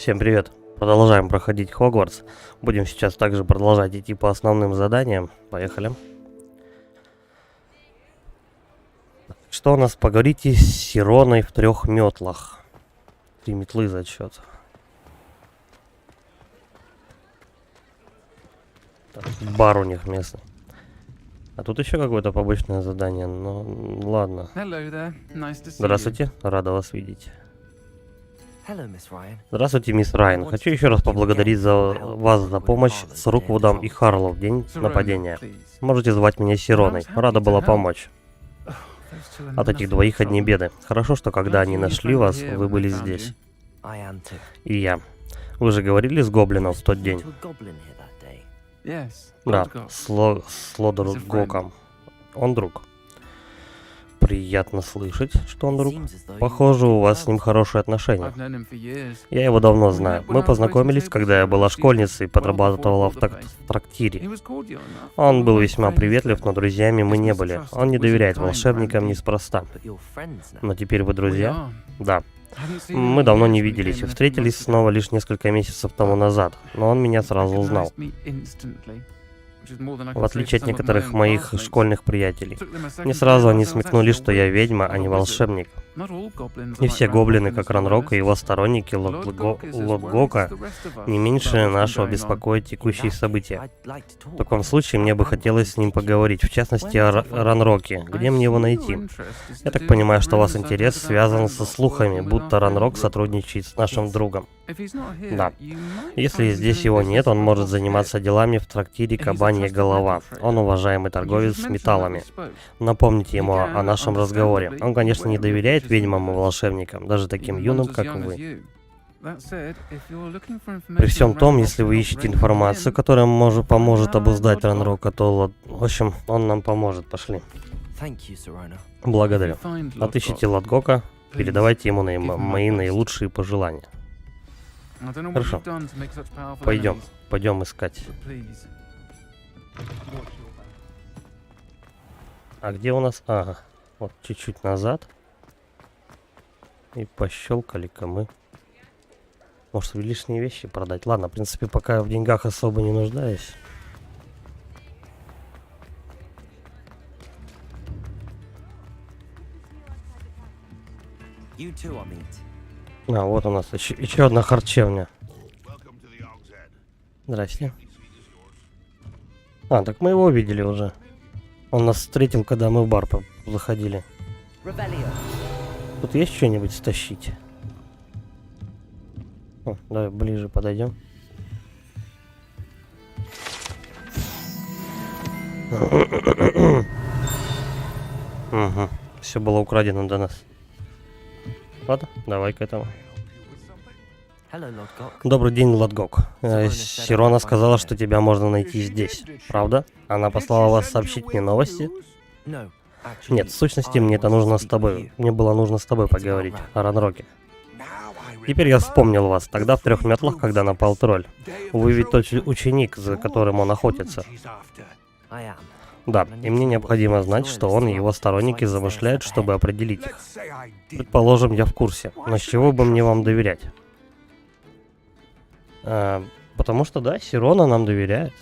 Всем привет! Продолжаем проходить Хогвартс. Будем сейчас также продолжать идти по основным заданиям. Поехали. Что у нас? Поговорите с Сироной в 3 метлах. 3 метлы зачет. Бар у них местный. А тут еще какое-то побочное задание. Ну, ладно. Здравствуйте, рада вас видеть. Здравствуйте, мисс Райан. Хочу еще раз поблагодарить вас за помощь с Руквудом и Харлоу в день нападения. Можете звать меня Сироной. Рада была помочь. От этих двоих одни беды. Хорошо, что когда они нашли вас, вы были здесь. И я. Вы же говорили с Гоблином в тот день? Да, с Лодоргоком. Он друг. Приятно слышать, что он друг. Похоже, у вас с ним хорошие отношения. Я его давно знаю. Мы познакомились, когда я была школьницей и подрабатывала в трактире. Он был весьма приветлив, но друзьями мы не были. Он не доверяет волшебникам неспроста. Но теперь вы друзья? Да. Мы давно не виделись и встретились снова лишь несколько месяцев тому назад, но он меня сразу узнал. В отличие от некоторых моих школьных приятелей. Не сразу они смекнули, что я ведьма, а не волшебник. И все гоблины, как Ранрок и его сторонники Лодгока, не меньше нашего беспокоят текущие события. В таком случае мне бы хотелось с ним поговорить, в частности о Ранроке. Где мне его найти? Я так понимаю, что у вас интерес связан со слухами, будто Ранрок сотрудничает с нашим другом. Да. Если здесь его нет, он может заниматься делами в трактире «Кабанья голова». Он уважаемый торговец с металлами. Напомните ему о нашем разговоре. Он, конечно, не доверяет ведьмам и волшебникам, даже таким юным, как вы. При всем том, если вы ищете информацию, которая поможет обуздать Ранрока, то, в общем, он нам поможет. Пошли. Благодарю. Отыщите Лодгока, передавайте ему мои наилучшие пожелания. Хорошо. Пойдем искать. А где у нас? Ага. Вот чуть-чуть назад. И пощелкали-ка мы. Может, лишние вещи продать? Ладно, в принципе, пока я в деньгах особо не нуждаюсь. А, вот у нас еще одна харчевня. Здрасте. А, так мы его видели уже. Он нас встретил, когда мы в бар заходили. Тут есть что-нибудь стащить? О, давай ближе подойдем. Угу. Все было украдено до нас. Ладно, давай к этому. Добрый день, Лодгок. Сирона сказала, что тебя можно найти здесь. Правда? Она послала вас сообщить мне новости? Нет, в сущности, мне это нужно с тобой. Мне было нужно с тобой поговорить о Ранроке. Теперь я вспомнил вас. Тогда в 3 метлах, когда напал тролль. Вы ведь тот ученик, за которым он охотится. Да, и мне необходимо знать, что он и его сторонники замышляют, чтобы определить их. Предположим, я в курсе. Но с чего бы мне вам доверять? Потому что, да, Сирона нам доверяет.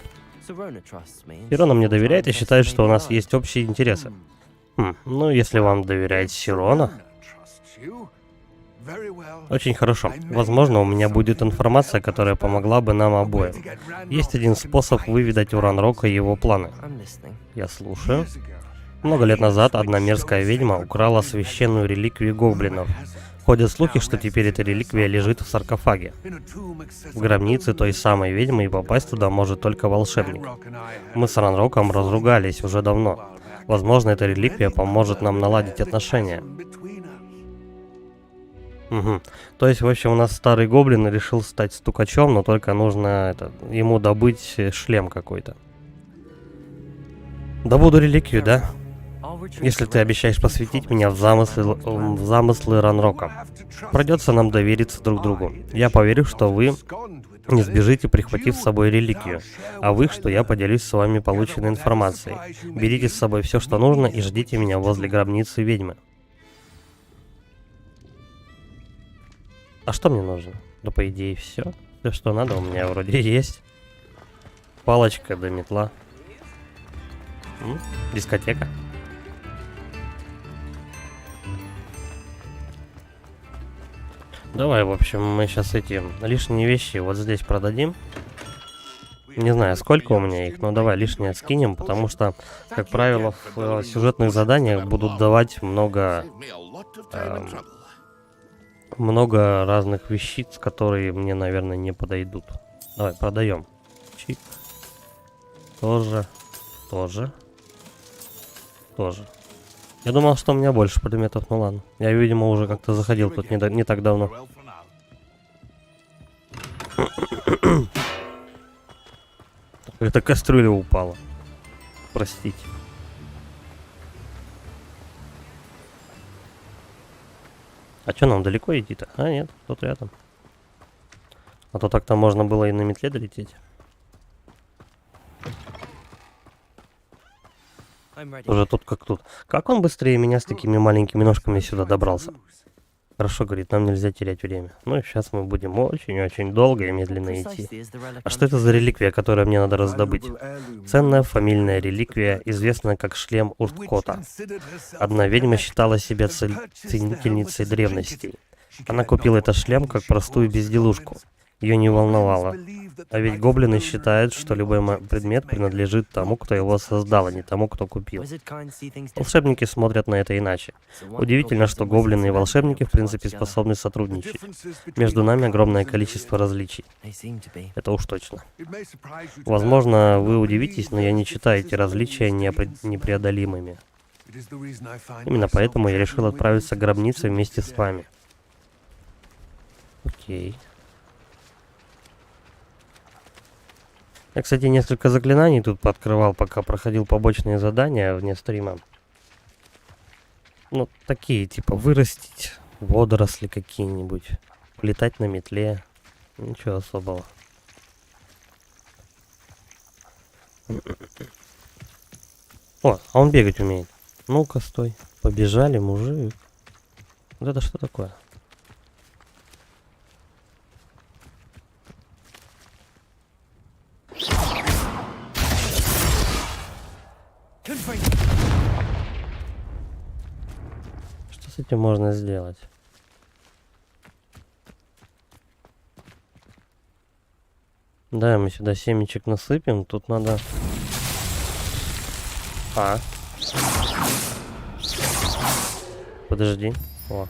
Сирона мне доверяет и считает, что у нас есть общие интересы. Ну, если вам доверяет Сирона... Очень хорошо. Возможно, у меня будет информация, которая помогла бы нам обоим. Есть один способ выведать у Ранрока его планы. Я слушаю. Много лет назад одна мерзкая ведьма украла священную реликвию гоблинов. Ходят слухи, что теперь эта реликвия лежит в саркофаге. В гробнице той самой ведьмы, и попасть туда может только волшебник. Мы с Ранроком разругались уже давно. Возможно, эта реликвия поможет нам наладить отношения. Угу. То есть, в общем, у нас старый гоблин решил стать стукачом, но только нужно ему добыть шлем какой-то. Добуду реликвию, да? Если ты обещаешь посвятить меня в замыслы Ранрока. Придется нам довериться друг другу. Я поверю, что вы не сбежите, прихватив с собой реликвию, а вы, что я поделюсь с вами полученной информацией. Берите с собой все, что нужно, и ждите меня возле гробницы ведьмы. А что мне нужно? Да, по идее, все. Все, что надо, у меня вроде есть. Палочка да метла. Дискотека. Давай, в общем, мы сейчас эти лишние вещи вот здесь продадим. Не знаю, сколько у меня их, но давай лишнее скинем, потому что, как правило, в сюжетных заданиях будут давать много разных вещиц, которые мне, наверное, не подойдут. Давай, продаем. Чик. Тоже. Я думал, что у меня больше предметов, ну ладно. Я, видимо, уже как-то заходил тут не так давно. Эта кастрюля упала. Простите. А что, нам далеко идти-то? А, нет, тут рядом. А то так-то можно было и на метле долететь. Уже тут как тут. Как он быстрее меня с такими маленькими ножками сюда добрался? Хорошо, говорит, нам нельзя терять время. Ну и сейчас мы будем очень-очень долго и медленно идти. А что это за реликвия, которую мне надо раздобыть? Ценная фамильная реликвия, известная как шлем Урткота. Одна ведьма считала себя ценительницей древностей. Она купила этот шлем как простую безделушку. Ее не волновало. А ведь гоблины считают, что любой предмет принадлежит тому, кто его создал, а не тому, кто купил. Волшебники смотрят на это иначе. Удивительно, что гоблины и волшебники в принципе способны сотрудничать. Между нами огромное количество различий. Это уж точно. Возможно, вы удивитесь, но я не считаю эти различия непреодолимыми. Именно поэтому я решил отправиться к гробнице вместе с вами. Окей. Я, кстати, несколько заклинаний тут пооткрывал, пока проходил побочные задания вне стрима. Ну, такие, типа, вырастить водоросли какие-нибудь, летать на метле. Ничего особого. О, а он бегать умеет. Ну-ка, стой. Побежали, мужик. Вот это что такое? Что с этим можно сделать? Да, мы сюда семечек насыпем. Тут надо... А. Подожди. О.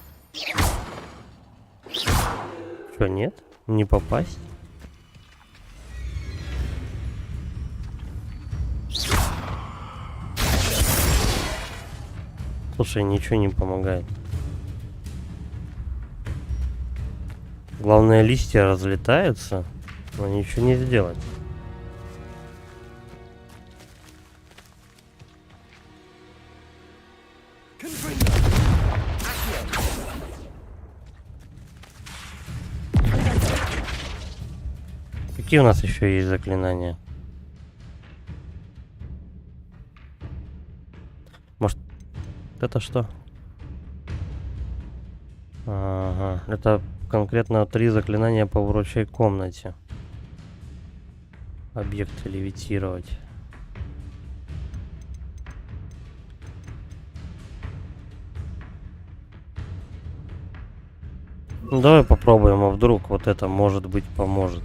Что, нет? Не попасть? Слушай, ничего не помогает. Главное, листья разлетаются, но ничего не сделать. Какие у нас еще есть заклинания? Может, это что? Ага, это конкретно 3 заклинания по вручей комнате. Объекты левитировать. Ну, давай попробуем, а вдруг вот это, может быть, поможет.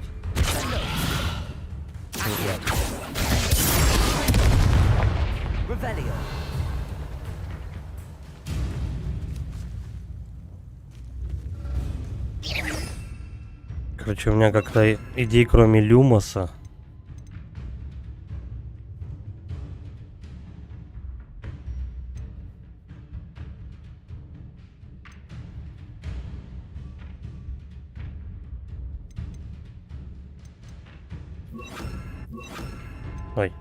Короче, у меня как-то идей кроме Люмоса. Ой.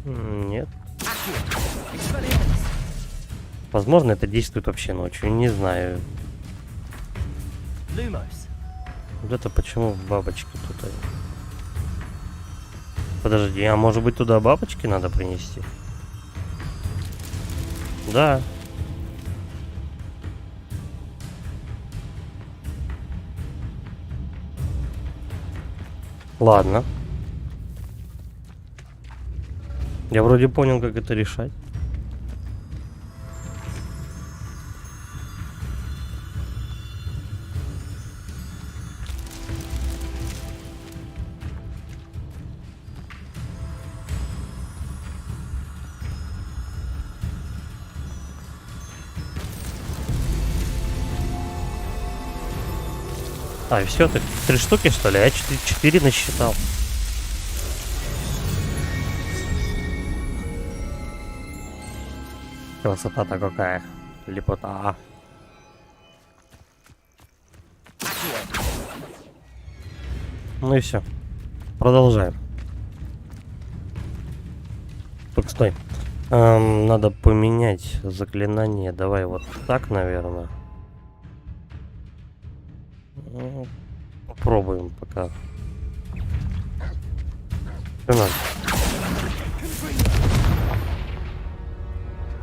Нет. Возможно, это действует вообще ночью, не знаю. Вот это почему бабочки тут? Подожди, а может быть туда бабочки надо принести? Да. Ладно. Я вроде понял, как это решать. А, и все, ты 3 штуки, что ли? Я 4 насчитал. Красота-то какая. Лепота. Ну и все. Продолжаем. Так, стой. Надо поменять заклинание. Давай вот так, наверное. Ну, попробуем пока. Что надо?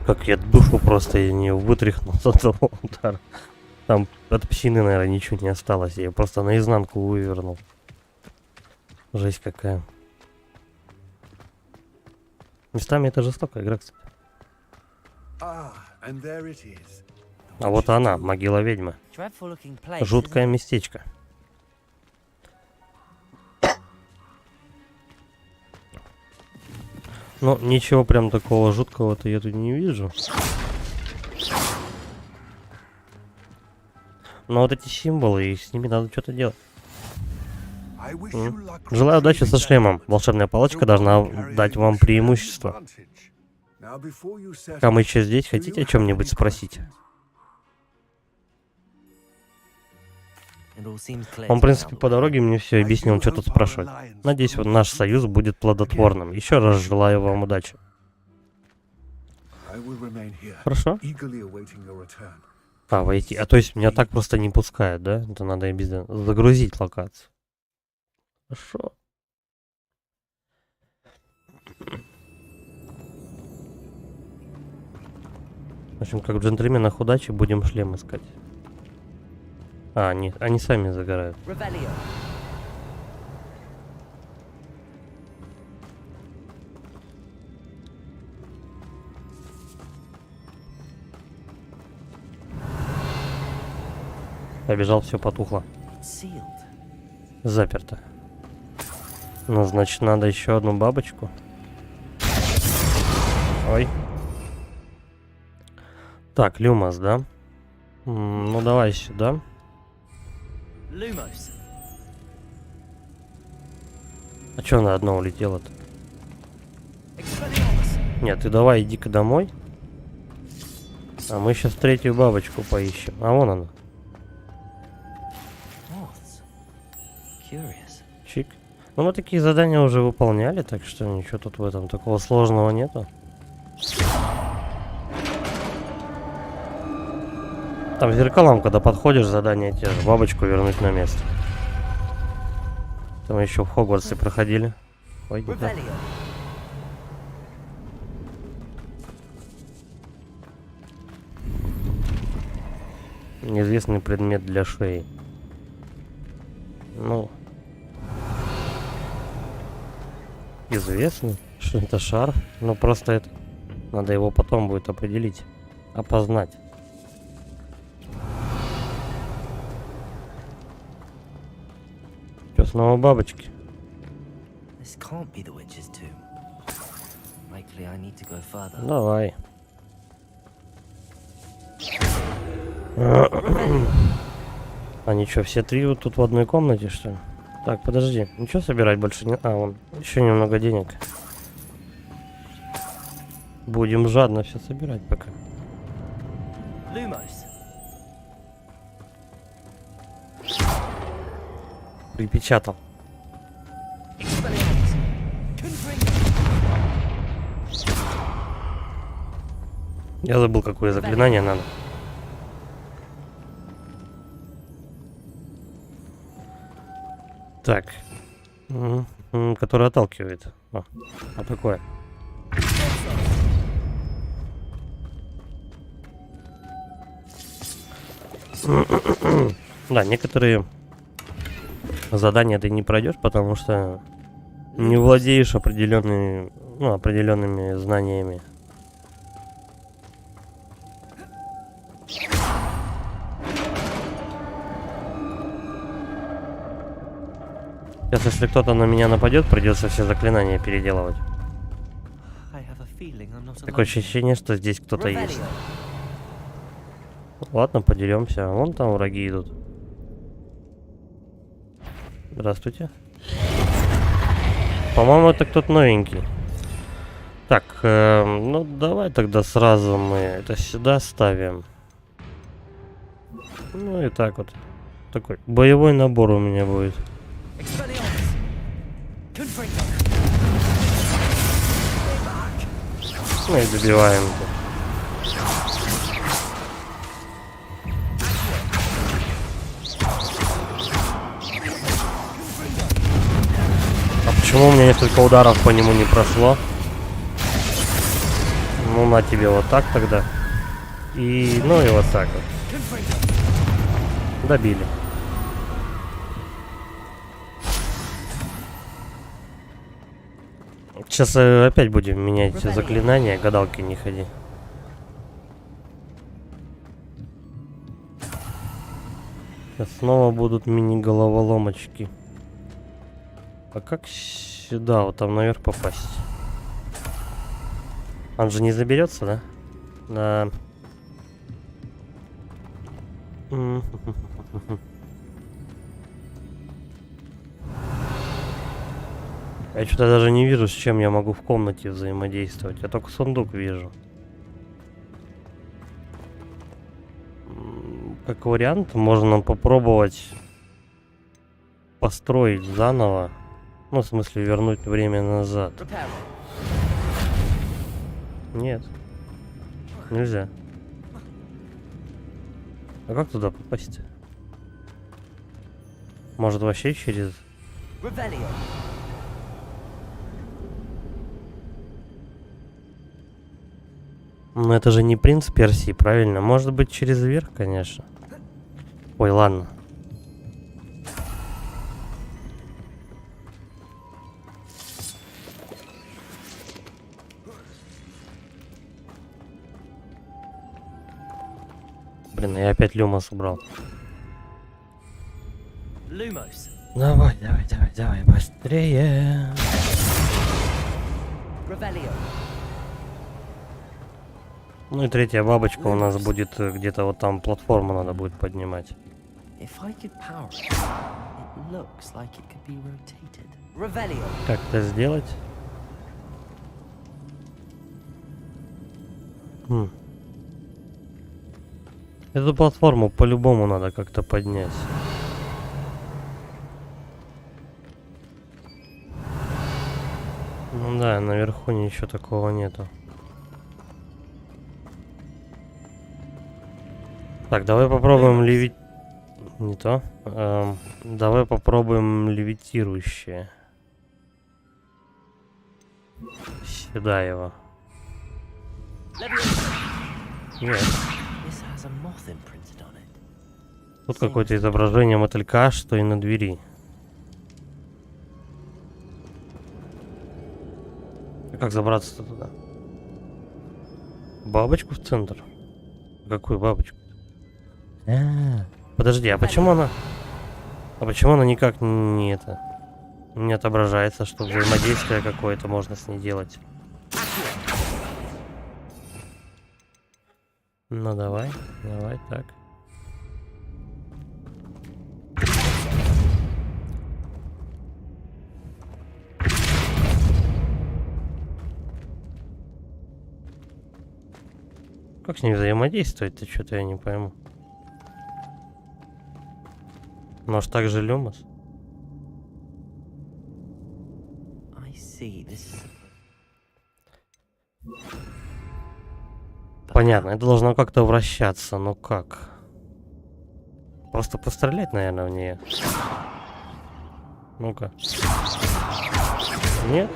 Как я душу просто из нее вытряхнул с одного удара. Там от псины, наверное, ничего не осталось. Я просто наизнанку вывернул. Жесть какая. Местами это жестокая игра, кстати. А вот она, могила ведьмы. Жуткое местечко. Ну, ничего прям такого жуткого-то я тут не вижу. Но вот эти символы, и с ними надо что-то делать. Желаю удачи со шлемом. Волшебная палочка должна дать вам преимущество. Пока мы еще здесь, хотите о чем-нибудь спросить? Он, в принципе, по дороге мне все объяснил, что тут спрашивать. Надеюсь, вот наш союз будет плодотворным. Еще раз желаю вам удачи. Хорошо. А, войти. А то есть меня так просто не пускают, да? Это надо обязательно загрузить локацию. Хорошо. В общем, как в джентльменах удачи, будем шлем искать. А, они сами загорают. Побежал, все потухло. Заперто. Ну, значит, надо еще одну бабочку. Ой. Так, Люмос, да? Ну, давай сюда. А чё на одно улетело-то? Нет, ты давай иди-ка домой. А мы сейчас третью бабочку поищем. А вон она. Чик. Ну, мы такие задания уже выполняли, так что ничего тут в этом такого сложного нету. Там зеркалам, когда подходишь, задание те же. Бабочку вернуть на место. Там еще в Хогвартсе проходили. Ой, да. Неизвестный предмет для шеи. Ну. Известный. Что это шар? Ну просто это. Надо его потом будет определить. Опознать. Что, снова бабочки? Давай. Они что, все три вот тут в одной комнате, что ли? Так, подожди. Ничего собирать больше не... А, вон, еще немного денег. Будем жадно все собирать пока. Припечатал. Я забыл, какое заклинание надо. Так. Который отталкивает. А такое. Да, некоторые задание ты не пройдешь, потому что не владеешь определенными знаниями. Сейчас, если кто-то на меня нападет, придется все заклинания переделывать. Такое ощущение, что здесь кто-то есть. Ладно, подеремся. Вон там враги идут. Здравствуйте. По-моему, это кто-то новенький. Так, ну давай тогда сразу мы это сюда ставим. Ну и так вот. Такой боевой набор у меня будет. Ну и добиваем. А почему у меня несколько ударов по нему не прошло? Ну на тебе вот так тогда. И ну и вот так вот. Добили. Сейчас опять будем менять заклинания, гадалки не ходи. Сейчас снова будут мини-головоломочки. А как сюда, вот там наверх попасть? Он же не заберется, да? Да. Я что-то даже не вижу, с чем я могу в комнате взаимодействовать. Я только сундук вижу. Как вариант, можно попробовать построить заново. Ну, в смысле, вернуть время назад. Нет. Нельзя. А как туда попасть? Может, вообще через... Ну, это же не принц Персии, правильно? Может быть, через верх, конечно. Ой, ладно. Блин, я опять Люмос убрал. Давай, быстрее. Ну и третья бабочка у нас будет где-то вот там, платформу надо будет поднимать. Как это сделать? Эту платформу по-любому надо как-то поднять. Ну да, наверху ничего такого нету. Так, давай попробуем Не то. Давай попробуем левитирующее. Сюда его. Нет. Тут какое-то изображение мотылька, что и на двери. А как забраться туда? Бабочку в центр? Какую бабочку? Подожди, а почему она... А почему она никак не не отображается, что взаимодействие какое-то можно с ней делать? Ну давай, так. Как с ней взаимодействовать-то, что-то я не пойму. Может, так же Люмос? Понятно, это должно как-то вращаться, но как? Просто пострелять, наверное, в нее. Ну-ка. Нет?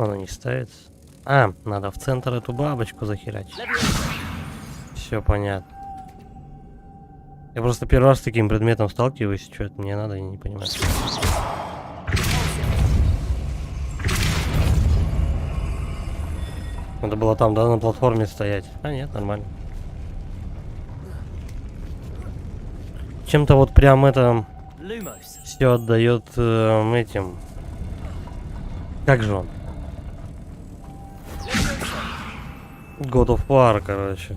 Она не ставится. А, надо в центр эту бабочку захерачить. Все понятно. Я просто первый раз с таким предметом сталкиваюсь, что это мне надо, я не понимаю. Надо было там, да, на платформе стоять. А нет, нормально. Чем-то вот прям это все отдает этим. Как же он? God of War, короче.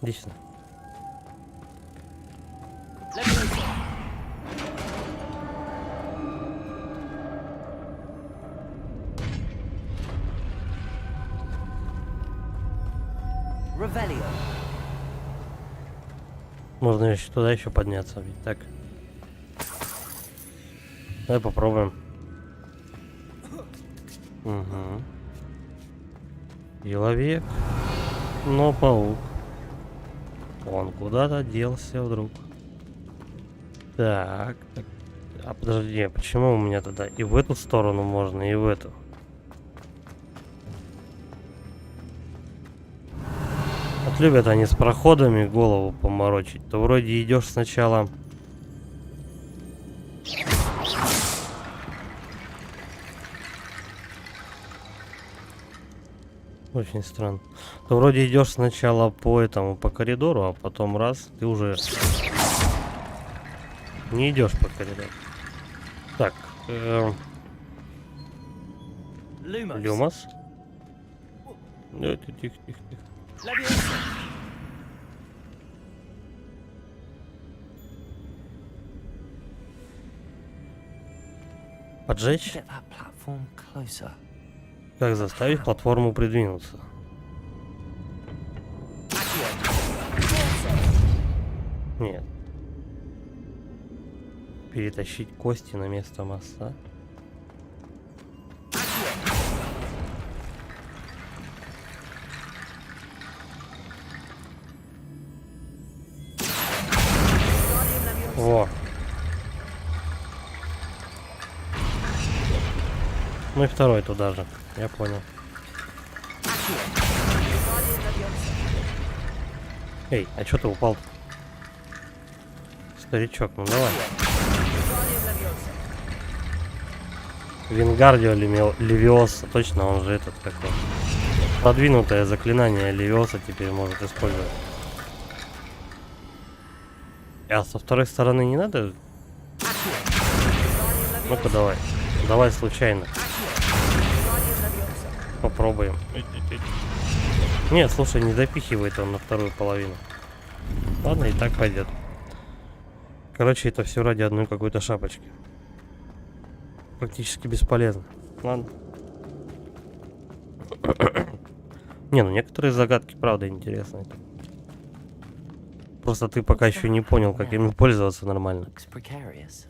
Иди сюда. Можно еще туда еще подняться, ведь так. Давай попробуем. Угу. Человек, но паук. Он куда-то делся вдруг. Так, так. А подожди, почему у меня тогда и в эту сторону можно, и в эту? Вот любят они с проходами голову поморочить. То вроде идешь сначала. Очень странно. То вроде идешь сначала по этому, по коридору, а потом раз, ты уже не идешь по коридору. Так. Люмос. Тихо, тихо, тихо. Поджечь? Как заставить платформу придвинуться? Нет. Перетащить кости на место моста. Во. Ну и второй туда же. Я понял. Эй, а чё ты упал? Старичок, ну давай. Вингардио Левиоса, точно, он же этот какой. Продвинутое заклинание Левиоса теперь может использовать. А со второй стороны не надо? Ну-ка давай. Давай случайно. Попробуем. Нет, слушай, не запихивает он на вторую половину. Ладно, и так пойдет. Короче, это все ради одной какой-то шапочки. Практически бесполезно. Ладно. Не, ну некоторые загадки, правда, интересные. Просто ты пока еще не понял, как ими пользоваться нормально.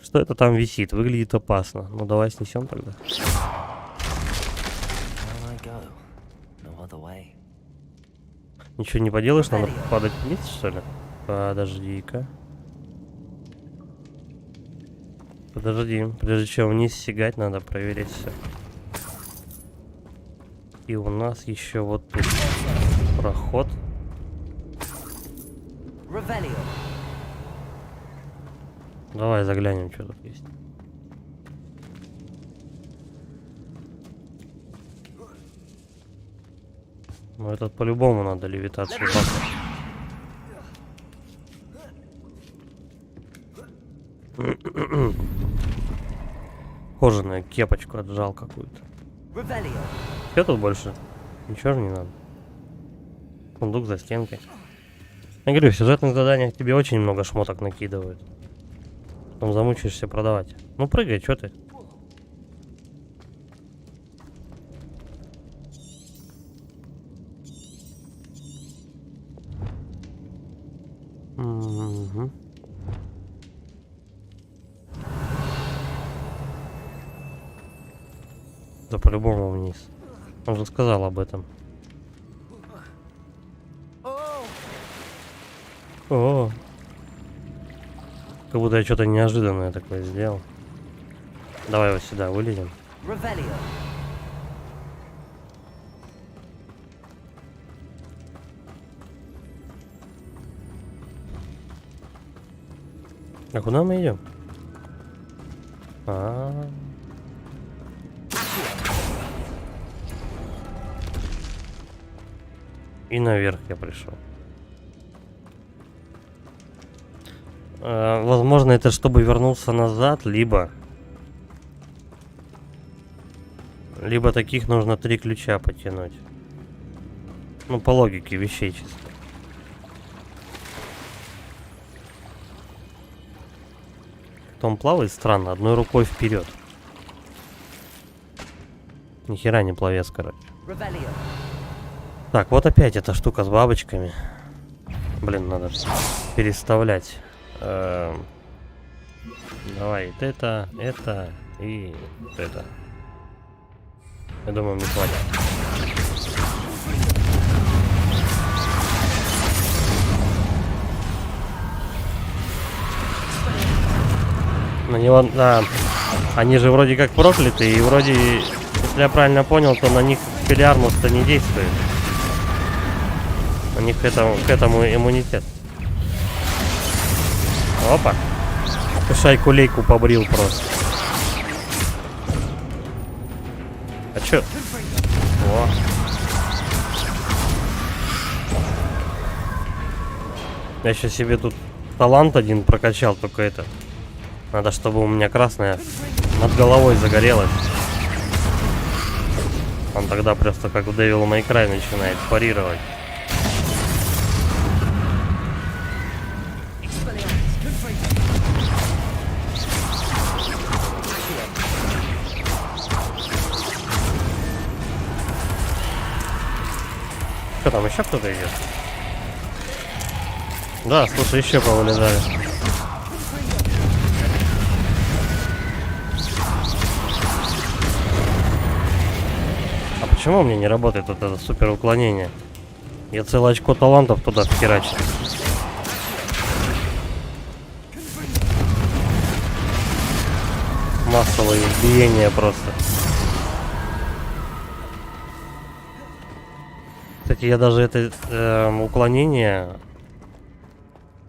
Что это там висит? Выглядит опасно. Ну давай снесем тогда. Ничего не поделаешь, надо падать вниз, что ли? Подожди-ка. Подожди, прежде чем вниз сигать, надо проверить все. И у нас еще вот тут проход. Давай заглянем, что тут есть. Ну этот по-любому надо левитацию бахнуть. Кожаную кепочку отжал какую-то. Что тут больше? Ничего же не надо. Сундук за стенкой. Я говорю, в сюжетных заданиях тебе очень много шмоток накидывают. Потом замучаешься продавать. Ну прыгай, что ты? Угу. Да по-любому вниз. Он же сказал об этом. О, как будто я что-то неожиданное такое сделал. Давай его сюда вылезем. А куда мы идем? И наверх я пришел. Возможно, это чтобы вернулся назад, либо таких нужно 3 ключа потянуть. Ну, по логике вещей чисто. Он плавает странно, одной рукой вперед. Нихера не пловец, короче. Так, вот опять эта штука с бабочками. Блин, надо переставлять. Давай, это и это. Я думаю, мне хватит. На него, да, они же вроде как прокляты, и вроде, если я правильно понял, то на них Экспеллиармус-то не действует. У них к этому иммунитет. Опа. Шайку-лейку побрил просто. А чё? О. Я еще себе тут талант один прокачал, только это. Надо, чтобы у меня красная над головой загорелась. Он тогда просто как в Devil May Cry начинает парировать. Что там, еще кто-то идет? Да, слушай, еще повылезали. А почему у меня не работает вот это супер уклонение? Я целое очко талантов туда вхерачил. Массовое избиение просто. Кстати, я даже это уклонение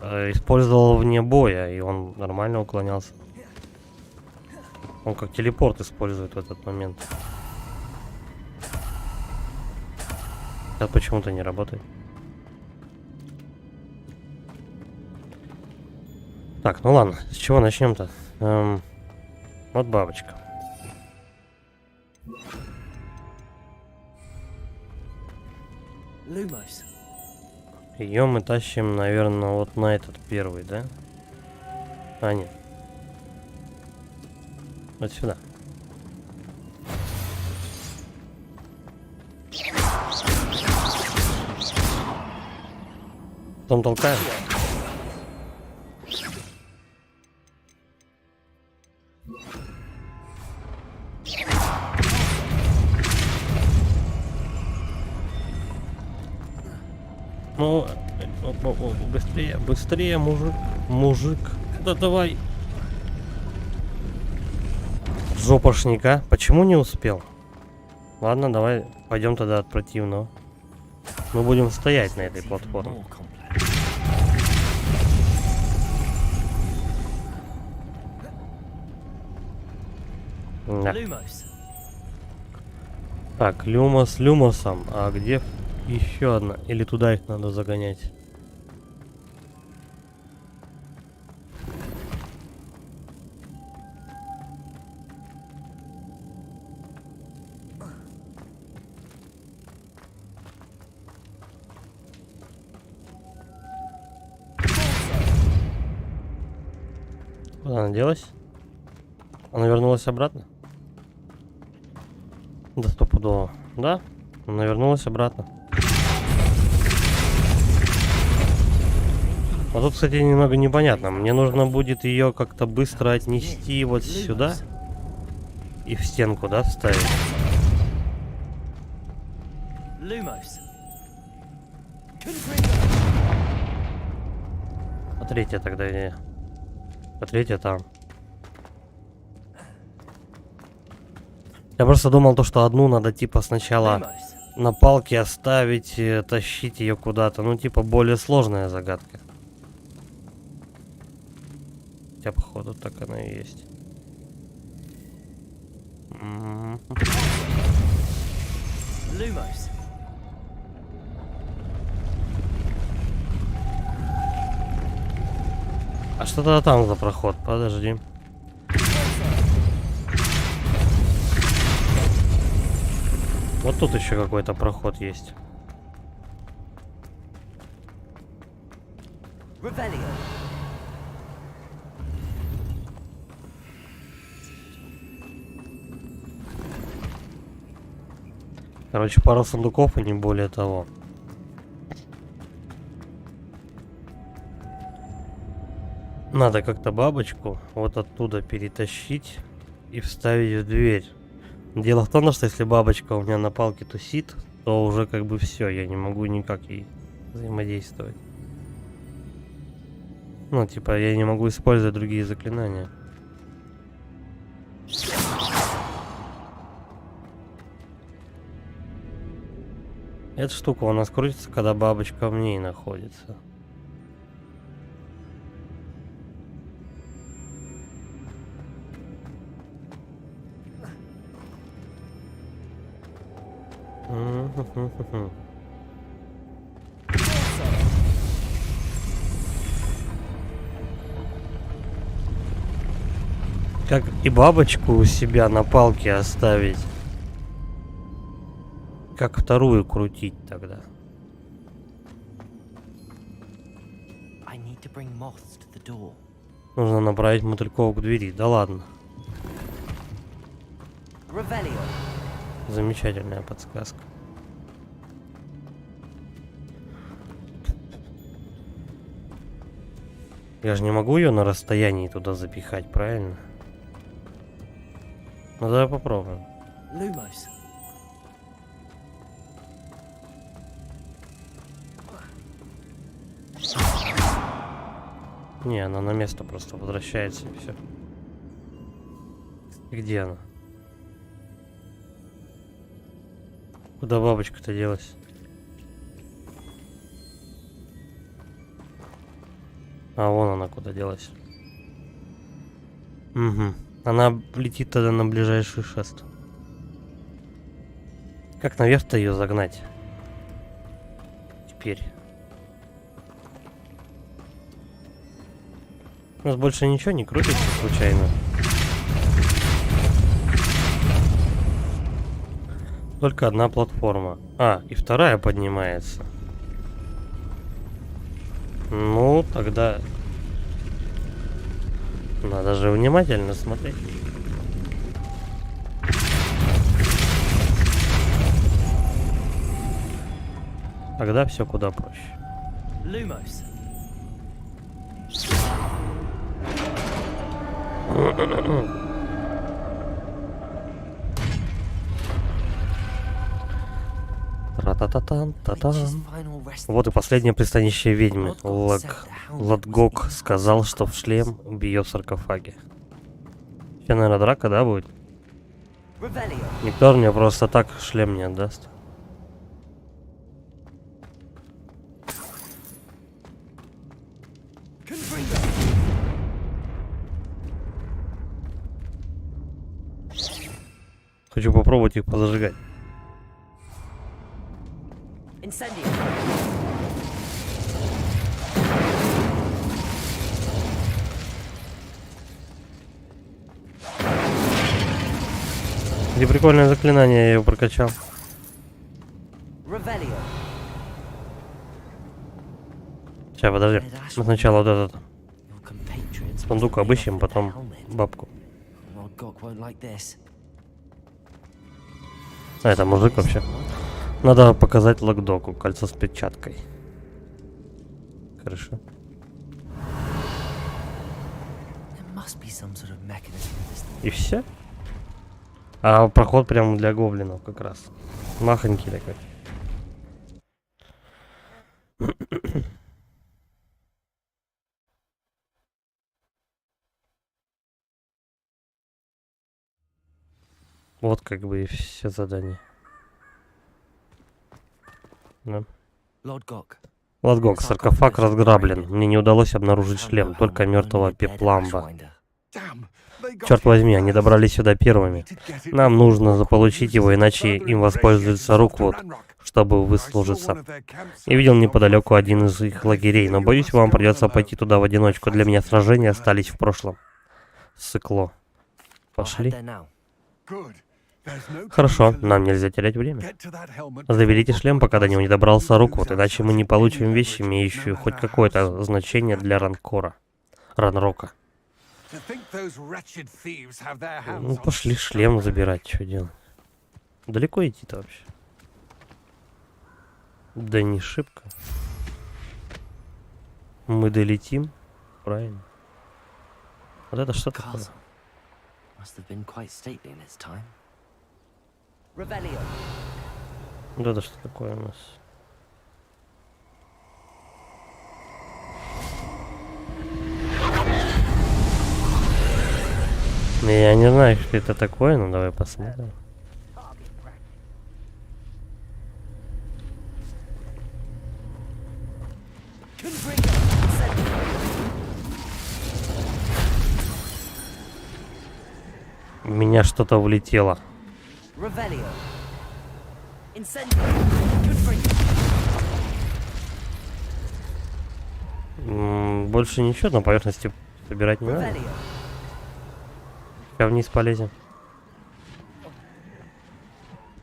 использовал вне боя, и он нормально уклонялся. Он как телепорт использует в этот момент. Это почему-то не работает. Так, ну ладно, с чего начнем-то? Вот бабочка. Ее мы тащим, наверное, вот на этот первый, да? А, нет. Вот сюда. Потом толкаем. Ну, быстрее, быстрее, мужик. Да давай. Жопошника. Почему не успел? Ладно, давай пойдем тогда от противного. Мы будем стоять на этой платформе. Да. Так, Люма с Люмосом. А где еще одна? Или туда их надо загонять? Куда она делась? Она вернулась обратно? Да стопудово. Да? Она вернулась обратно. А тут, кстати, немного непонятно. Мне нужно будет ее как-то быстро отнести вот сюда. И в стенку, да, вставить? А третья тогда где? А третья там. Я просто думал то, что одну надо типа сначала на палке оставить, тащить ее куда-то. Ну типа более сложная загадка. Хотя походу так она и есть. А что тогда там за проход? Подожди. Вот тут еще какой-то проход есть. Короче, пару сундуков и не более того. Надо как-то бабочку вот оттуда перетащить и вставить в дверь. Дело в том, что если бабочка у меня на палке тусит, то уже как бы все, я не могу никак ей взаимодействовать. Ну, типа, я не могу использовать другие заклинания. Эта штука у нас крутится, когда бабочка в ней находится. Как и бабочку у себя на палке оставить? Как вторую крутить тогда? Нужно направить мотыльков к двери. Да ладно. Замечательная подсказка. Я же не могу ее на расстоянии туда запихать, правильно? Ну давай попробуем. Не, она на место просто возвращается и все. Где она? Куда бабочка-то делась? А вон она куда делась. Угу. Она летит тогда на ближайший шест. Как наверх-то ее загнать? Теперь. У нас больше ничего не крутится случайно. Только одна платформа. А, и вторая поднимается. Ну, тогда... Надо же внимательно смотреть. Тогда все куда проще. Lumos. Вот и последнее пристанище ведьмы. Лотгок сказал, что в шлем бьет в саркофаге. Сейчас, наверное, драка, да, будет? Никто мне просто так шлем не отдаст. Хочу попробовать их позажигать. Где прикольное заклинание, я его прокачал. Сейчас, подожди. Мы сначала вот этот сундук обыщем, потом бабку. А, это мужик вообще. Надо показать Локдоку кольцо с печаткой. Хорошо. И все? А проход прямо для гоблинов как раз. Махонький такой. Вот как бы и все задания. Да. Лотгок, саркофаг разграблен. Мне не удалось обнаружить шлем, только мертвого пепламба. Черт возьми, они добрались сюда первыми. Нам нужно заполучить его, иначе им воспользуется Руквуд, чтобы выслужиться. Я видел неподалеку один из их лагерей, но боюсь, вам придется пойти туда в одиночку. Для меня сражения остались в прошлом. Сыкло. Пошли. Хорошо, нам нельзя терять время. Заберите шлем, пока до него не добрался Руквуд, иначе мы не получим вещи, имеющие хоть какое-то значение для Ранрока. Ну, пошли шлем забирать, что делать. Далеко идти-то вообще? Да не шибко. Мы долетим, правильно. Вот это что такое? Вот это что такое у нас? Я не знаю, что это такое, но давай посмотрим. В меня что-то влетело. Больше ничего на поверхности собирать не надо. Сейчас вниз полезем.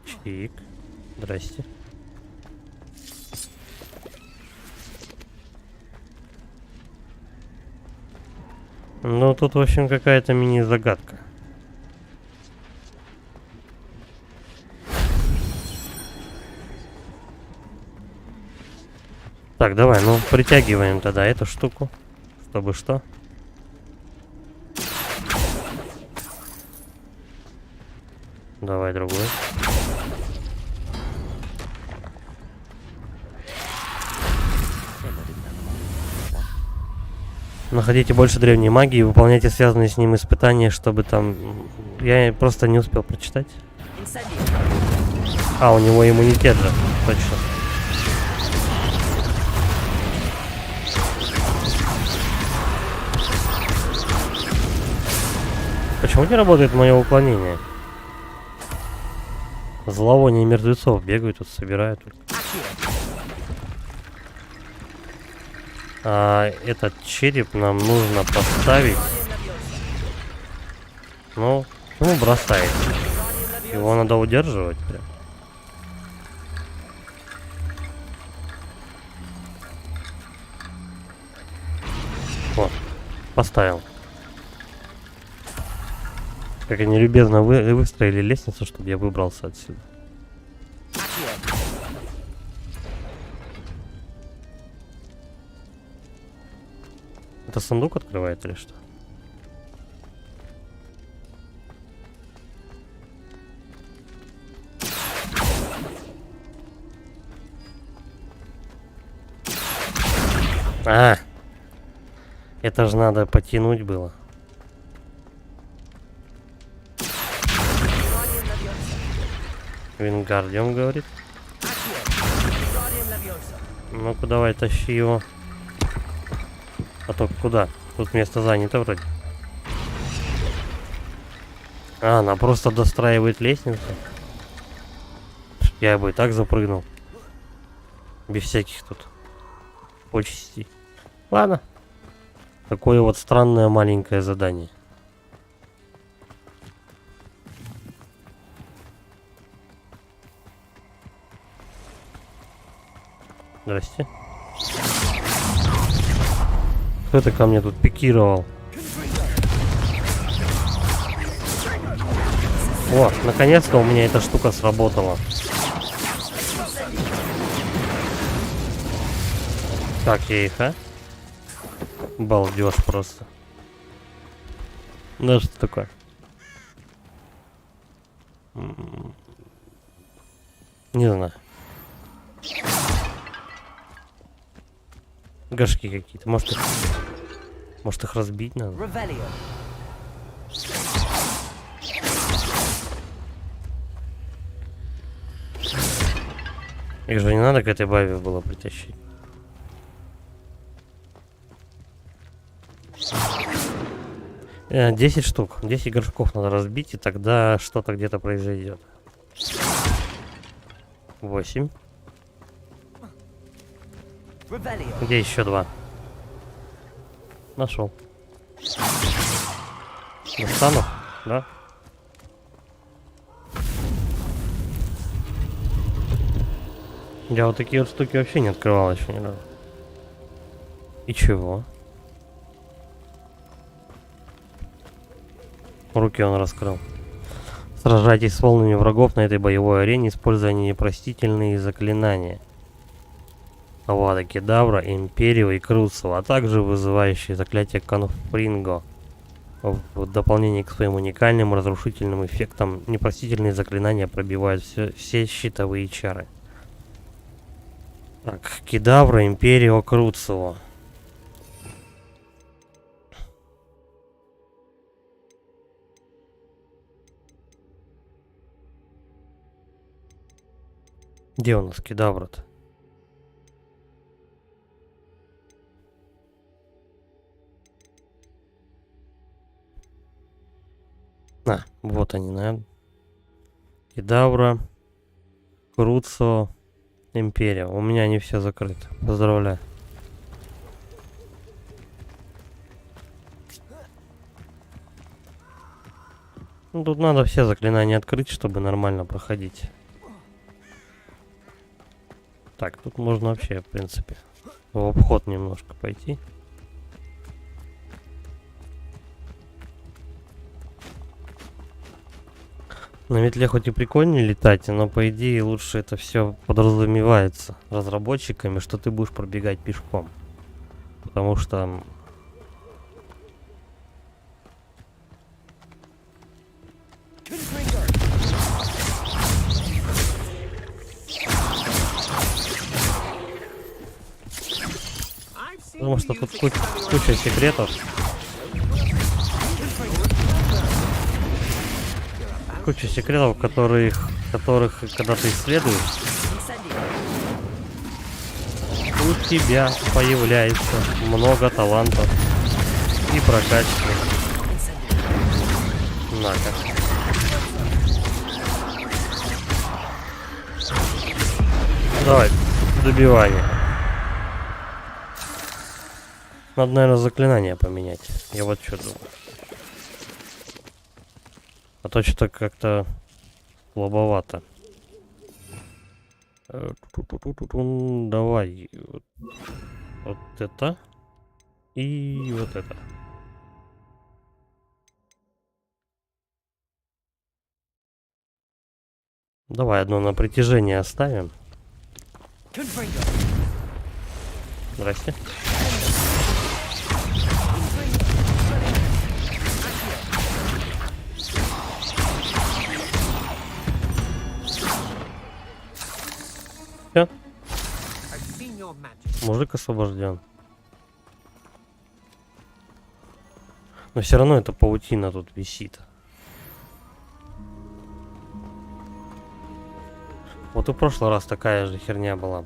Чик. Здрасте. Ну, тут, в общем, какая-то мини-загадка. Так, давай, ну, притягиваем тогда эту штуку. Чтобы что? Давай другой. Находите больше древней магии и выполняйте связанные с ним испытания, чтобы там... Я просто не успел прочитать. А, у него иммунитет же, точно. Почему не работает мое уклонение? Зловоние мертвецов бегают тут, собирают. А этот череп нам нужно поставить. Ну бросает. Его надо удерживать прям. Вот, поставил. Как они любезно выстроили лестницу, чтобы я выбрался отсюда. Это сундук открывает или что? А, это же надо потянуть было. Вингардиум говорит. Ну-ка давай, тащи его. А то куда? Тут место занято вроде. А, она просто достраивает лестницу. Я бы и так запрыгнул. Без всяких тут почестей. Ладно. Такое вот странное маленькое задание. Здрасте. Кто это ко мне тут пикировал? О, наконец-то у меня эта штука сработала. Так, я их, а? Балдеж просто. Да что такое? Не знаю. Горшки какие-то. Может их разбить надо? Их же не надо к этой бабе было притащить. Э, 10 штук. 10 горшков надо разбить, и тогда что-то где-то произойдет. 8. Где еще 2? Нашел. Достану? Да? Я вот такие вот штуки вообще не открывал еще ни разу. И чего? Руки он раскрыл. Сражайтесь с волнами врагов на этой боевой арене, используя непростительные заклинания. Авада Кедавра, Империо и Круцева, а также вызывающие заклятие Конфринго. В дополнение к своим уникальным разрушительным эффектам, непростительные заклинания пробивают все щитовые чары. Так, Кедавра, Империо, Круцева. Где у нас Кедавра-то? А, вот они, наверное. Кедавра, Круцо, Империя. У меня они все закрыты. Поздравляю. Ну, тут надо все заклинания открыть, чтобы нормально проходить. Так, тут можно вообще, в принципе, в обход немножко пойти. На метле хоть и прикольнее летать, но по идее лучше это все подразумевается разработчиками, что ты будешь пробегать пешком. Потому что... Потому что тут куча секретов. Куча секретов, которых когда ты исследуешь, у тебя появляется много талантов и прокачки. На-ка. Давай, добивание. Надо, наверное, заклинание поменять. Я вот что думаю. А то что-то как-то слабовато. Давай. Вот это. И вот это. Давай одно на притяжение оставим. Здрасте. Все. Мужик освобожден. Но все равно эта паутина тут висит. Вот и в прошлый раз такая же херня была.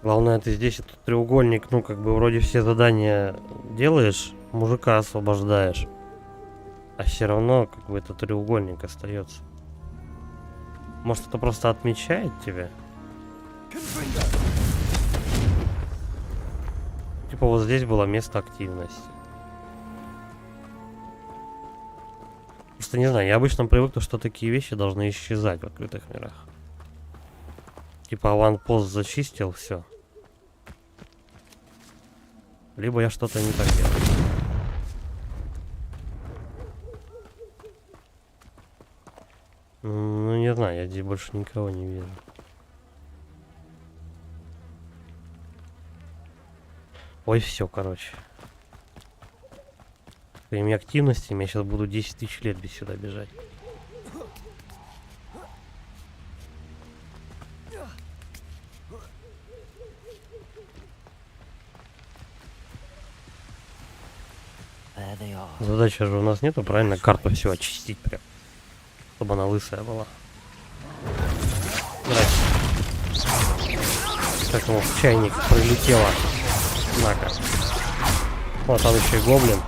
Главное, ты здесь этот треугольник, ну как бы вроде все задания делаешь, мужика освобождаешь. А все равно как бы этот треугольник остается. Может, это просто отмечает тебя? Типа вот здесь было место активности. Просто не знаю, я обычно привык, что такие вещи должны исчезать в открытых мирах. Типа аванпост зачистил, все. Либо я что-то не так делаю. Ну не знаю, я здесь больше никого не вижу. Ой, все, короче. Своими активностями я сейчас буду 10 тысяч лет без сюда бежать. Задача же у нас нету, правильно, карту все очистить прям. Чтобы она лысая была. Здрасте. Как ему в чайник прилетело. На-ка. Вот там еще и гоблин.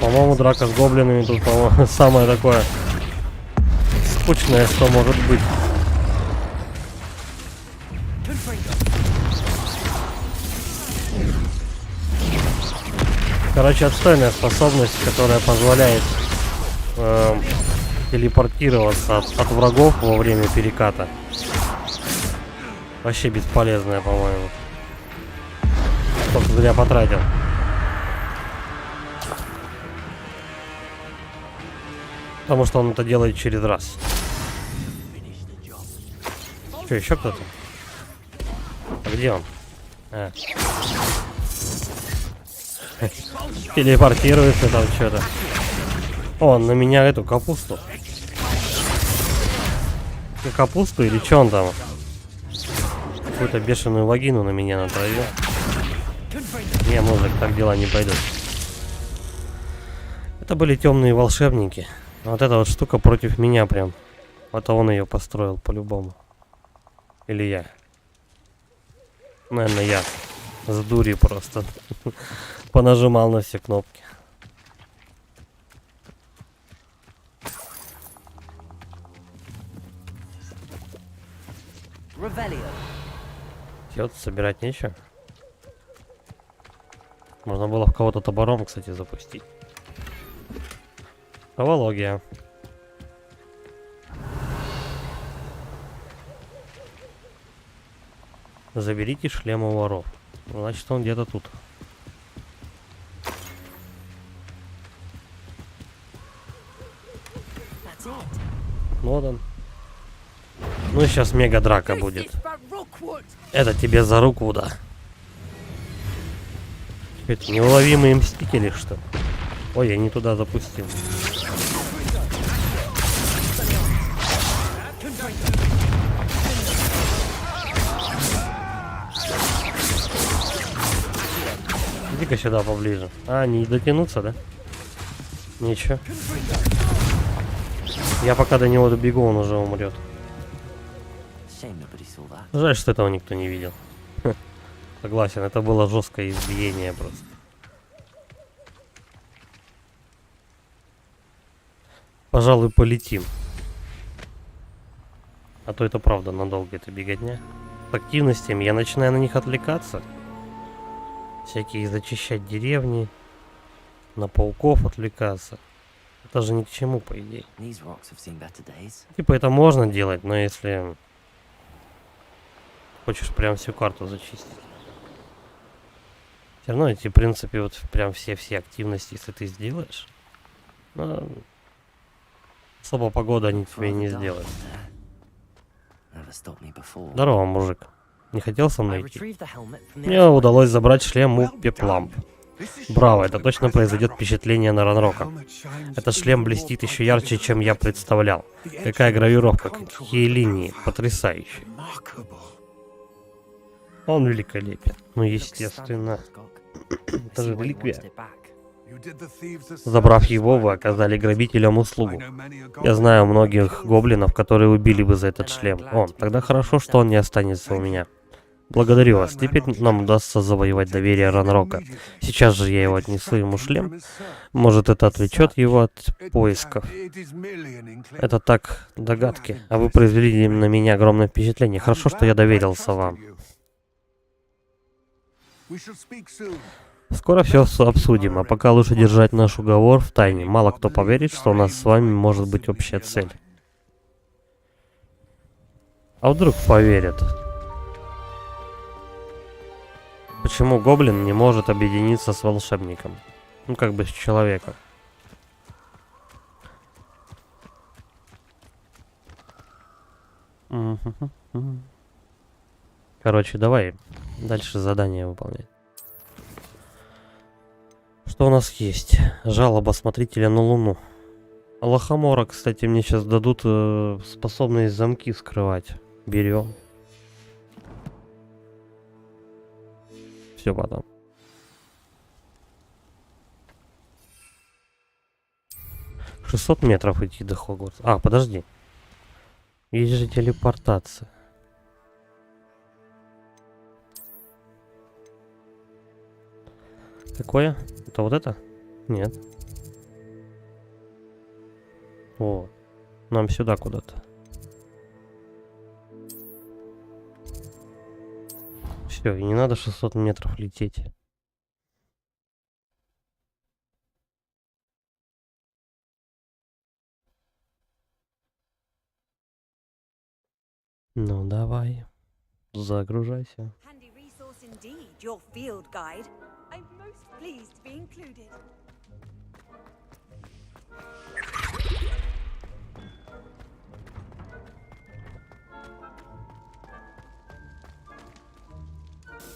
По-моему, драка с гоблинами тут, по-моему, самое такое скучное, что может быть. Короче, отстойная способность, которая позволяет телепортироваться от врагов во время переката. Вообще бесполезная, по-моему. Только зря потратил. Потому что он это делает через раз. Что, еще кто-то? А где он? А. Телепортируется там что-то. О, он на меня эту капусту. Капусту или что он там? Какую-то бешеную вагину на меня натравил. Не, мужик, так дела не пойдут. Это были темные волшебники. Вот эта вот штука против меня прям. Вот он ее построил по-любому. Или я. Наверное, я. С дури просто. Понажимал на все кнопки. Чё-то собирать нечего. Можно было в кого-то топором, кстати, запустить. Тавология. Заберите шлем у воров. Значит, он где-то тут. Вот он. Ну и сейчас мега драка будет. Это тебе за руку, да. Это неуловимые мстители, что ли? Ой, я не туда запустил. Иди-ка сюда поближе. А, не дотянуться, да? Ничего. Я пока до него добегу, он уже умрет. Жаль, что этого никто не видел. Согласен, это было жесткое избиение просто. Пожалуй, полетим. А то это правда надолго, это беготня. С активностями я начинаю на них отвлекаться. Всякие зачищать деревни, на пауков отвлекаться. Это же ни к чему, по идее. Типа это можно делать, но если хочешь прям всю карту зачистить. Все равно эти, в принципе, вот прям все активности, если ты сделаешь, но особо погода они тебе не сделают. Здорово, мужик. Не хотел со мной идти? Мне удалось забрать шлем у Пепламп. Браво, это точно произойдет впечатление на Ранрока. Этот шлем блестит еще ярче, чем я представлял. Какая гравировка, какие линии, потрясающе. Он великолепен. Ну, естественно. Это же реликвия. Забрав его, вы оказали грабителям услугу. Я знаю многих гоблинов, которые убили бы за этот шлем. О, тогда хорошо, что он не останется у меня. Благодарю вас. Теперь нам удастся завоевать доверие Ранрока. Сейчас же я его отнесу ему шлем. Может, это отвлечет его от поисков. Это так, догадки. А вы произвели на меня огромное впечатление. Хорошо, что я доверился вам. Скоро все обсудим, а пока лучше держать наш уговор в тайне. Мало кто поверит, что у нас с вами может быть общая цель. А вдруг поверят? Почему гоблин не может объединиться с волшебником? Ну, как бы с человеком. Короче, давай дальше задание выполнять. Что у нас есть? Жалоба смотрителя на Луну. Лохомора, кстати, мне сейчас дадут способность замки скрывать. Берем. Все потом. — 600 метров идти до Хогвартса. А, подожди. Есть же телепортация. Какое? Это вот это? Нет. О, нам сюда куда-то. Все, и не надо 600 метров лететь. Ну давай, загружайся.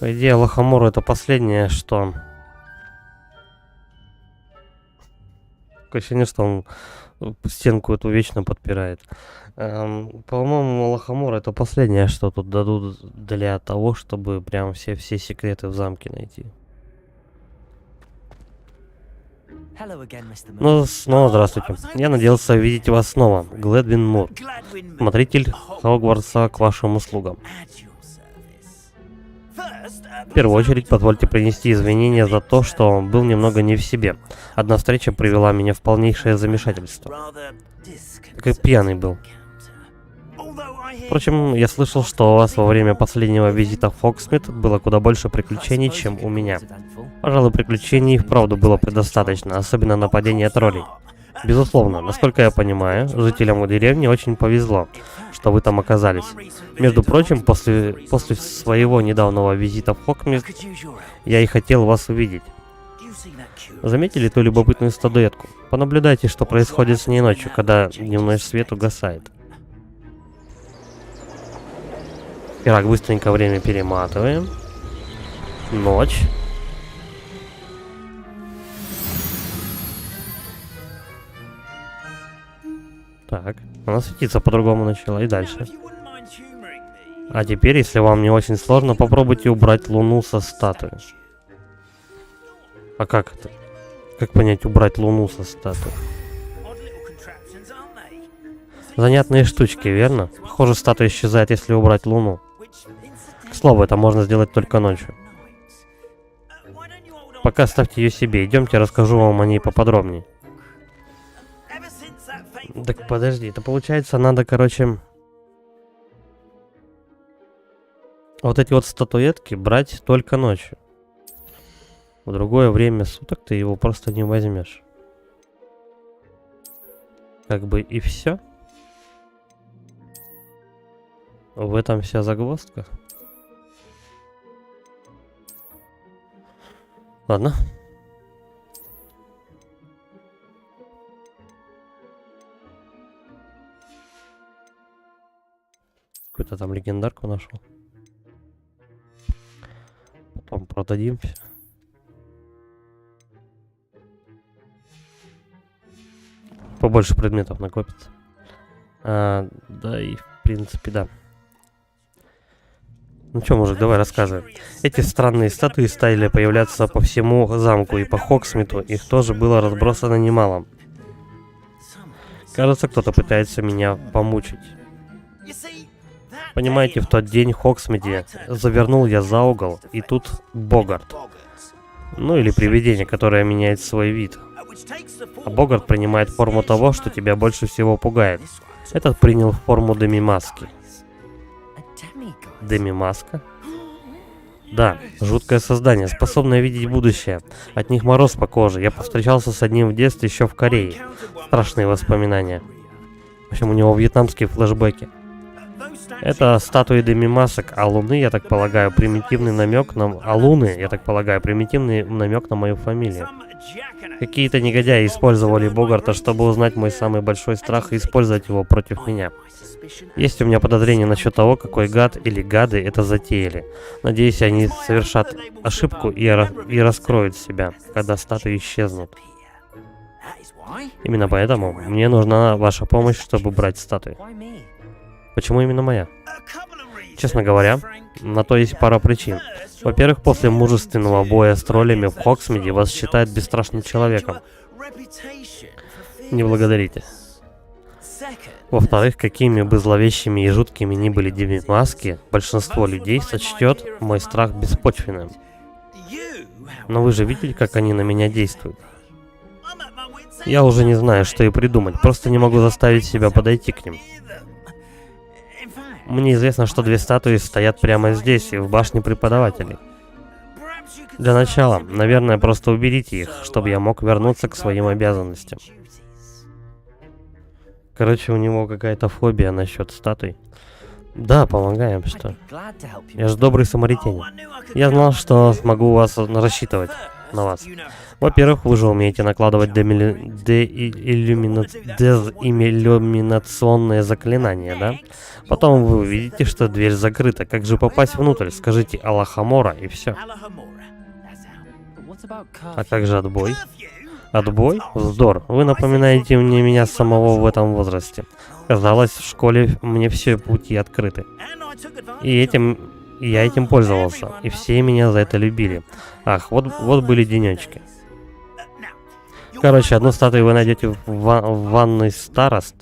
По идее, Лохомор это последнее, что... Такое ощущение, что он стенку эту вечно подпирает. По-моему, Лохомор это последнее, что тут дадут для того, чтобы прям все секреты в замке найти. Ну, снова здравствуйте. Я надеялся видеть вас снова. Глэдвин Мур, смотритель Хогвартса, к вашим услугам. В первую очередь, позвольте принести извинения за то, что был немного не в себе. Одна встреча привела меня в полнейшее замешательство. Как пьяный был. Впрочем, я слышал, что у вас во время последнего визита в Хогсмит было куда больше приключений, чем у меня. Пожалуй, приключений вправду было предостаточно, особенно нападение троллей. Безусловно, насколько я понимаю, жителям деревни очень повезло, что вы там оказались. Между прочим, после своего недавнего визита в Хогсмит, я и хотел вас увидеть. Заметили ту любопытную статуэтку? Понаблюдайте, что происходит с ней ночью, когда дневной свет угасает. Итак, быстренько время перематываем. Ночь. Так, она светится по-другому начала и дальше. А теперь, если вам не очень сложно, попробуйте убрать Луну со статуи. А как это? Как понять убрать Луну со статуи? Занятные штучки, верно? Похоже, статуя исчезает, если убрать Луну. К слову, это можно сделать только ночью. Пока оставьте ее себе. Идемте, расскажу вам о ней поподробнее. Так подожди, это получается надо, короче... Вот эти вот статуэтки брать только ночью. В другое время суток ты его просто не возьмешь. Как бы и все. В этом вся загвоздка. Ладно. Какую-то там легендарку нашел. Потом продадим все. Побольше предметов накопится. Да и в принципе да. Ну чё, мужик, давай рассказывай. Эти странные статуи стали появляться по всему замку и по Хогсмиту. Их тоже было разбросано немало. Кажется, кто-то пытается меня помучить. Понимаете, в тот день в Хогсмите завернул я за угол, и тут Богарт. Ну или привидение, которое меняет свой вид. А Богарт принимает форму того, что тебя больше всего пугает. Этот принял форму Демимаски. Демимаска? Да, жуткое создание, способное видеть будущее. От них мороз по коже. Я повстречался с одним в детстве еще в Корее. Страшные воспоминания. В общем, у него вьетнамские флешбеки. Это статуи Демимасок, а Луны, я так полагаю, примитивный намек на... А Луны, я так полагаю, примитивный намек на мою фамилию. Какие-то негодяи использовали Богарта, чтобы узнать мой самый большой страх и использовать его против меня. Есть у меня подозрение насчет того, какой гад или гады это затеяли. Надеюсь, они совершат ошибку и раскроют себя, когда статуи исчезнут. Именно поэтому мне нужна ваша помощь, чтобы брать статуи. Почему именно моя? Честно говоря, на то есть пара причин. Во-первых, после мужественного боя с троллями в Хогсмиде вас считают бесстрашным человеком. Не благодарите. Во-вторых, какими бы зловещими и жуткими ни были Демимаски, большинство людей сочтет мой страх беспочвенным. Но вы же видели, как они на меня действуют? Я уже не знаю, что и придумать. Просто не могу заставить себя подойти к ним. Мне известно, что 2 статуи стоят прямо здесь, и в башне преподавателей. Для начала, наверное, просто уберите их, чтобы я мог вернуться к своим обязанностям. Короче, у него какая-то фобия насчет статуй. Да, помогаем, что? Я же добрый самаритянин. Я знал, что смогу вас рассчитывать на вас. Во-первых, вы же умеете накладывать дезиллюминационные заклинания, да? Потом вы увидите, что дверь закрыта. Как же попасть внутрь? Скажите Алахамора и все. А как же отбой? Отбой? Вздор. Вы напоминаете мне меня самого в этом возрасте. Казалось, в школе мне все пути открыты. И я этим пользовался. И все меня за это любили. Ах, вот были денечки. Короче, одну статую вы найдете в ванной старост,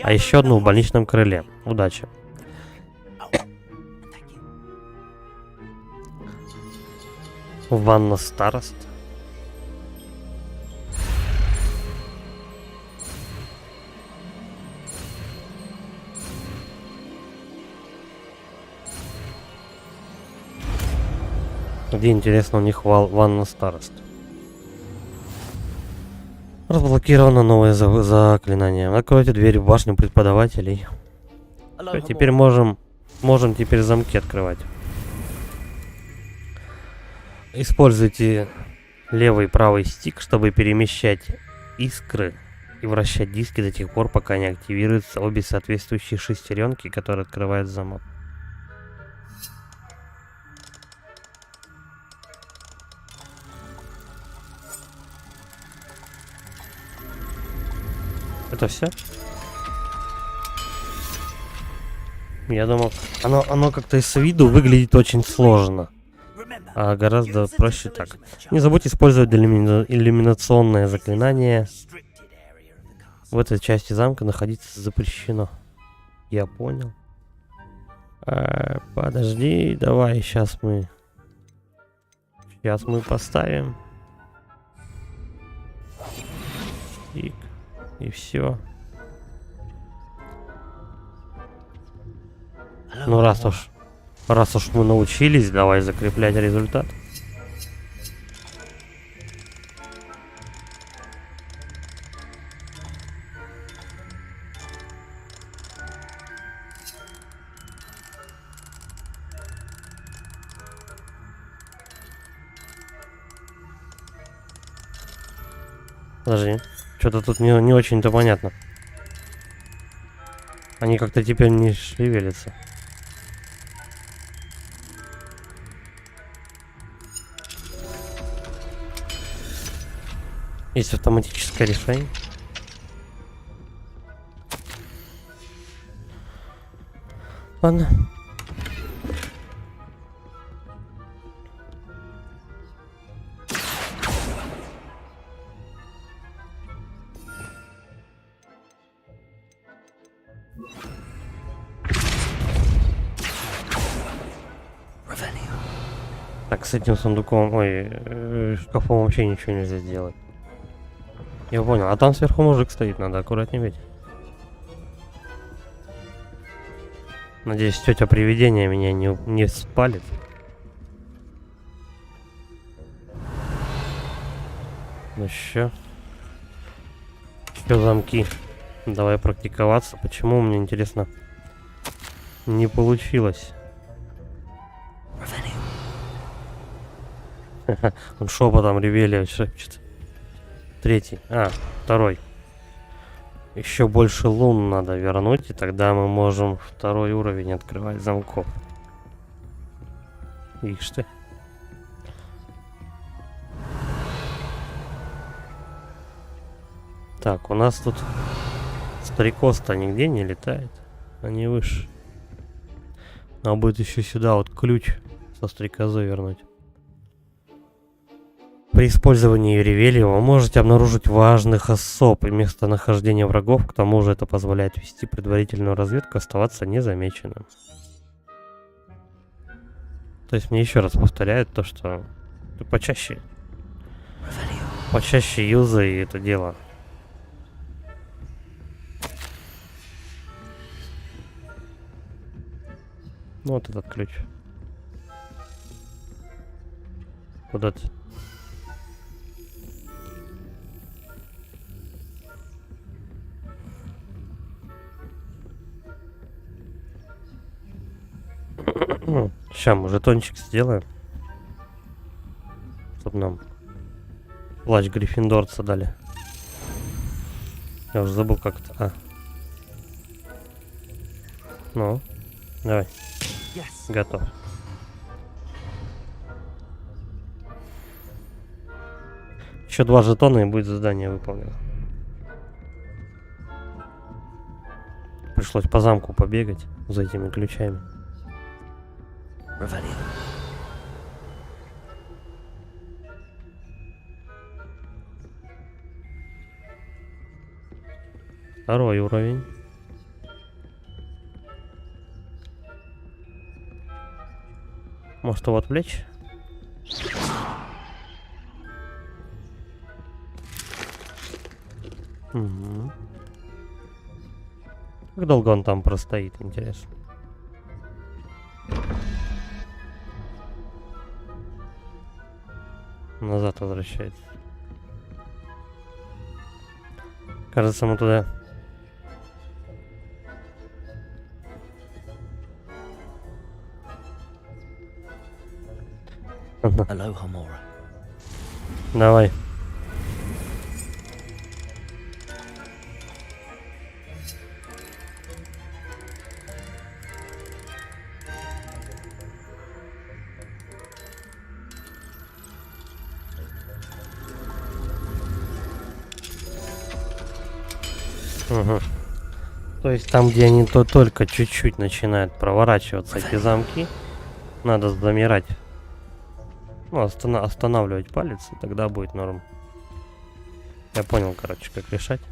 а еще одну в больничном крыле. Удачи. Ванна старост. Где, интересно, у них ванна старост? Разблокировано новое заклинание. Откройте дверь в башню преподавателей. Всё, теперь можем теперь замки открывать. Используйте левый и правый стик, чтобы перемещать искры и вращать диски до тех пор, пока не активируются обе соответствующие шестеренки, которые открывают замок. Это все? Я думал, оно как-то с виду выглядит очень сложно. А гораздо проще так. Не забудьте использовать иллюминационное заклинание. В этой части замка находиться запрещено. Я понял. Подожди, давай, сейчас мы поставим. И все. Ну раз уж мы научились, давай закреплять результат. Подожди. Что-то тут не очень-то понятно. Они как-то теперь не шевелятся. Есть автоматическое решение. Ладно. Так, с этим сундуком, шкафом вообще ничего нельзя сделать. Я понял, а там сверху мужик стоит, надо аккуратнее быть. Надеюсь, тетя привидение меня не спалит. Ну еще замки. Давай практиковаться. Почему, мне интересно, не получилось? Он шепотом ревели шепчет. Третий. Второй. Еще больше лун надо вернуть, и тогда мы можем второй уровень открывать замков. Ишь ты. Так, у нас тут стрекоз-то нигде не летает. Они выше. Надо будет еще сюда вот ключ со стрекозой вернуть. При использовании Ревелии вы можете обнаружить важных особ и местонахождение врагов, к тому же это позволяет вести предварительную разведку и оставаться незамеченным. То есть мне еще раз повторяют то, что ты почаще Почаще юзай это дело. Ну, вот этот ключ. Куда ты? Сейчас мы жетончик сделаем. Чтоб нам плащ Гриффиндорца дали. Я уже забыл как это. А. Ну, давай. Готов. Еще 2 жетона и будет задание выполнено. Пришлось по замку побегать за этими ключами. Второй уровень. Может его отвлечь? Угу. Как долго он там простоит, интересно. Назад возвращается. Кажется, мы туда... Давай. Угу. То есть там, где они только чуть-чуть начинают проворачиваться, эти замки, надо замирать. Ну, останавливать палец, и тогда будет норм. Я понял, короче, как решать.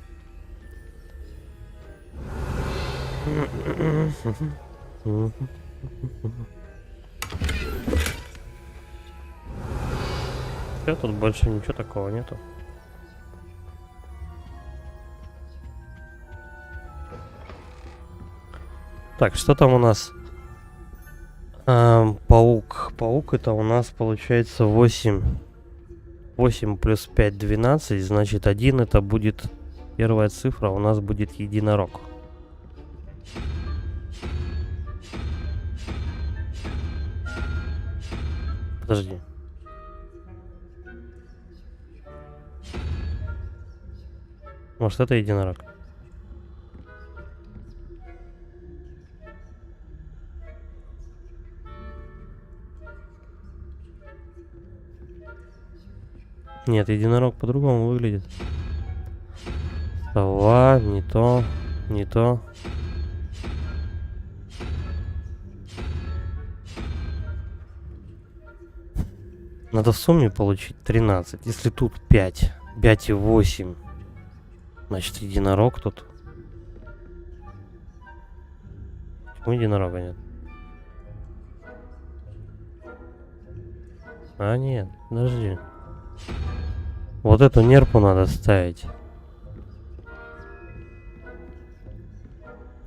Все, тут больше ничего такого нету. Так, что там у нас? Паук. Паук это у нас получается 8. 8 плюс 5, 12. Значит, 1 это будет... Первая цифра у нас будет единорог. Подожди. Может, это единорог? Нет, единорог по-другому выглядит. Сова, не то, не то. Надо в сумме получить 13. Если тут 5, 5 и 8, значит единорог тут. Почему единорога нет? А, нет, подожди. Вот эту нерпу надо ставить.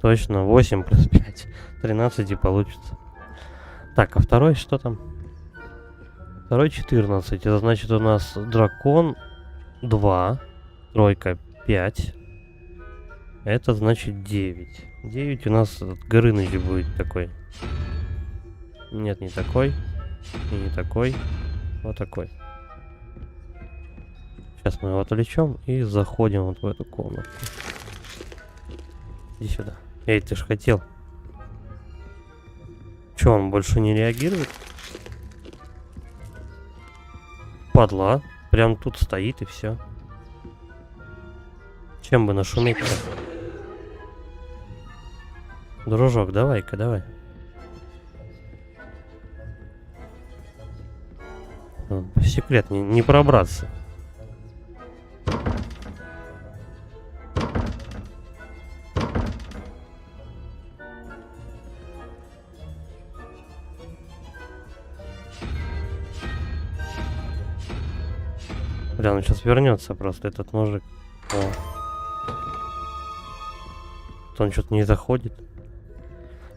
Точно, 8 плюс 5. 13 и получится. Так, а второй что там? Второй 14. Это значит у нас дракон 2. Тройка 5. Это значит 9. 9 у нас Горыныч будет такой. Нет, не такой. И не такой. Вот такой. Сейчас мы его отвлечем и заходим вот в эту комнату. Иди сюда. Эй, ты ж хотел. Че, он больше не реагирует? Падла. Прям тут стоит и все. Чем бы нашуметь-то? Дружок, давай-ка, давай. Секрет, не пробраться. Бля, он сейчас вернется просто, этот мужик. О. Он что-то не заходит.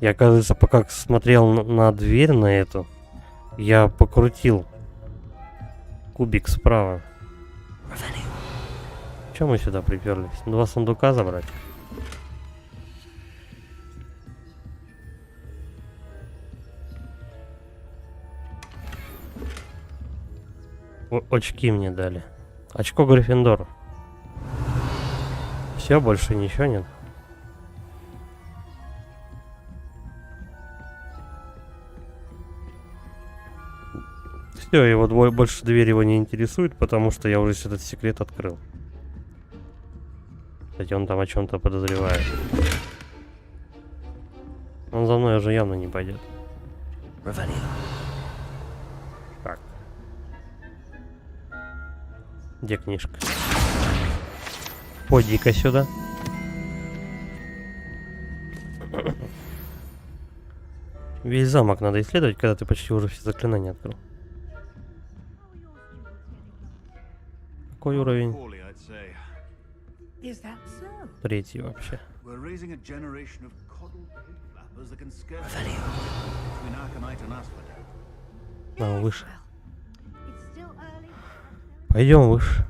Я, оказывается, пока смотрел на дверь на эту, я покрутил кубик справа. Чем мы сюда приперлись? 2 сундука забрать? Очки мне дали. Очко Гриффиндору. Все, больше ничего нет. Все, его больше дверь его не интересует, потому что я уже этот секрет открыл. Кстати, он там о чем-то подозревает. Он за мной уже явно не пойдет. Так. Где книжка? Поди-ка сюда. Весь замок надо исследовать, когда ты почти уже все заклинания открыл. Какой уровень? 3 вообще. А, выше. Пойдем выше.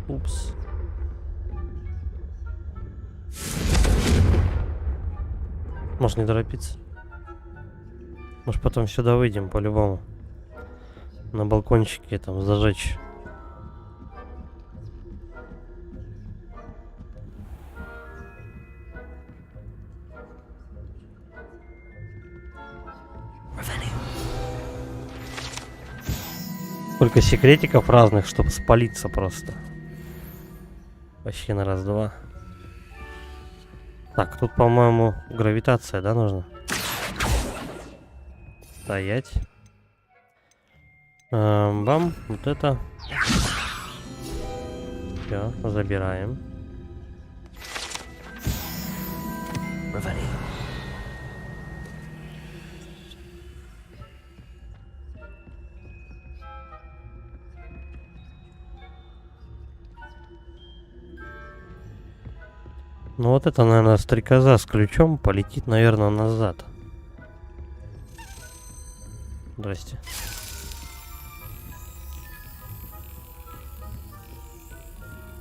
Упс. Может не торопиться? Может потом сюда выйдем по-любому. На балкончике там зажечь. Сколько секретиков разных, чтобы спалиться просто. Вообще на раз-два. Так, тут, по-моему, гравитация, да, нужна? Стоять. Бам, вот это. Все, забираем. Ну вот это, наверное, стрекоза с ключом полетит, наверное, назад. Здрасте.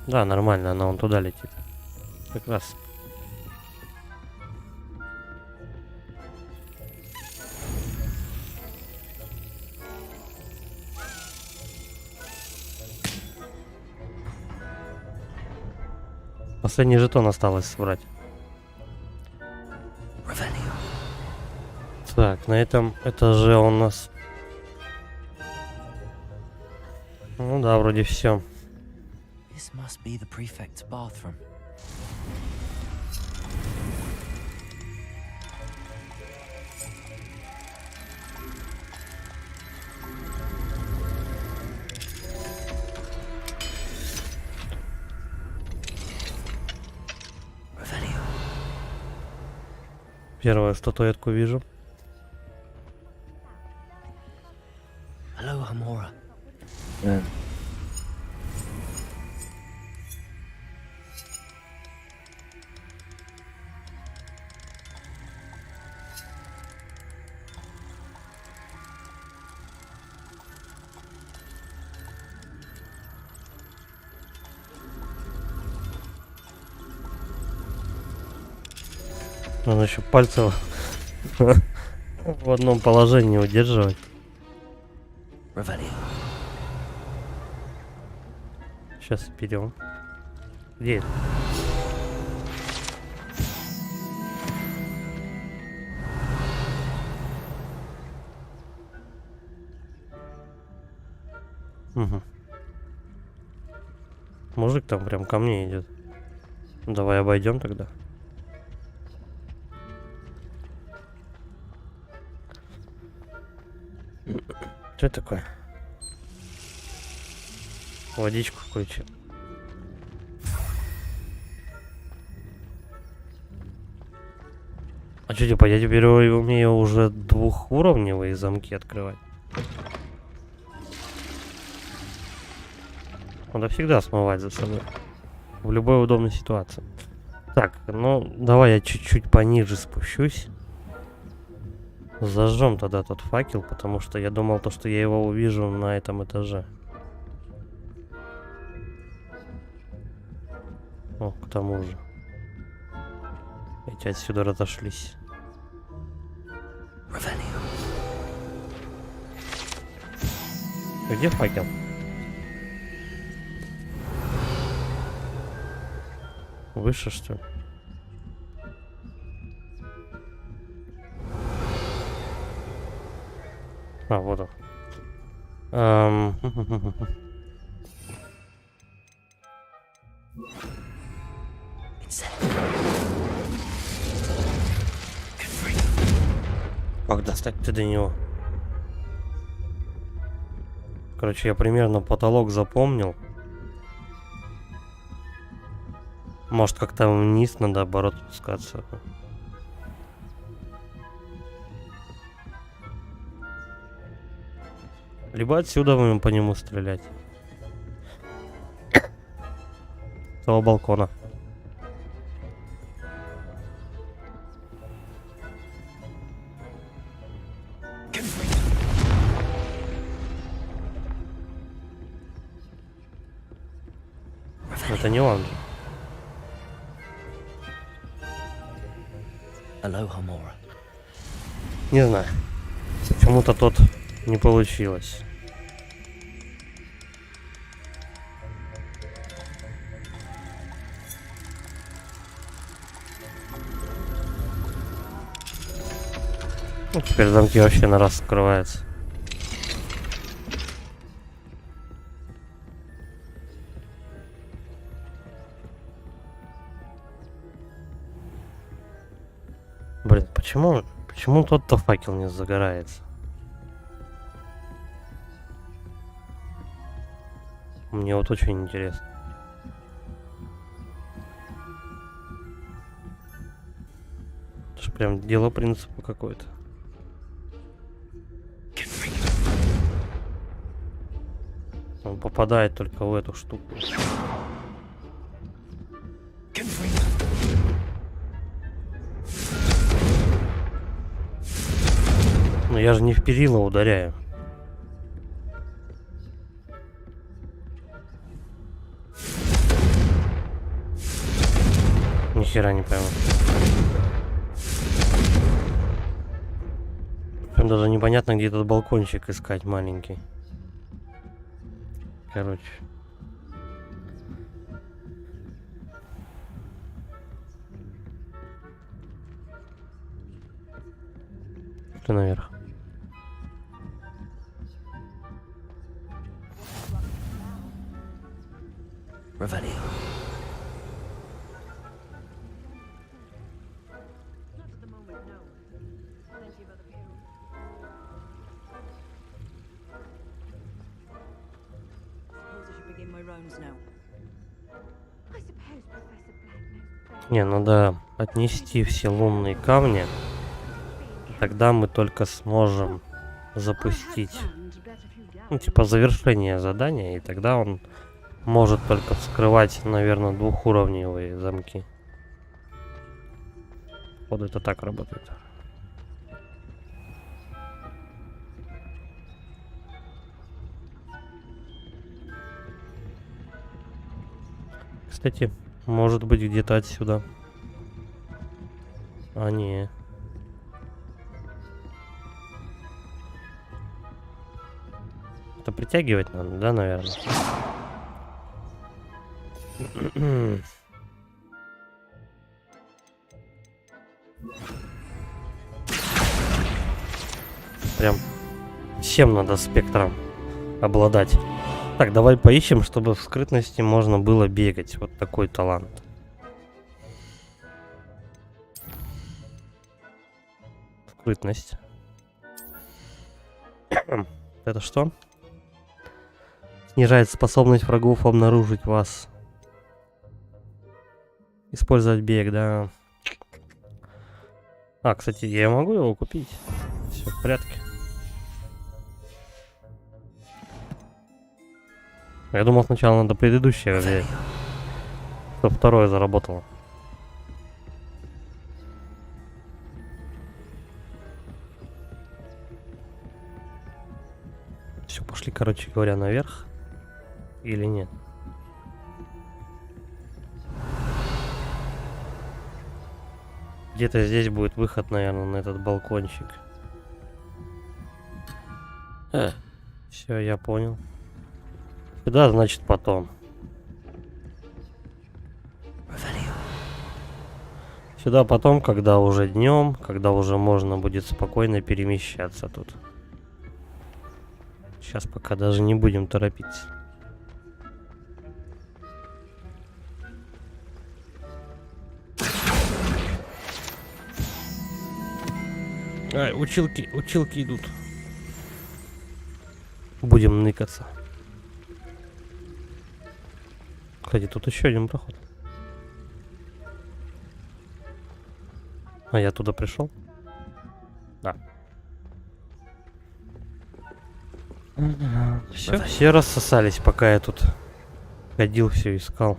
Да, нормально, она вон туда летит. Как раз. Последний жетон осталось собрать. Так, на этом этаже у нас... Ну да, вроде все. Первую статуэтку вижу. Hello, Hamora. Надо еще пальцы в одном положении удерживать. Сейчас берем. Где это? Угу. Мужик там прям ко мне идет. Давай обойдем тогда. Что это такое? Водичку включи. А что, типа, я теперь умею уже двухуровневые замки открывать? Надо всегда смывать за собой. В любой удобной ситуации. Так, ну, давай я чуть-чуть пониже спущусь. Зажжем тогда тот факел, потому что я думал, то, что я его увижу на этом этаже. О, к тому же. Эти отсюда разошлись. Где факел? Выше, что ли? А, вот он. Как достать-то до него? Короче, я примерно потолок запомнил. Может, как-то вниз надо, наоборот, спускаться. Либо отсюда будем по нему стрелять. С того балкона. Это не он же. Hello, Hamura. Не знаю. Почему-то тут не получилось. Ну, теперь замки вообще на раз открываются. Блин, почему тот-то факел не загорается? Мне вот очень интересно. Это ж прям дело принципа какое-то. Он попадает только в эту штуку. Но я же не в перила ударяю. Ни хера не пойму. Прям даже непонятно, где этот балкончик искать маленький. Короче. Что наверх? Revelio. Not at the moment, no. Plenty of other people. Suppose I should begin my rounds now. I suppose Professor Black knows Не, надо отнести все лунные камни. И тогда мы только сможем запустить, ну, типа, завершение задания. И тогда он может только вскрывать, наверное, двухуровневые замки. Вот это так работает. Кстати, может быть где-то отсюда. А, не. Это притягивать надо, да, наверное? Прям всем надо спектром обладать. Так, давай поищем, чтобы в скрытности можно было бегать. Вот такой талант. Скрытность. Это что? Снижает способность врагов обнаружить вас. Использовать бег, да. А, кстати, я могу его купить. Все в порядке. Я думал, сначала надо предыдущее взять. Чтобы второе заработало. Все, пошли, короче говоря, наверх. Или нет? Где-то здесь будет выход, наверное, на этот балкончик. Все, я понял. Сюда, значит, потом. Revelio. Сюда потом, когда уже днем, когда уже можно будет спокойно перемещаться тут. Сейчас пока даже не будем торопиться. Ай, училки идут. Будем ныкаться. Кстати, тут еще один проход. А я туда пришел? Да. Все рассосались, пока я тут ходил, все искал.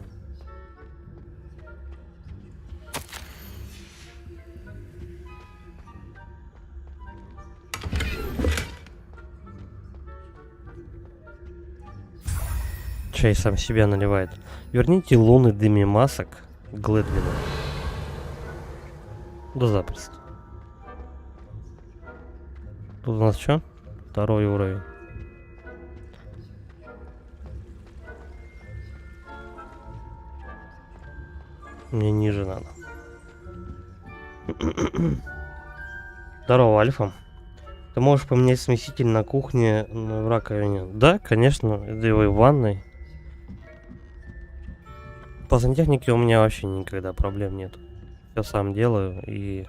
Чай сам себя наливает. Верните луны дыми масок Гледвину. Да запросто. Тут у нас что? Второй уровень. Мне ниже надо. Здорово, Альфа. Ты можешь поменять смеситель на кухне в раковине? Да, конечно, это его и в ванной. По сантехнике у меня вообще никогда проблем нет. Все сам делаю. И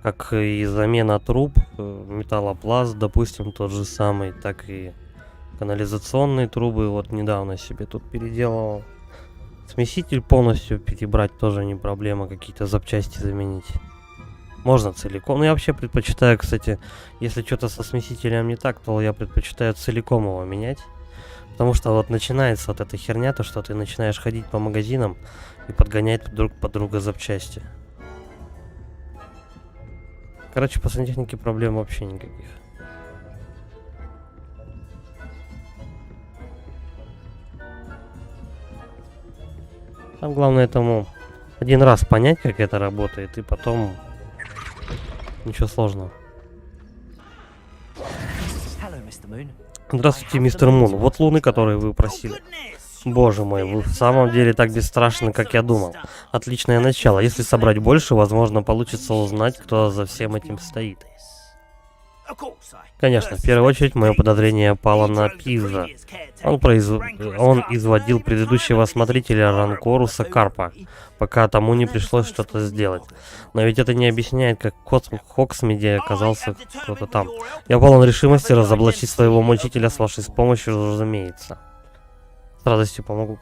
как и замена труб, металлопласт, допустим, тот же самый, так и канализационные трубы. Вот недавно себе тут переделывал. Смеситель полностью перебрать тоже не проблема, какие-то запчасти заменить. Можно целиком. Но я вообще предпочитаю, кстати, если что-то со смесителем не так, то я предпочитаю целиком его менять. Потому что вот начинается вот эта херня, то что ты начинаешь ходить по магазинам и подгонять друг под друга запчасти. Короче, по сантехнике проблем вообще никаких. Там главное этому один раз понять, как это работает, и потом ничего сложного. Hello, Mr. Moon. Здравствуйте, мистер Мун. Вот луны, которые вы просили. Боже мой, вы в самом деле так бесстрашны, как я думал. Отличное начало. Если собрать больше, возможно, получится узнать, кто за всем этим стоит. Конечно, в первую очередь, мое подозрение пало на Пиза. Он изводил предыдущего смотрителя Ранкоруса Карпа, пока тому не пришлось что-то сделать. Но ведь это не объясняет, как в Хоксмиде оказался кто-то там. Я полон решимости разоблачить своего мучителя с вашей помощью, разумеется. С радостью помогу.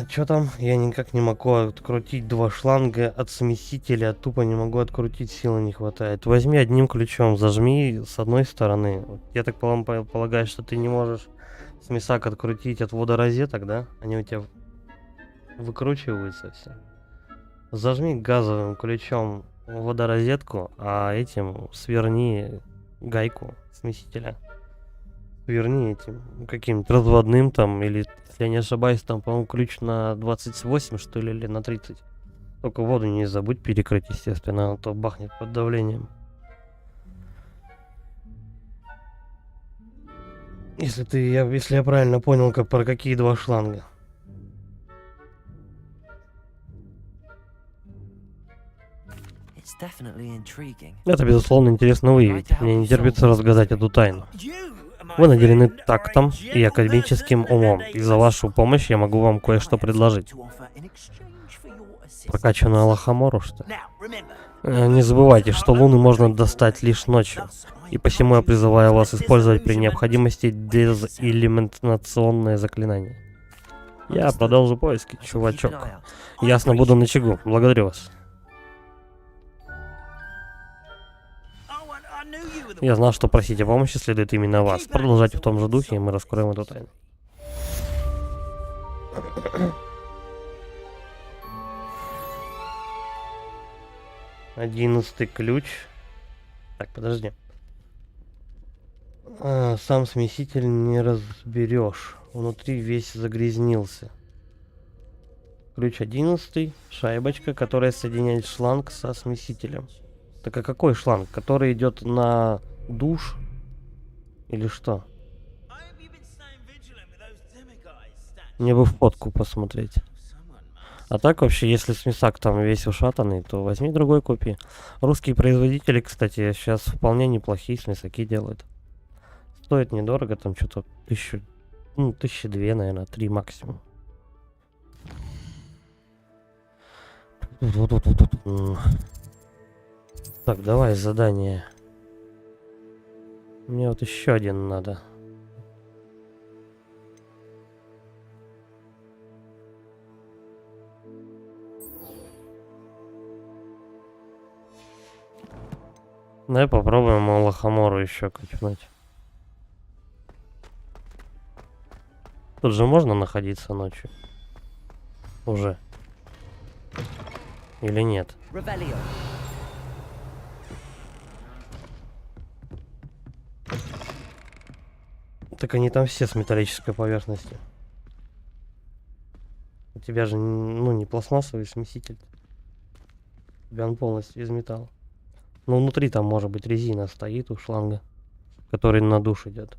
Чё там? Я никак не могу открутить два шланга от смесителя, тупо не могу открутить, силы не хватает. Возьми одним ключом, зажми с одной стороны. Я так полагаю, что ты не можешь смесак открутить от водорозеток, да? Они у тебя выкручиваются все. Зажми газовым ключом водорозетку, а этим сверни гайку смесителя. Верни этим каким-нибудь разводным там, или, если я не ошибаюсь, там, по-моему, ключ на 28, что ли, или на 30. Только воду не забудь перекрыть, естественно, а то бахнет под давлением. Если я правильно понял, про какие два шланга. It's definitely intriguing. Это, безусловно, интересно выявить. Мне не терпится разгадать эту тайну. Вы наделены тактом и академическим умом, и за вашу помощь я могу вам кое-что предложить. Прокачанную Алахамору, что ли? Не забывайте, что луны можно достать лишь ночью, и посему я призываю вас использовать при необходимости дезиллюминационное заклинание. Я продолжу поиски, чувачок. Ясно, буду начагу. Благодарю вас. Я знал, что просить о помощи следует именно вас. Продолжайте в том же духе, и мы раскроем эту тайну. Одиннадцатый ключ. Так, подожди. Сам смеситель не разберешь. Внутри весь загрязнился. Ключ 11. Шайбочка, которая соединяет шланг со смесителем. Так а какой шланг? Который идет на душ? Или что? Мне бы фотку посмотреть. А так вообще, если смесак там весь ушатанный, то возьми другой купи. Русские производители, кстати, сейчас вполне неплохие смесаки делают. Стоит недорого, там что-то 1002, наверное, 3 максимум. Так, давай задание. Мне вот еще один надо. Давай попробуем Лохомору еще качнуть. Тут же можно находиться ночью? Уже. Или нет? Revelio. Так они там все с металлической поверхностью. У тебя же, ну, не пластмассовый смеситель. У тебя он полностью из металла. Ну, внутри там, может быть, резина стоит у шланга, который на душ идет.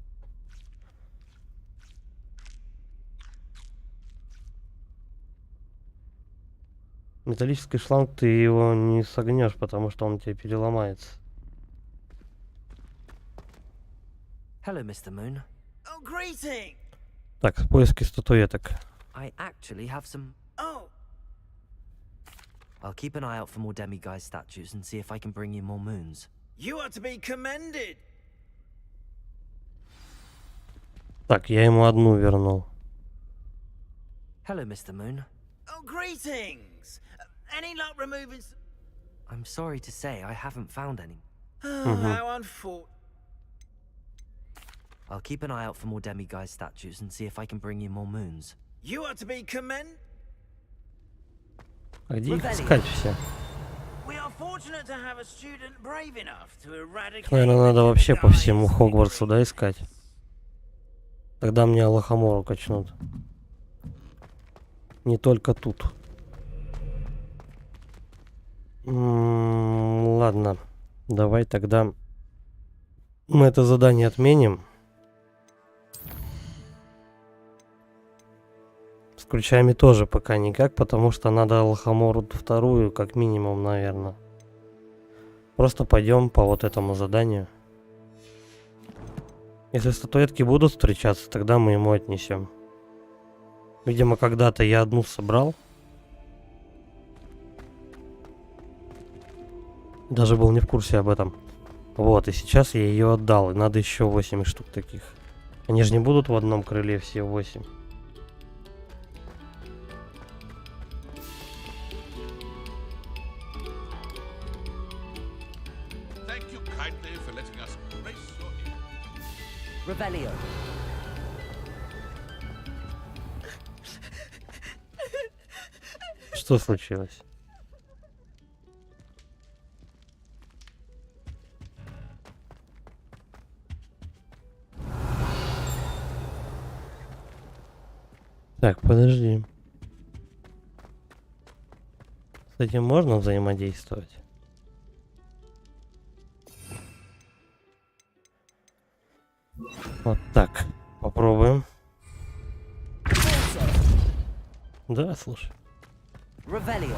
Металлический шланг, ты его не согнешь, потому что он у тебя переломается. Hello, Mr. Moon. Oh, greeting! Так, поиски статуэток. I actually have some. Oh, I'll keep an eye out for more demiguise statues and see if I can bring you more moons. you are to be commended. Так, я ему одну вернул. Hello, Mr. Moon. Oh, greetings! Any luck removing... I'm sorry to say I haven't found any. Oh, how unfortunate. I'll keep an eye out for more demiguise statues and see if I can bring you more moons. You are to be commended. А где их искать все? We are fortunate to have a student brave enough to eradicate... Наверное, надо the вообще по всему demiguise. Хогвартсу, да, искать. Тогда мне Лохомору качнут. Не только тут. Ладно. Давай тогда мы это задание отменим. С ключами тоже пока никак, потому что надо Лохомору вторую, как минимум, наверное. Просто пойдем по вот этому заданию. Если статуэтки будут встречаться, тогда мы ему отнесем. Видимо, когда-то я одну собрал. Даже был не в курсе об этом. Вот, и сейчас я ее отдал. И надо еще 8 штук таких. Они же не будут в одном крыле все 8. Thank you kindly for letting us grace your ear. Revelio. Что случилось? Так, подожди. С этим можно взаимодействовать? Вот так. Попробуем. Да, слушай. Revelio.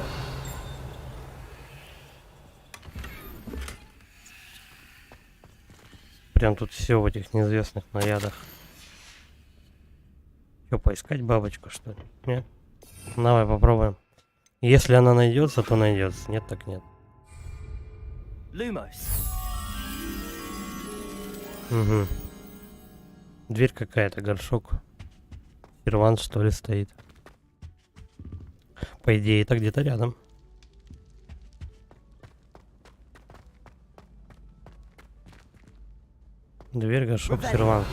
Прям тут все в этих неизвестных нарядах. Что, поискать бабочку, что ли? Нет? Давай попробуем. Если она найдется, то найдется. Нет, так нет. Lumos. Угу. Дверь какая-то, горшок. Сервант, что ли, стоит. По идее, это где-то рядом. Дверь, горшок, сервант.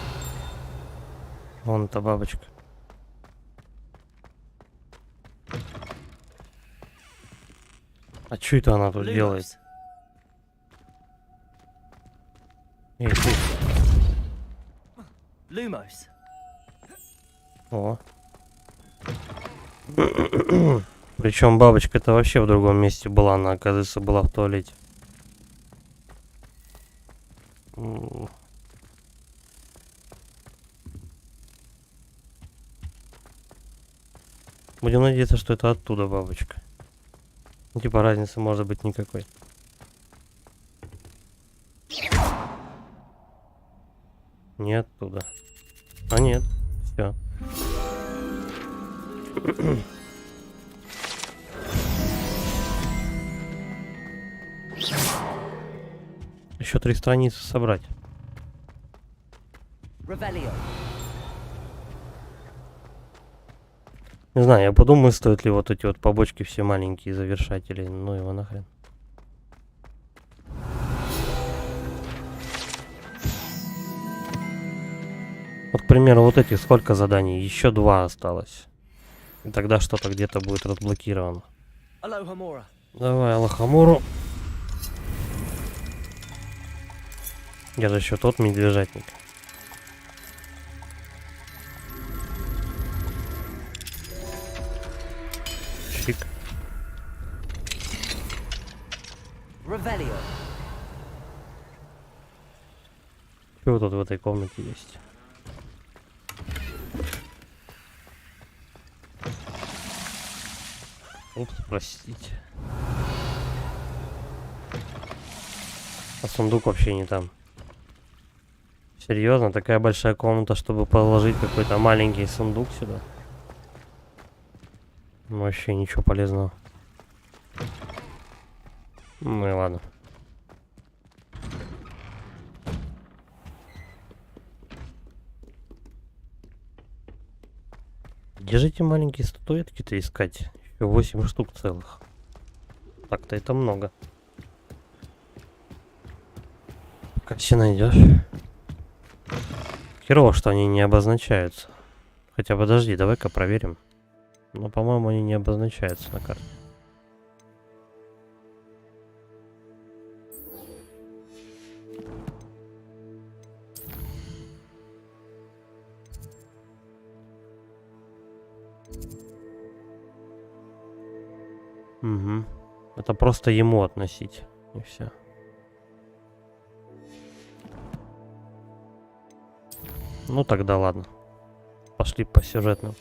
Вон та бабочка. А что это она тут делает? Эй, ты. Lumos. О. Причем бабочка-то вообще в другом месте была, она, оказывается, была в туалете. Будем надеяться, что это оттуда бабочка. Типа разницы может быть никакой. Не оттуда. А нет, все. Еще 3 страницы собрать. Revelio. Не знаю, я подумаю, стоит ли вот эти вот побочки все маленькие завершать или ну его нахрен. Вот, к примеру, вот этих сколько заданий? Еще 2 осталось. И тогда что-то где-то будет разблокировано. Alohomora. Давай, Алахамуру. Я же еще тот медвежатник. Чик. Revelio. Что тут в этой комнате есть? Упс, простите. А сундук вообще не там. Серьезно, такая большая комната, чтобы положить какой-то маленький сундук сюда? Вообще ничего полезного. Ну и ладно. Где же эти маленькие статуэтки-то искать? Еще 8 штук целых. Так-то это много. Как все найдешь? Херово, что они не обозначаются. Хотя подожди, давай-ка проверим. Но, по-моему, они не обозначаются на карте. Угу. Это просто ему относить. И все. Ну тогда ладно. Пошли по сюжетным.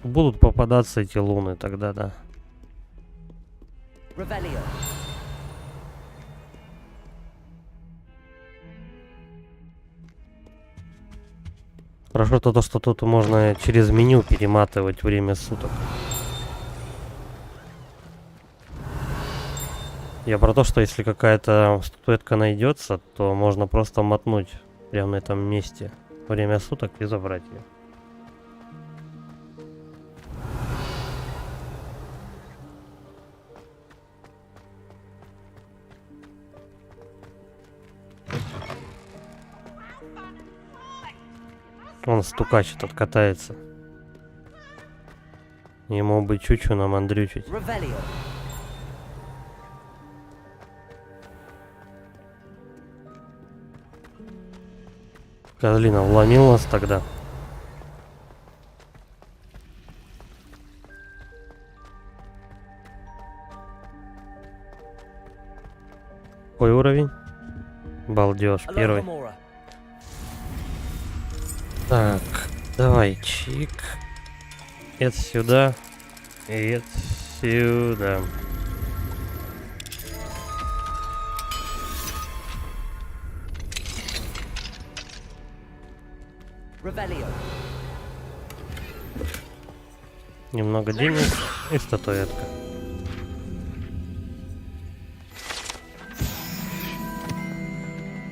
Будут попадаться эти луны, тогда да. Revelio. Хорошо то, что тут можно через меню перематывать время суток. Я про то, что если какая-то статуэтка найдется, то можно просто мотнуть прямо на этом месте время суток и забрать ее. Он стукач этот катается. Ему бы чучу намандрючить. Revelio. Козлина вломил нас тогда. Какой уровень? Балдеж, первый. Alohomora. Так, давай, чик. Это сюда. И это сюда. Revelio. Немного денег и статуэтка.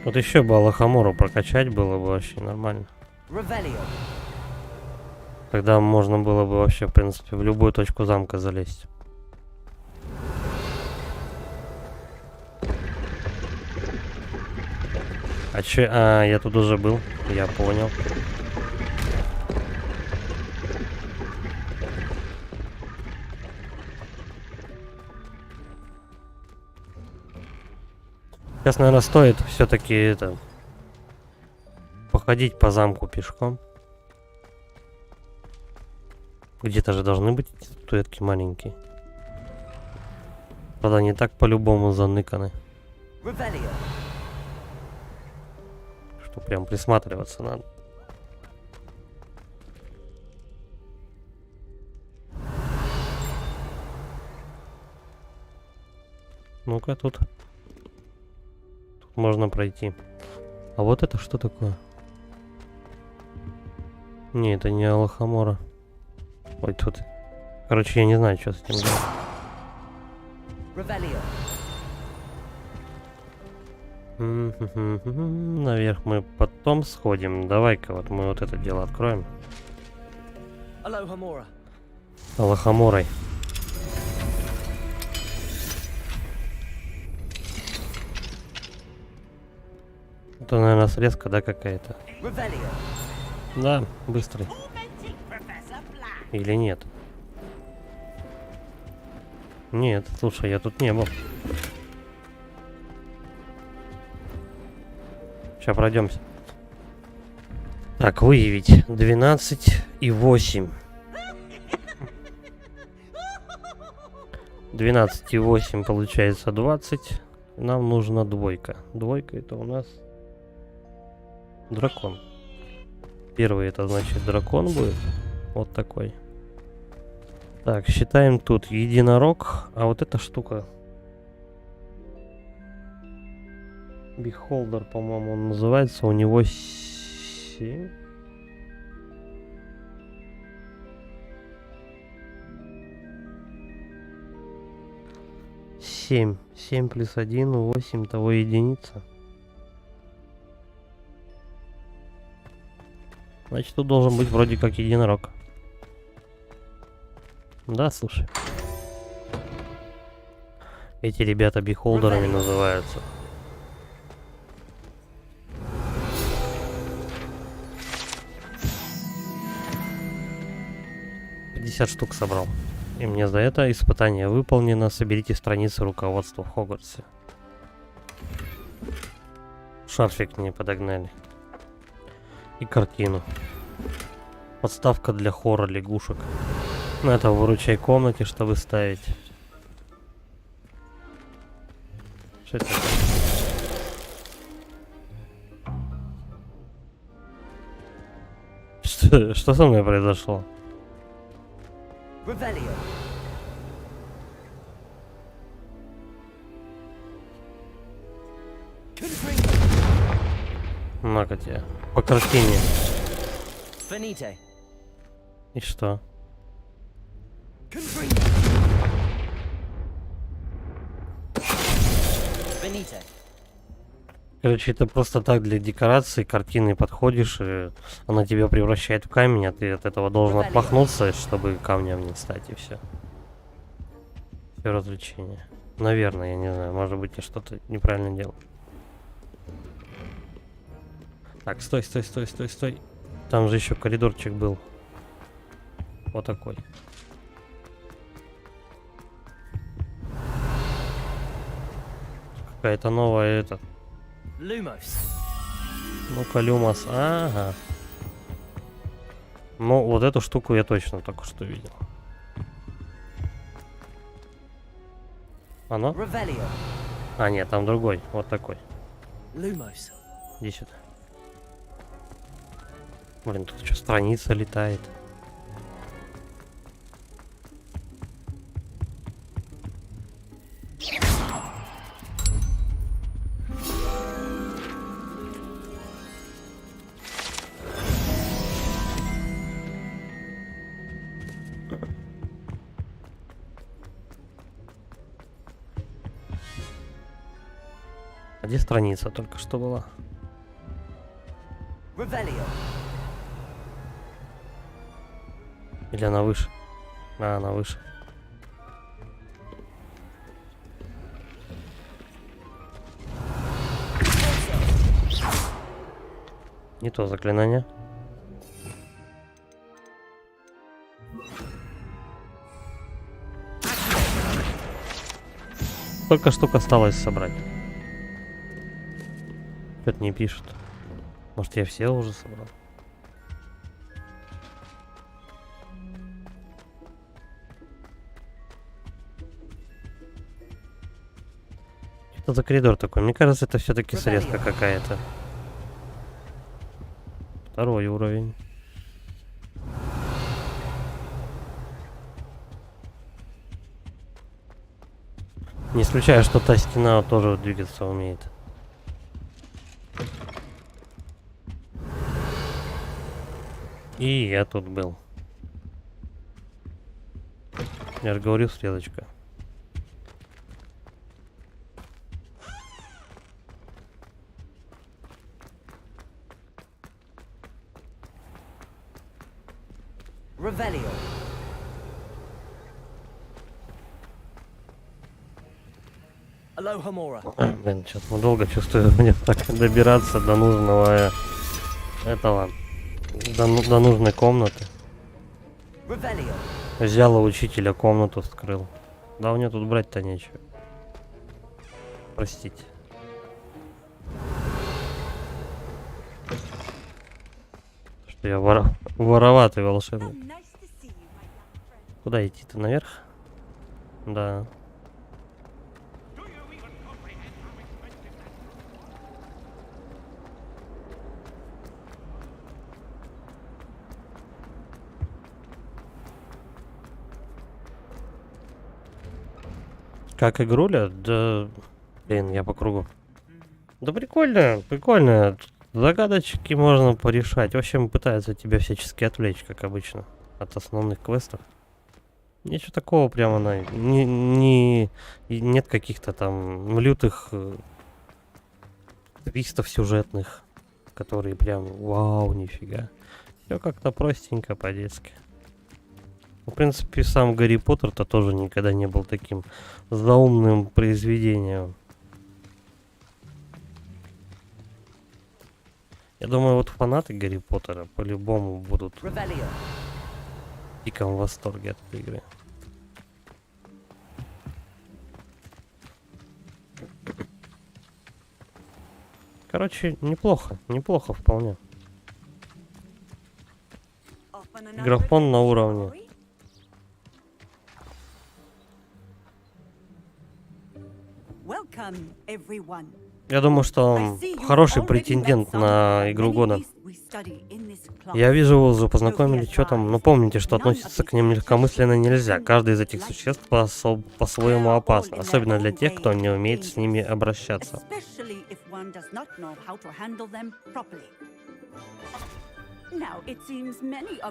Вот еще бы Алахамуру прокачать было бы вообще нормально. Revelio. Тогда можно было бы вообще, в принципе, в любую точку замка залезть. А че? А, я тут уже был. Я понял. Сейчас, наверное, стоит все-таки это походить по замку пешком. Где-то же должны быть эти статуэтки маленькие. Правда, они так по-любому заныканы, Revelio. что прям присматриваться надо. Ну-ка, тут можно пройти. А вот это что такое? Не, это не Алахамора. Ой, тут. Короче, я не знаю, что с этим делать. Revelio. Наверх мы потом сходим. Давай-ка вот мы вот это дело откроем. Alohomora. Алахаморой. Это, наверное, срезка, да, какая-то? Revelio. Да, быстрый. Или нет? Нет, слушай, я тут не был. Сейчас пройдемся. Так, выявить 12 и 8. 12 и 8 получается 20. Нам нужна двойка. Двойка это у нас дракон. Первый это значит дракон будет. Вот такой. Так, считаем тут единорог. А вот эта штука. Beholder, по-моему, он называется. У него 7. Семь плюс 1, 8, того единица. Значит, тут должен быть вроде как единорог. Да, слушай. Эти ребята бихолдерами называются. Штук собрал. И мне за это испытание выполнено. Соберите страницы руководства в Хогвартсе. Шарфик мне подогнали. И картину. Подставка для хора лягушек. Ну это в выручай комнате, чтобы ставить. Что это такое? Что со мной произошло? Revelio. На-ка тебе. По картине. Finite. И что? Finite. Короче, это просто так для декорации. Картины подходишь, и она тебя превращает в камень, а ты от этого должен отмахнуться, чтобы камнем не стать, и все. Все развлечения. Наверное, я не знаю, может быть, я что-то неправильно делал. Так, стой. Там же еще коридорчик был. Вот такой. Какая-то новая это. Lumos. Ну-ка, Люмос. Ага. Ну, вот эту штуку я точно только что видел. Оно? Revelio. А, нет, там другой. Вот такой. Lumos. Иди сюда. Блин, тут что, страница летает. А где страница только что была? Revelio. Или она выше? А, она выше. Не то заклинание. Сколько штук осталось собрать? Что-то не пишет. Может, я все уже собрал? Что за коридор такой? Мне кажется, это все-таки срезка какая-то. Второй уровень. Не исключаю, что та стена тоже двигаться умеет. И я тут был. Я же говорю, стрелочка. Revelio. Aloha Mora. Блин, сейчас мы долго чувствую, мне так добираться до нужного этого, до нужной комнаты. Revelio. Взял у учителя комнату, вскрыл. Да у меня тут брать-то нечего. Простите. Что я вороватый волшебник. Куда идти-то? Наверх? Да. Как игруля? Да... Блин, я по кругу. Да прикольно, прикольно. Загадочки можно порешать. В общем, пытаются тебя всячески отвлечь, как обычно, от основных квестов. Ничего такого прямо нет каких-то там лютых твистов сюжетных, которые прям вау, нифига. Все как-то простенько, по-детски. В принципе, сам Гарри Поттер-то тоже никогда не был таким заумным произведением. Я думаю, вот фанаты Гарри Поттера по-любому будут в диком восторге от этой игры. Короче, неплохо, неплохо вполне. Графон на уровне. Welcome, everyone. Я думаю, что он хороший претендент на игру года. Я вижу, вы уже познакомились, что там, но помните, что относиться к ним легкомысленно нельзя. Каждый из этих существ по-своему опасно, особенно для тех, кто не умеет с ними обращаться.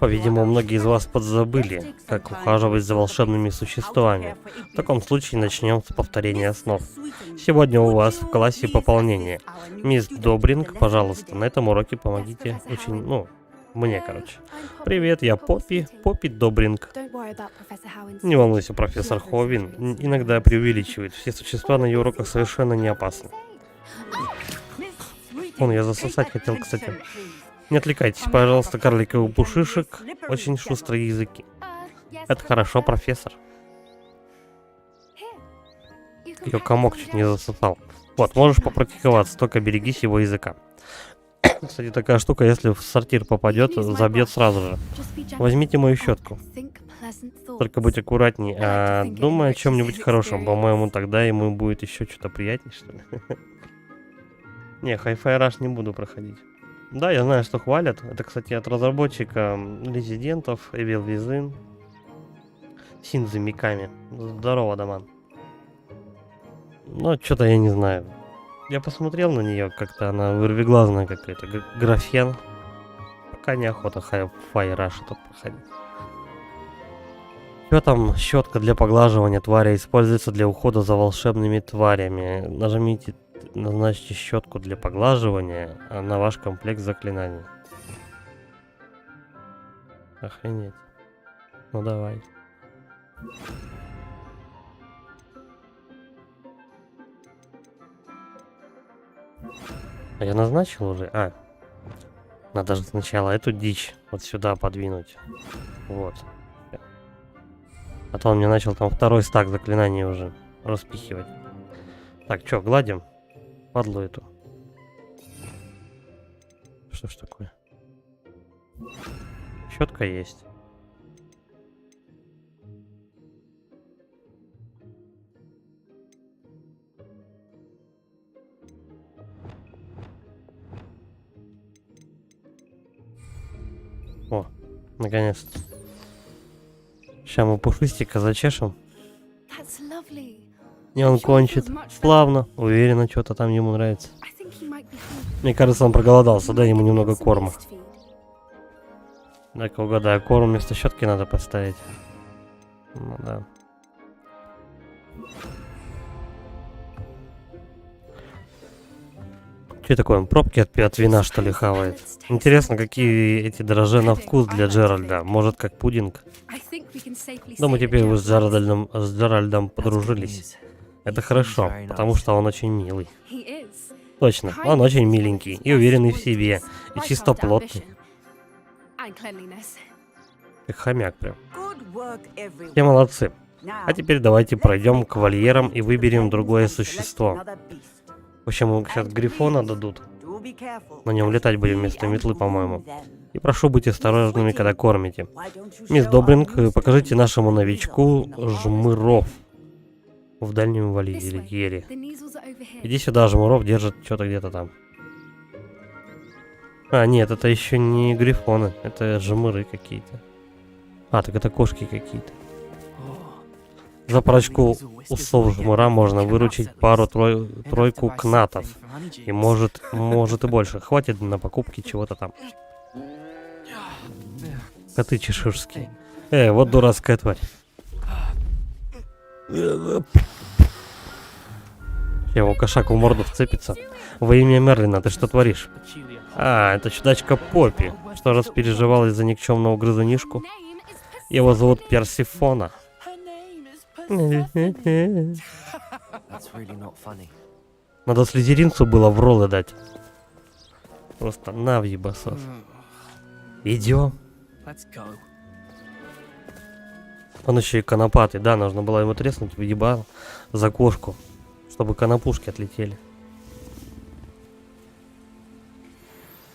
По-видимому, многие из вас подзабыли, как ухаживать за волшебными существами. В таком случае начнем с повторения основ. Сегодня у вас в классе пополнение. Мисс Добринг, пожалуйста, на этом уроке помогите мне, короче. Привет, я Поппи Добринг. Не волнуйся, профессор Ховин иногда преувеличивает. Все существа на ее уроках совершенно не опасны. Вон, я засосать хотел, кстати. Не отвлекайтесь, пожалуйста, карликовый пушишек. Очень шустрые языки. Это хорошо, профессор. Ее комок чуть не засосал. Вот, можешь попрактиковаться, только берегись его языка. Кстати, такая штука, если в сортир попадет, забьет сразу же. Возьмите мою щетку. Только будь аккуратней. Думай о чем-нибудь хорошем. По-моему, тогда ему будет еще что-то приятнее, что ли. Не, Hi-Fi Rush не буду проходить. Да, я знаю, что хвалят. Это, кстати, от разработчика Резидентов, Evil Within. Синдзи Миками. Здорово, Даман. Но что-то я не знаю. Я посмотрел на нее, как-то она вырвиглазная какая-то. Графен. Пока неохота Hi-Fi Rush тут проходить. Что там? Щетка для поглаживания твари используется для ухода за волшебными тварями. Нажмите, назначьте щетку для поглаживания на ваш комплект заклинаний. Охренеть. Ну давай. А я назначил уже? Надо же сначала эту дичь вот сюда подвинуть. Вот. А то он мне начал там второй стак заклинаний уже распихивать. Так, чё, гладим? Падлу эту. Что ж такое? Щетка есть. О, наконец-то. Сейчас мы пушистика зачешем. That's lovely. И он кончит. Плавно. Уверенно, что-то там ему нравится. I think he might be hungry. Мне кажется, он проголодался. Дай ему немного Some корма. beast feed. Дай-ка угадаю, корм вместо щетки надо поставить. Ну да. Что такое? Он пробки от вина, что ли, хавает? Интересно, какие эти дрожжи на вкус для Джеральда. Может, как пудинг? I think we can safely Думаю, say that теперь вы с Gerald Джеральдом That's good подружились. news. Это хорошо, потому что он очень милый. he is. Точно, он очень миленький и уверенный в себе. И Right чистоплотный. after ambition. And cleanliness. Как хомяк прям. Good work, everyone. Все молодцы. Now, А теперь давайте пройдем к вольерам и выберем другое существо. В общем, ему сейчас грифона дадут. На нем летать будем вместо метлы, по-моему. И прошу быть осторожными, когда кормите. Мисс Добринг, покажите нашему новичку жмыров в дальнем вольере. The measles are over here. Иди сюда, жмуров держит что-то где-то там. А, нет, это еще не грифоны, это жмыры какие-то. А, так это кошки какие-то. За парочку усов жмура можно выручить пару-тройку кнатов. И может и больше. Хватит на покупки чего-то там. Коты чеширские. Вот дурацкая тварь. Его кошак в морду вцепится. Во имя Мерлина, ты что творишь? А, это чудачка Поппи, что распереживала из-за никчемного грызунишку. Name is Его зовут Персифона. That's really not funny. Надо слизеринцу было в роллы дать. Просто на въебасос. Идем. Он еще и конопатый, да, нужно было ему треснуть в ебал за кошку, чтобы конопушки отлетели.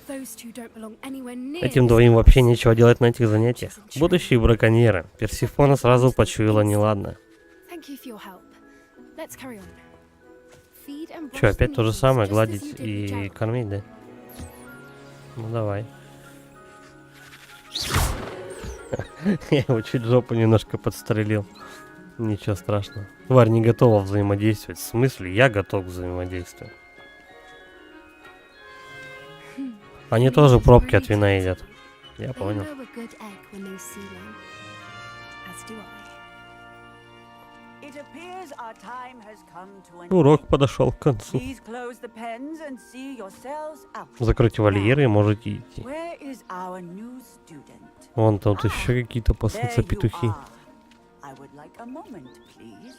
those two don't belong anywhere near. Этим двоим вообще нечего делать на этих занятиях. Будущие браконьеры. Персифона сразу почуяла неладное. Thank you for your help. Let's carry on. Feed and Че, brush опять the то же measles, самое, just as гладить you did with и Gerald. кормить, да? Ну давай. Я его чуть жопу немножко подстрелил. Ничего страшного. Тварь не готова взаимодействовать. В смысле, я готов к взаимодействию. Они тоже пробки от вина едят. Я They понял. know a good egg when they see one. As do I. It appears our time has come to an Урок end. подошел к концу. Please close the pens and see yourselves out. Закройте вольеры и можете идти. Where is our new student? Вон тут еще какие-то There пасутся you петухи. are. I would like a moment, please.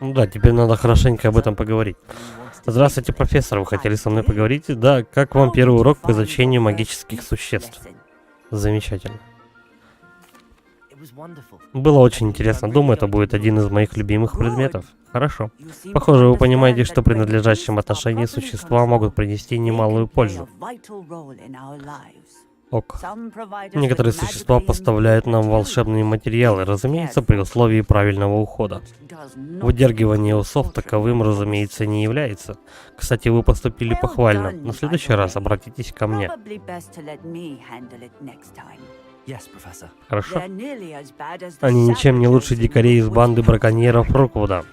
Ну да, теперь надо хорошенько об этом поговорить. Здравствуйте, профессор, вы хотели со мной поговорить? Да, как вам первый урок по изучению магических существ? Замечательно. It was wonderful. Было очень интересно. Думаю, это будет один из моих любимых предметов. Хорошо. Похоже, вы понимаете, что при надлежащем отношении существа могут принести немалую пользу. Ок. Некоторые существа поставляют нам волшебные материалы, разумеется, при условии правильного ухода. Выдергивание усов таковым, разумеется, не является. Кстати, вы поступили похвально. На следующий раз обратитесь ко мне. Yes, Professor. Хорошо? Они ничем не лучше дикарей из банды браконьеров Роквуда.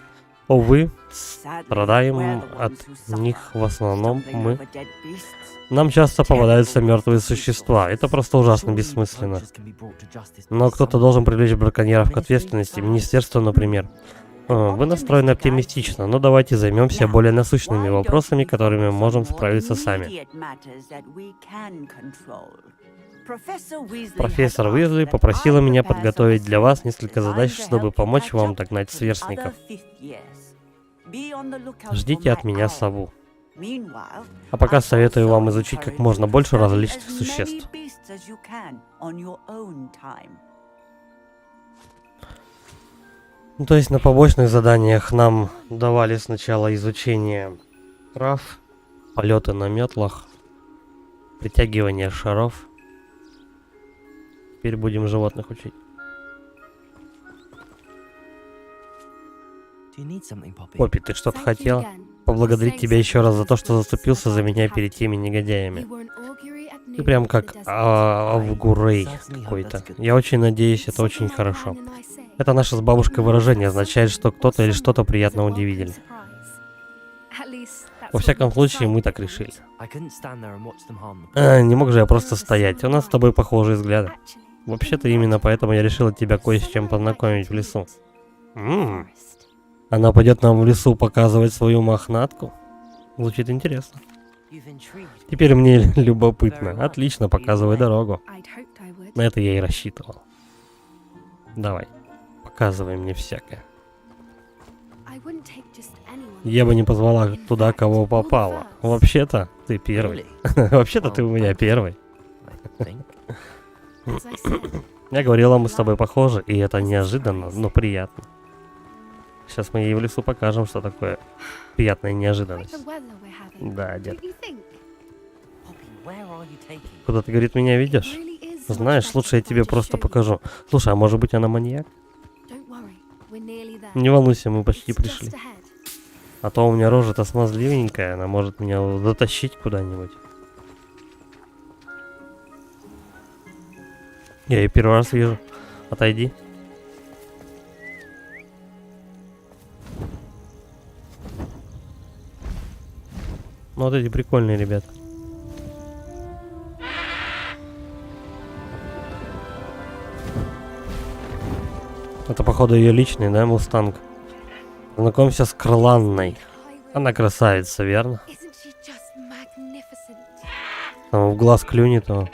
Увы, страдаем от них в основном мы. Нам часто попадаются мертвые существа. Это просто ужасно бессмысленно. Но кто-то должен привлечь браконьеров к ответственности. Министерство, например. Вы настроены оптимистично, но давайте займемся более насущными вопросами, которыми мы можем справиться сами. Профессор Уизли попросила меня подготовить для вас несколько задач, чтобы помочь вам догнать сверстников. Ждите от меня сову. Meanwhile, А пока I советую also вам изучить как можно encourage you больше to study различных as существ. many beasts as you can on your own time. Ну, то есть на побочных заданиях нам давали сначала изучение трав, полеты на метлах, притягивание шаров. Теперь будем животных учить. Do you need something, Poppy? Поппи, ты что-то Thank you хотела? again. Поблагодарить Saying тебя еще раз за то, something что заступился за меня перед теми You негодяями. were an augury at Ты noon прям for как the desert. Авгурей какой-то. Я очень надеюсь, это очень Something my хорошо. plan and I say. Это наше с бабушкой выражение означает, что кто-то или что-то приятно удивили. Во всяком случае, мы так решили. I couldn't stand there and watch them harm the Не мог же я просто стоять. У нас с тобой похожие взгляды. Вообще-то именно поэтому я решила тебя кое с чем познакомить в лесу. Она пойдет нам в лесу показывать свою мохнатку? Звучит интересно. You've intrigued. Теперь мне любопытно. Отлично, показывай дорогу. На это я и рассчитывал. Давай, показывай мне всякое. Я бы не позвала туда, кого попало. Вообще-то, ты первый. Вообще-то ты у меня первый. I think. Я говорила, мы с тобой похожи, и это неожиданно, но приятно. Сейчас мы ей в лесу покажем, что такое приятная неожиданность. Да, дед. Poppy, where are you taking? Куда ты, говорит, меня ведешь? Знаешь, лучше я тебе просто покажу. Слушай, а может быть она маньяк? Не волнуйся, мы почти пришли. А то у меня рожа-то смазливенькая, она может меня затащить куда-нибудь. Я ее первый раз вижу. Отойди. Ну вот эти прикольные ребята. Это, походу, ее личный, да, мустанг? Знакомься с Крыланной. Она красавица, верно? Там в глаз клюнет его.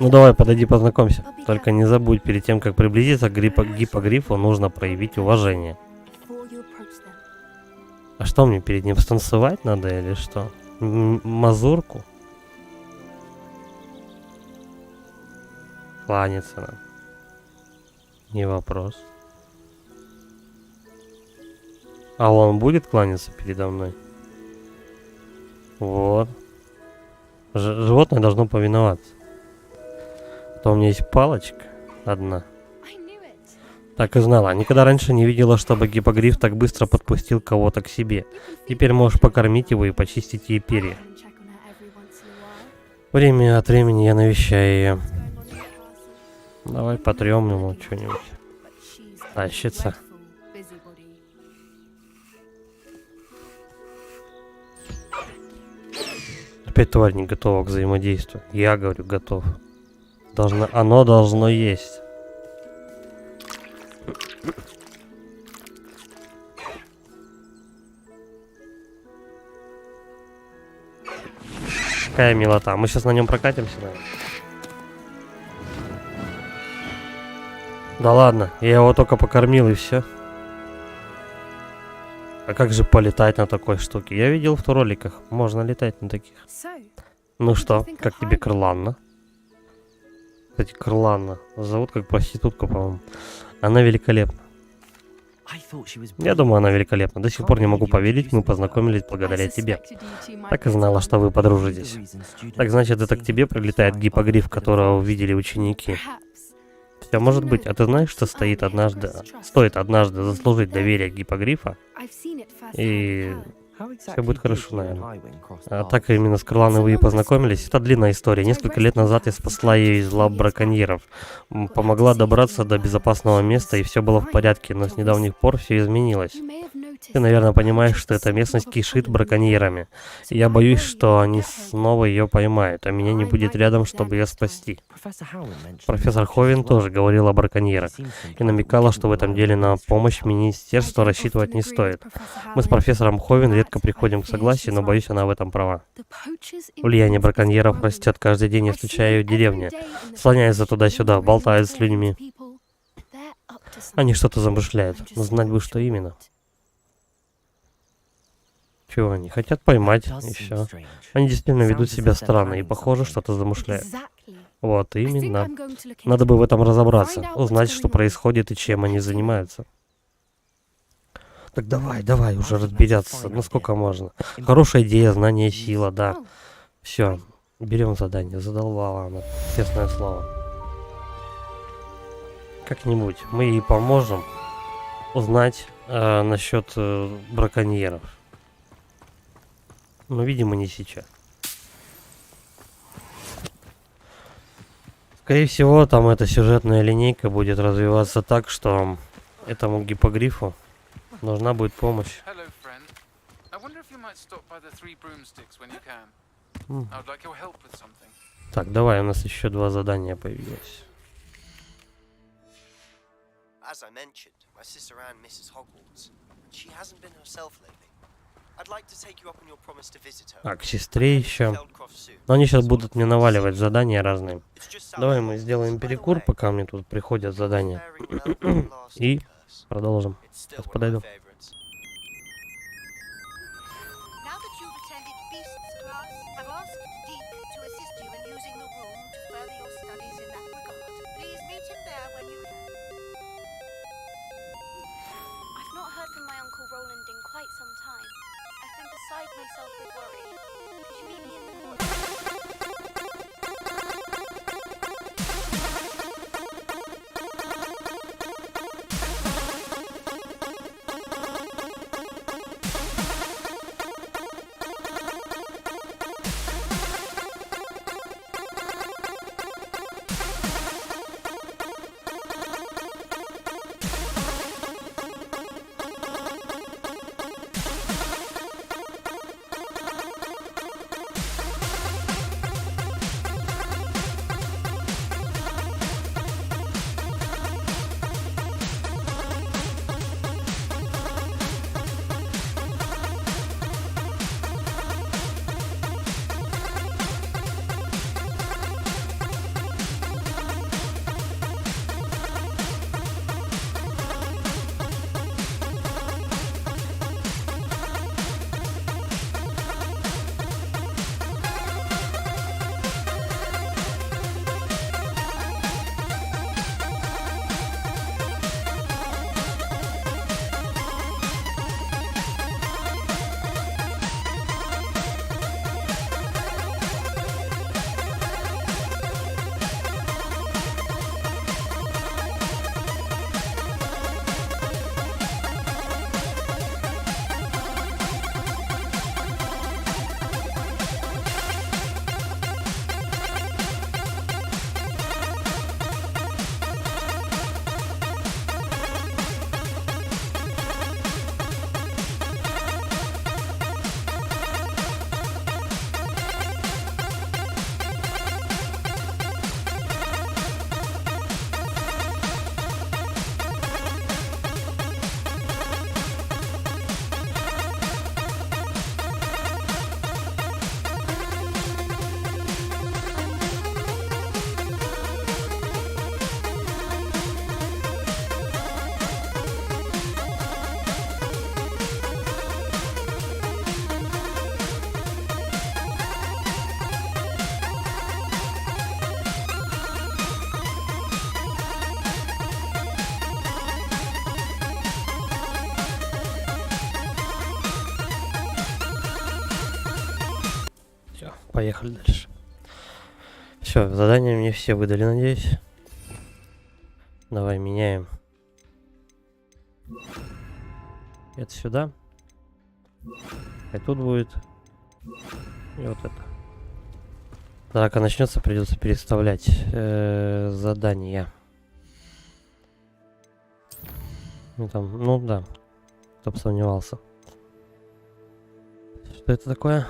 Ну давай, подойди, познакомься. Только не забудь, перед тем, как приблизиться к гиппогрифу, нужно проявить уважение. А что мне перед ним станцевать надо или что? Мазурку? Кланяться нам. Не вопрос. А он будет кланяться передо мной? Вот. Животное должно повиноваться. То у меня есть палочка одна. Так и знала. Никогда раньше не видела, чтобы гиппогриф так быстро подпустил кого-то к себе. Теперь можешь покормить его и почистить ей перья. Время от времени я навещаю ее. Давай потрем ему что-нибудь. Тащится. Опять тварь не готова к взаимодействию. Я говорю, готов. Оно должно есть. Какая милота. Мы сейчас на нем прокатимся, наверное. Да ладно, я его только покормил и все. А как же полетать на такой штуке? Я видел в роликах, можно летать на таких. Ну что, как тебе Крыланна? Кстати, Крыланна. Зовут как проститутку, по-моему. Она великолепна. I thought she was Я думаю, она великолепна. До сих пор не могу поверить, мы познакомились благодаря тебе. Так и знала, что вы подружитесь. Так значит, это к тебе прилетает гиппогриф, которого увидели ученики. Все может быть, а ты знаешь, что стоит однажды заслужить доверие гиппогрифа, и все будет хорошо, наверное. А так именно с Крыланой вы и познакомились. Это длинная история. Несколько лет назад я спасла ее из лап браконьеров. Помогла добраться до безопасного места, и все было в порядке, но с недавних пор все изменилось. Ты, наверное, понимаешь, что эта местность кишит браконьерами. И я боюсь, что они снова ее поймают, а меня не будет рядом, чтобы ее спасти. Профессор Ховин тоже говорил о браконьерах и намекала, что в этом деле на помощь министерства рассчитывать не стоит. Мы с профессором Ховин редко приходим к согласию, но боюсь, она в этом права. Влияние браконьеров растет каждый день, я встречаю ее в деревне. Слоняются туда-сюда, болтают с людьми. Они что-то замышляют, но знать бы, что именно. Чего они хотят поймать, It does и seem все. strange. Они действительно ведут Sounds as себя if they're странно и, planning похоже, something. что-то замышляют. Exactly. Вот, I think именно. I'm going to look into Надо бы в it. этом разобраться, Find out what's узнать, going что on. происходит и чем они занимаются. Так давай уже разбираться, ну сколько можно. Хорошая идея, знание, сила, да. Oh, Все, берем задание, задолбала она, честное слово. Как-нибудь мы ей поможем узнать насчет браконьеров. Но, видимо, не сейчас. Скорее всего, там эта сюжетная линейка будет развиваться так, что этому гиппогрифу нужна будет помощь. Hello, friend. I wonder if you might stop by the Three Broomsticks when you can. М. I would like your help with something. Так, давай, у нас еще 2 задания появилось. As I mentioned, my sister Anne misses Hogwarts, and she hasn't been herself lately. I'd like to take you up on your promise to visit her. А, к сестре еще. Feldcroft soon. Но они сейчас будут мне наваливать задания разные. It's just south Давай of мы Hogwarts. сделаем By the перекур, way, пока мне тут приходят задания. faring well with the last И curse. продолжим. It's still Сейчас one of my подойду. favorites. Now that you've attended Beasts class, I've asked Deek to assist you in using the room to further your studies in that regard. Please meet him there when you can. I've not heard from my Uncle Roland in quite some time. I've been beside myself with worry. Could you meet me in the morning? Все, поехали дальше. Все, задания мне все выдали, надеюсь. Давай меняем. Это сюда. И тут будет. И вот это. Драка начнется, придется переставлять задания. Ну, там, ну да. Кто бы сомневался. Что это такое?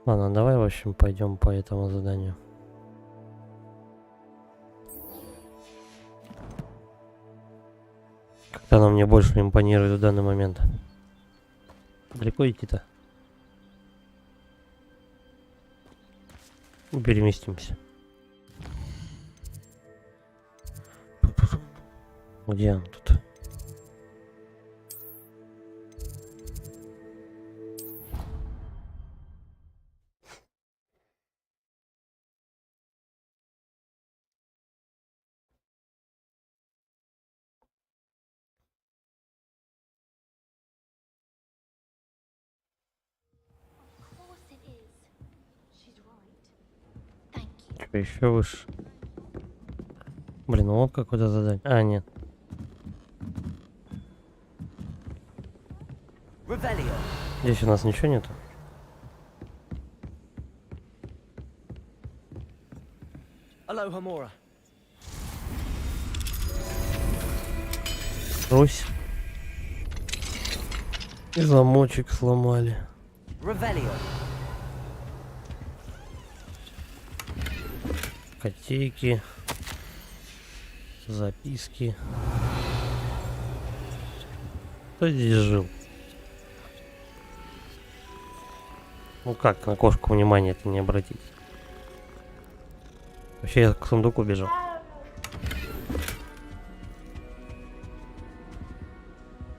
Ладно, давай, в общем, пойдем по этому заданию. Как-то оно мне больше импонирует в данный момент. Далеко идти-то? Переместимся. Где он тут? Of course it is. She's right. Thank you. Что еще выше? Блин, ну вот какое-то задание. А, нет. Revelio. Здесь у нас ничего нету. Aloha Mora. Русь. И замочек сломали. Revelio. Котейки. Записки. Кто здесь жил? Ну как на кошку внимание-то не обратить? Вообще я к сундуку бежал.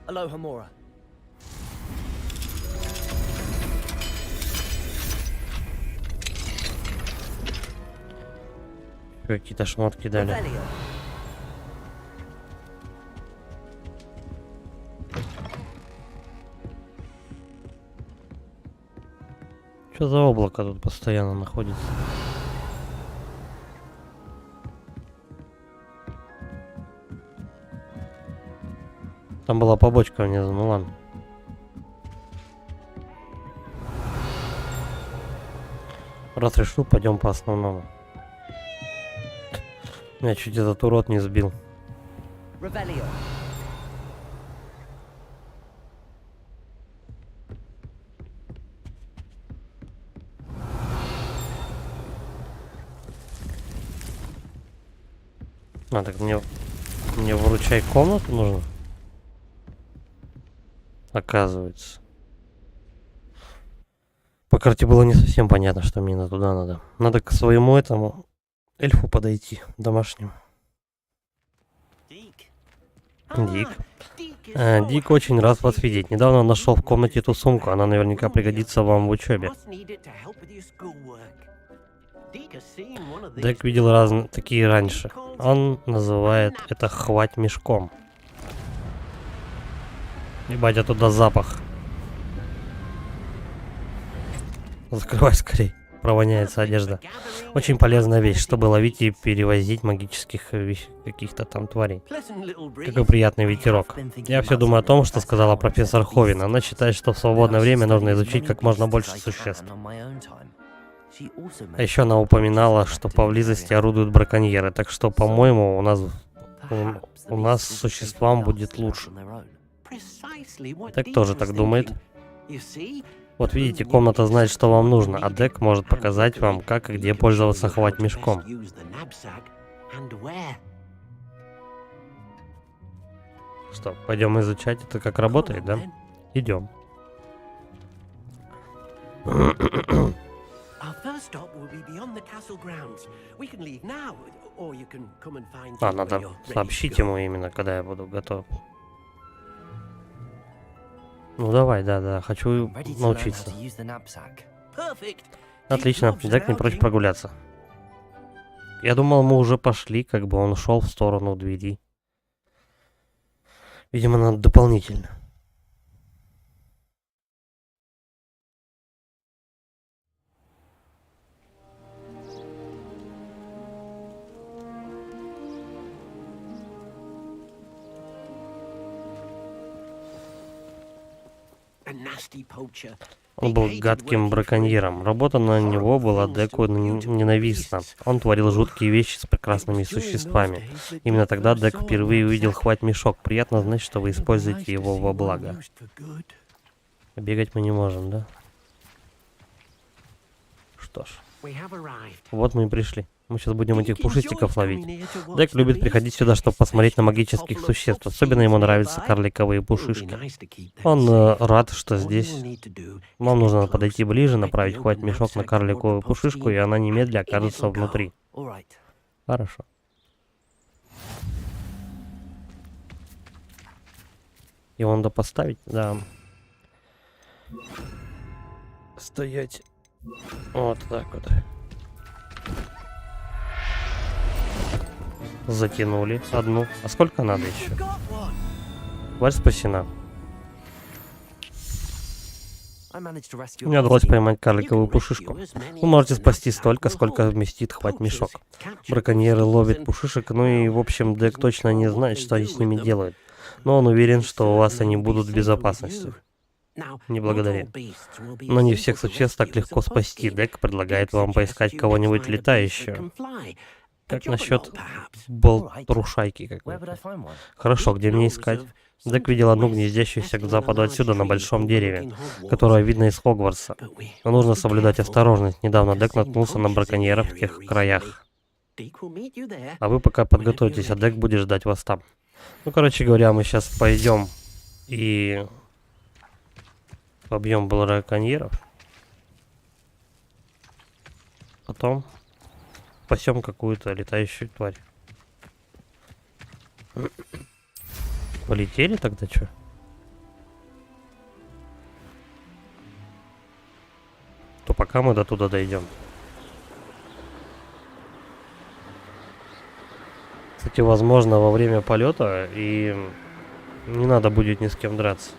Aloha Mora. Какие-то шмотки дали. Revelio. Что за облако тут постоянно находится? Там была побочка внизу, ну ладно. Раз решил, пойдем по основному. Меня чуть этот урод не сбил. Revelio. А, так мне выручай комнату нужно? Оказывается. По карте было не совсем понятно, что мне туда надо. Надо к своему этому эльфу подойти, домашнему. Дик. Дик очень рад вас видеть. Недавно нашел в комнате эту сумку. Она наверняка пригодится вам в учебе. Дек видел разные такие раньше. Он называет это «хвать мешком». Ебать, оттуда запах. Закрывай скорей. Провоняется одежда. Очень полезная вещь, чтобы ловить и перевозить магических каких-то там тварей. Какой приятный ветерок. Я все думаю о том, что сказала профессор Ховин. Она считает, что в свободное время нужно изучить как можно больше существ. А еще она упоминала, что поблизости орудуют браконьеры, так что, по-моему, у нас с существам будет лучше. Дек тоже так думает. Вот видите, комната знает, что вам нужно, а Дек может показать вам, как и где пользоваться хвать мешком. Что, пойдем изучать это, как работает, да? Идем. А, надо сообщить ему именно, когда я буду готов. Ну давай, да, хочу научиться. Отлично, Дек не прочь прогуляться. Я думал, мы уже пошли, как бы он ушел в сторону двери. Видимо, надо дополнительно. Он был гадким браконьером. Работа на него была Деку ненавистна. Он творил жуткие вещи с прекрасными существами. Именно тогда Дек впервые увидел хвать-мешок. Приятно знать, что вы используете его во благо. Бегать мы не можем, да? Что ж. Вот мы и пришли. Мы сейчас будем этих пушистиков ловить. Дек любит приходить сюда, чтобы посмотреть на магических существ. Особенно ему нравятся карликовые пушишки. Он рад, что здесь. Вам нужно подойти ближе, направить хватмешок на карликовую пушишку, и она немедля окажется внутри. Хорошо. Его надо поставить? Да. Стоять. Вот так вот. Затянули одну. А сколько надо еще? Тварь спасена. Мне удалось поймать карликовую пушишку. Вы можете спасти столько, сколько вместит хватмешок. Браконьеры ловят пушишек, ну и в общем Дек точно не знает, что они с ними делают. Но он уверен, что у вас они будут в безопасности. Не благодаря. Но не всех существ так легко спасти. Дек предлагает вам поискать кого-нибудь летающего. Как насчет болтрушайки какой-то? Хорошо, где мне искать? Дек видел одну гнездящуюся к западу отсюда на большом дереве, которое видно из Хогвартса. Но нужно соблюдать осторожность. Недавно Дек наткнулся на браконьеров в тех краях. А вы пока подготовьтесь, а Дек будет ждать вас там. Ну, короче говоря, мы сейчас пойдем и побьем браконьеров. Потом спасем какую-то летающую тварь. Полетели тогда, что? То пока мы до туда дойдем. Кстати, возможно, во время полета и не надо будет ни с кем драться.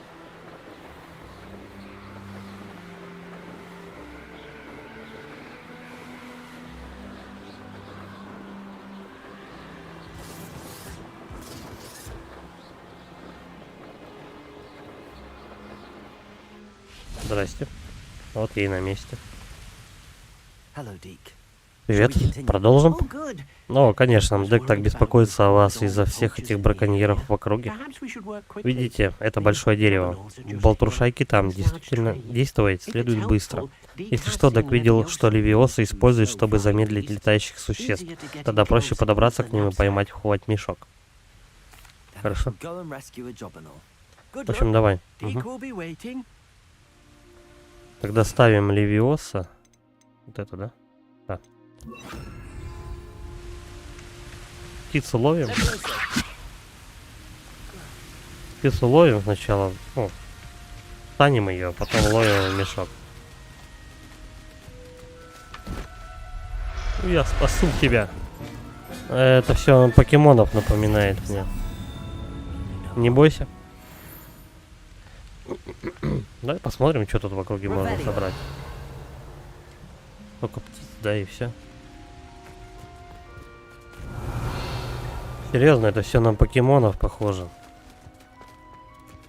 Здрасте. Вот я и на месте. Привет. Продолжим? Ну, конечно, Дек так беспокоится о вас из-за всех этих браконьеров в округе. Видите, это большое дерево. Болтрушайки там действительно действовать следует быстро. Если что, Дек видел, что левиосы используют, чтобы замедлить летающих существ. Тогда проще подобраться к ним и поймать хватмешок. Хорошо. В общем, давай. Угу. Тогда ставим левиоса. Вот это, да? Да. Птицу ловим. Птицу ловим сначала. Ну, станем ее, потом ловим в мешок. Я спасу тебя. Это все покемонов напоминает мне. Не бойся. Давай посмотрим, что тут в округе можно собрать. Только птиц, да, и все. Серьезно, это все на покемонов похоже.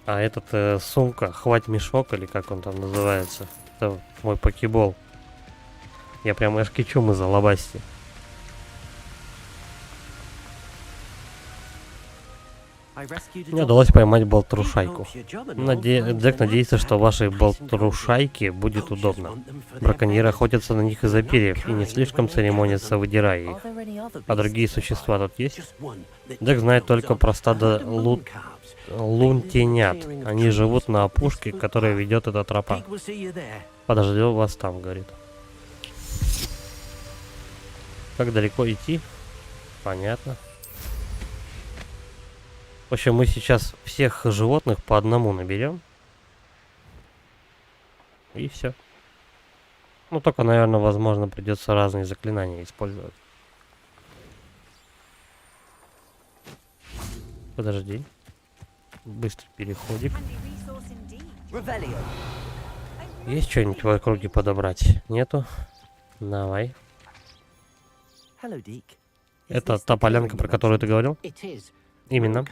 А этот сумка, хватмешок, или как он там называется. Это мой покебол. Я прям аж кичу из-за лобасти. Мне удалось поймать болтрушайку. Дек надеется, что вашей болтрушайке будет удобно. Браконьеры охотятся на них из-за перьев и не слишком церемонятся, выдирая их. А другие существа тут есть? Дек знает только про стадо лунтенят. Они живут на опушке, к которой ведет эта тропа. Подождет вас там, говорит. Как далеко идти? Понятно. В общем, мы сейчас всех животных по одному наберем. И все. Ну, только, наверное, возможно, придется разные заклинания использовать. Подожди. Быстрый переходик. Есть что-нибудь в округе подобрать? Нету? Давай. Это та полянка, про которую ты говорил? Именно.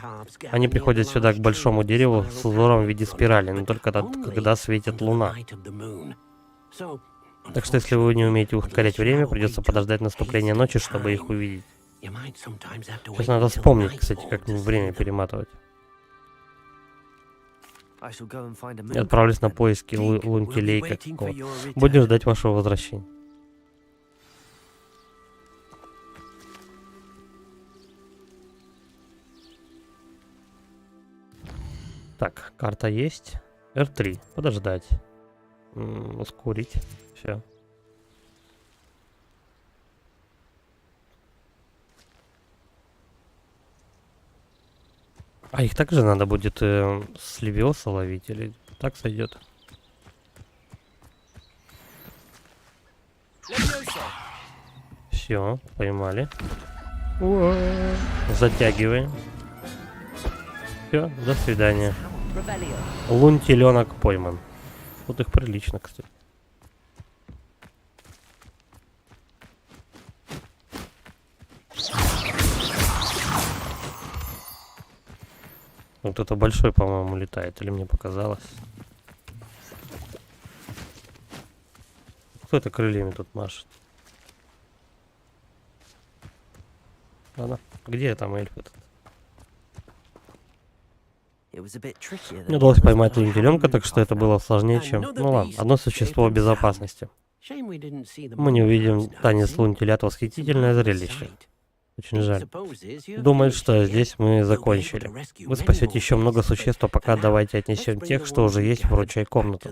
Они приходят сюда к большому дереву с узором в виде спирали, но только когда светит луна. Так что если вы не умеете ускорять время, придется подождать наступления ночи, чтобы их увидеть. Сейчас надо вспомнить, кстати, как время перематывать. Я отправлюсь на поиски лунтилейка какого-то. Будем ждать вашего возвращения. Так, карта есть. R3. Подождать. Ускорить. Все. А их также надо будет с Левиоса ловить или так сойдет? Все, поймали. Затягиваем. Все, до свидания. Лунь теленок пойман. Тут их прилично, кстати. Вот кто-то большой, по-моему, летает, или мне показалось. Кто это крыльями тут машет? Ладно, где там эльф этот? Мне удалось поймать лунь-теленка, так что это было сложнее, чем... Ну ладно, одно существо в безопасности. Мы не увидим танец лунь-телят, восхитительное зрелище. Очень жаль. Думает, что здесь мы закончили. Вы спасете еще много существ, а пока давайте отнесем тех, что уже есть в ручей комнату.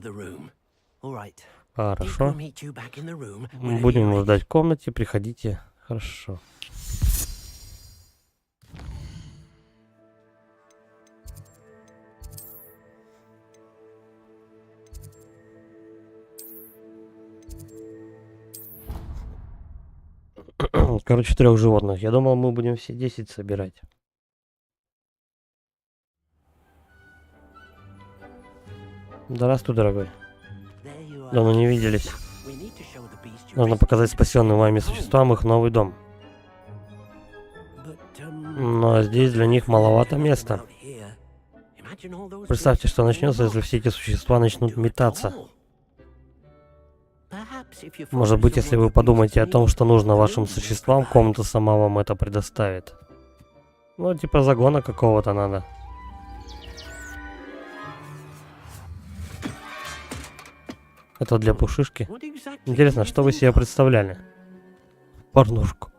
Хорошо. Будем вас ждать в комнате, приходите. Хорошо. Короче, 3 животных. Я думал, мы будем все 10 собирать. Здравствуй, дорогой. Давно не виделись. Нужно показать спасенным вами существам их новый дом. Но здесь для них маловато места. Представьте, что начнется, если все эти существа начнут метаться. Может быть, если вы подумаете о том, что нужно вашим существам, комната сама вам это предоставит. Ну, типа загона какого-то надо. Это для пушишки. Интересно, что вы себе представляли? Порнушку.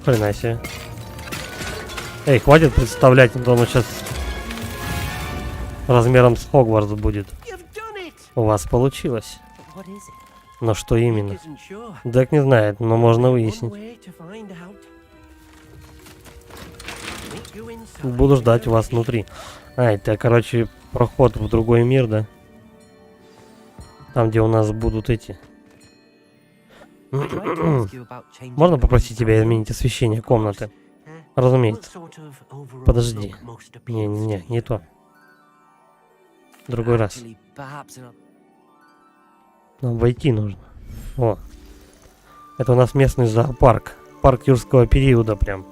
Хрена себе. Эй, хватит представлять, а то оно сейчас размером с Хогвартс будет. У вас получилось. Но что именно? Дек не знает, но можно выяснить. Буду ждать вас внутри. А, это, короче, проход в другой мир, да? Там, где у нас будут эти... Можно попросить тебя изменить освещение комнаты? Разумеется. Подожди. Не то. Другой раз. Нам войти нужно. О. Это у нас местный зоопарк. Парк юрского периода прям.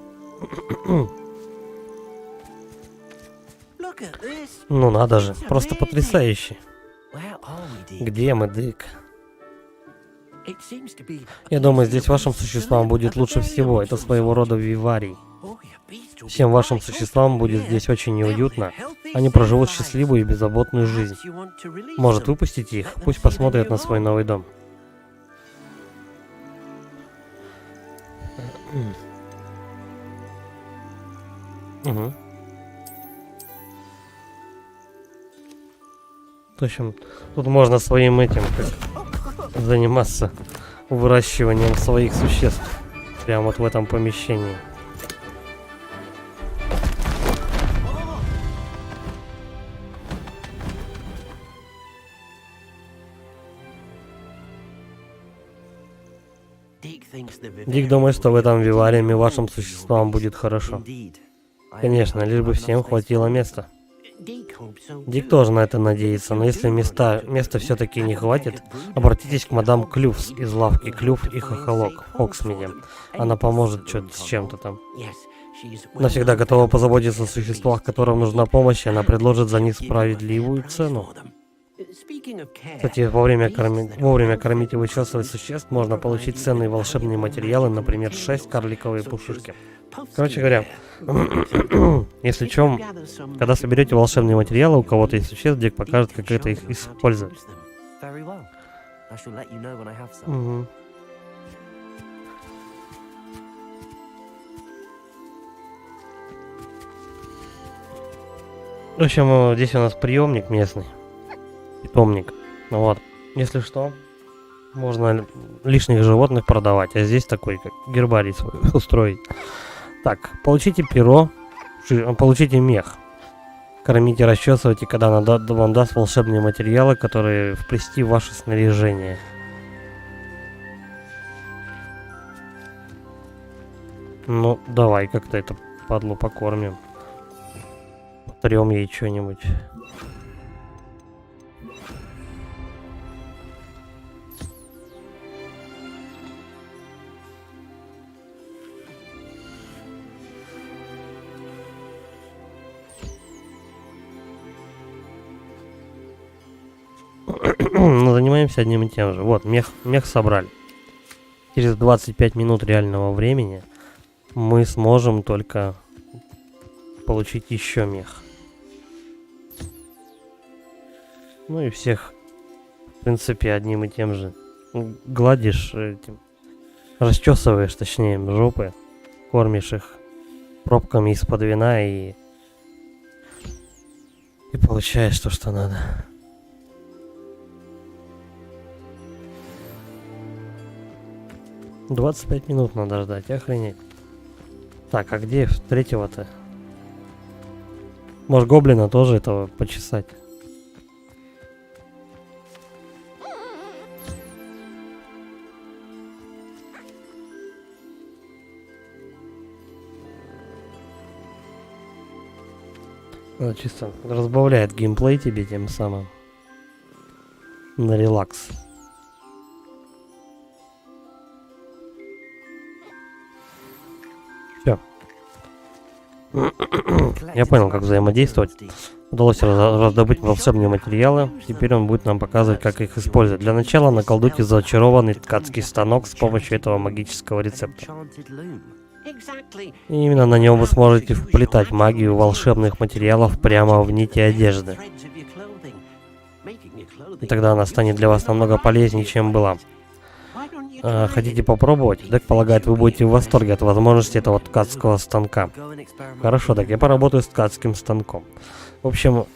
Ну надо же. Просто потрясающе. Где мы, Дик? Я думаю, здесь вашим существам будет лучше всего. Это своего рода виварий. Всем вашим существам будет здесь очень неуютно. Они проживут счастливую и беззаботную жизнь. Может, выпустите их? Пусть посмотрят на свой новый дом. Угу. В общем, тут можно своим этим заниматься выращиванием своих существ. Прямо вот в этом помещении. Дик думает, что в этом вивариуме вашим существам будет хорошо. Конечно, лишь бы всем хватило места. Дик тоже на это надеется, но если места все-таки не хватит, обратитесь к мадам Клювс из лавки Клюв и Хохолок в Хоксмиде. Она поможет с чем-то там. Она всегда готова позаботиться о существах, которым нужна помощь, и она предложит за них справедливую цену. Кстати, вовремя кормить и вычесывать существ можно получить ценные волшебные материалы, например, 6 карликовые пушишки. Короче говоря, если чем, когда соберете волшебные материалы, у кого-то из существ, Дик покажет, как это их использовать. Угу. В общем, здесь у нас приемник местный. Питомник. Ну вот. Если что, можно лишних животных продавать. А здесь такой, как гербарий свой устроить. Так, получите перо. Получите мех. Кормите, расчесывайте, когда она вам даст волшебные материалы, которые вплести в ваше снаряжение. Ну, давай как-то это падлу покормим. Потрем ей что-нибудь. Но занимаемся одним и тем же. Вот, мех собрали. Через 25 минут реального времени мы сможем только получить еще мех. Ну и всех, в принципе, одним и тем же. Гладишь этим, расчесываешь, точнее, жопы, кормишь их пробками из-под вина и получаешь то, что надо. — 25 минут надо ждать, охренеть. Так, а где третьего-то? Может, гоблина тоже этого почесать? Чисто разбавляет геймплей тебе тем самым. На релакс. Все. Я понял, как взаимодействовать. Удалось раздобыть волшебные материалы. Теперь он будет нам показывать, как их использовать. Для начала наколдуйте зачарованный ткацкий станок с помощью этого магического рецепта. И именно на нем вы сможете вплетать магию волшебных материалов прямо в нити одежды. И тогда она станет для вас намного полезнее, чем была. Хотите попробовать? Дек полагает, вы будете в восторге от возможности этого ткацкого станка. Хорошо, так я поработаю с ткацким станком. В общем,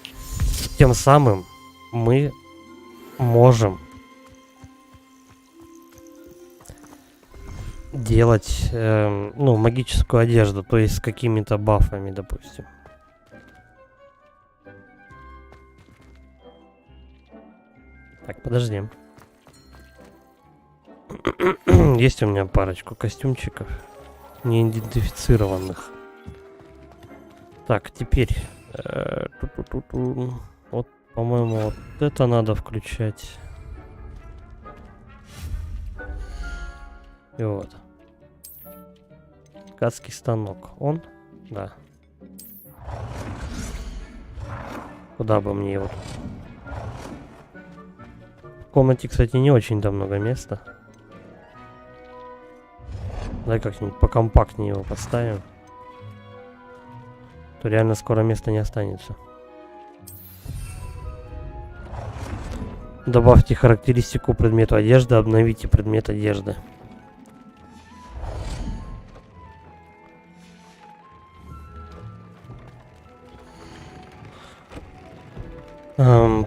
тем самым мы можем делать, ну, магическую одежду, то есть с какими-то бафами, допустим. Так, подожди. Есть у меня парочку костюмчиков неидентифицированных. Так, теперь вот, по-моему, вот это надо включать. И вот. Ткацкий станок. Он? Да. Куда бы мне его? В комнате, кстати, не очень-то много места. Давай как-нибудь покомпактнее его поставим. То реально скоро места не останется. Добавьте характеристику предмету одежды, обновите предмет одежды.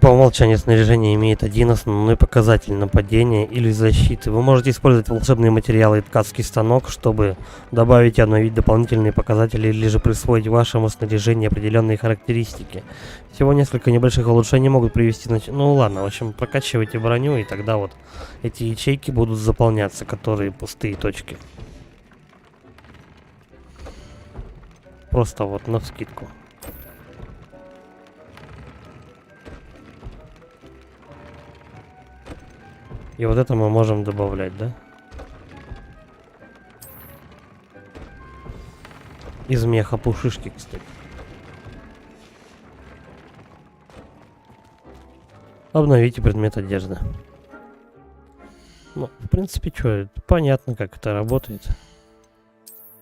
По умолчанию снаряжение имеет один основной показатель: нападения или защиты. Вы можете использовать волшебные материалы и ткацкий станок, чтобы добавить и обновить дополнительные показатели или же присвоить вашему снаряжению определенные характеристики. Всего несколько небольших улучшений могут привести к... Ну ладно, в общем, прокачивайте броню, и тогда вот эти ячейки будут заполняться, которые пустые точки. Просто вот навскидку. И вот это мы можем добавлять, да? Из меха пушишки, кстати. Обновите предмет одежды. Ну, в принципе, что, понятно, как это работает.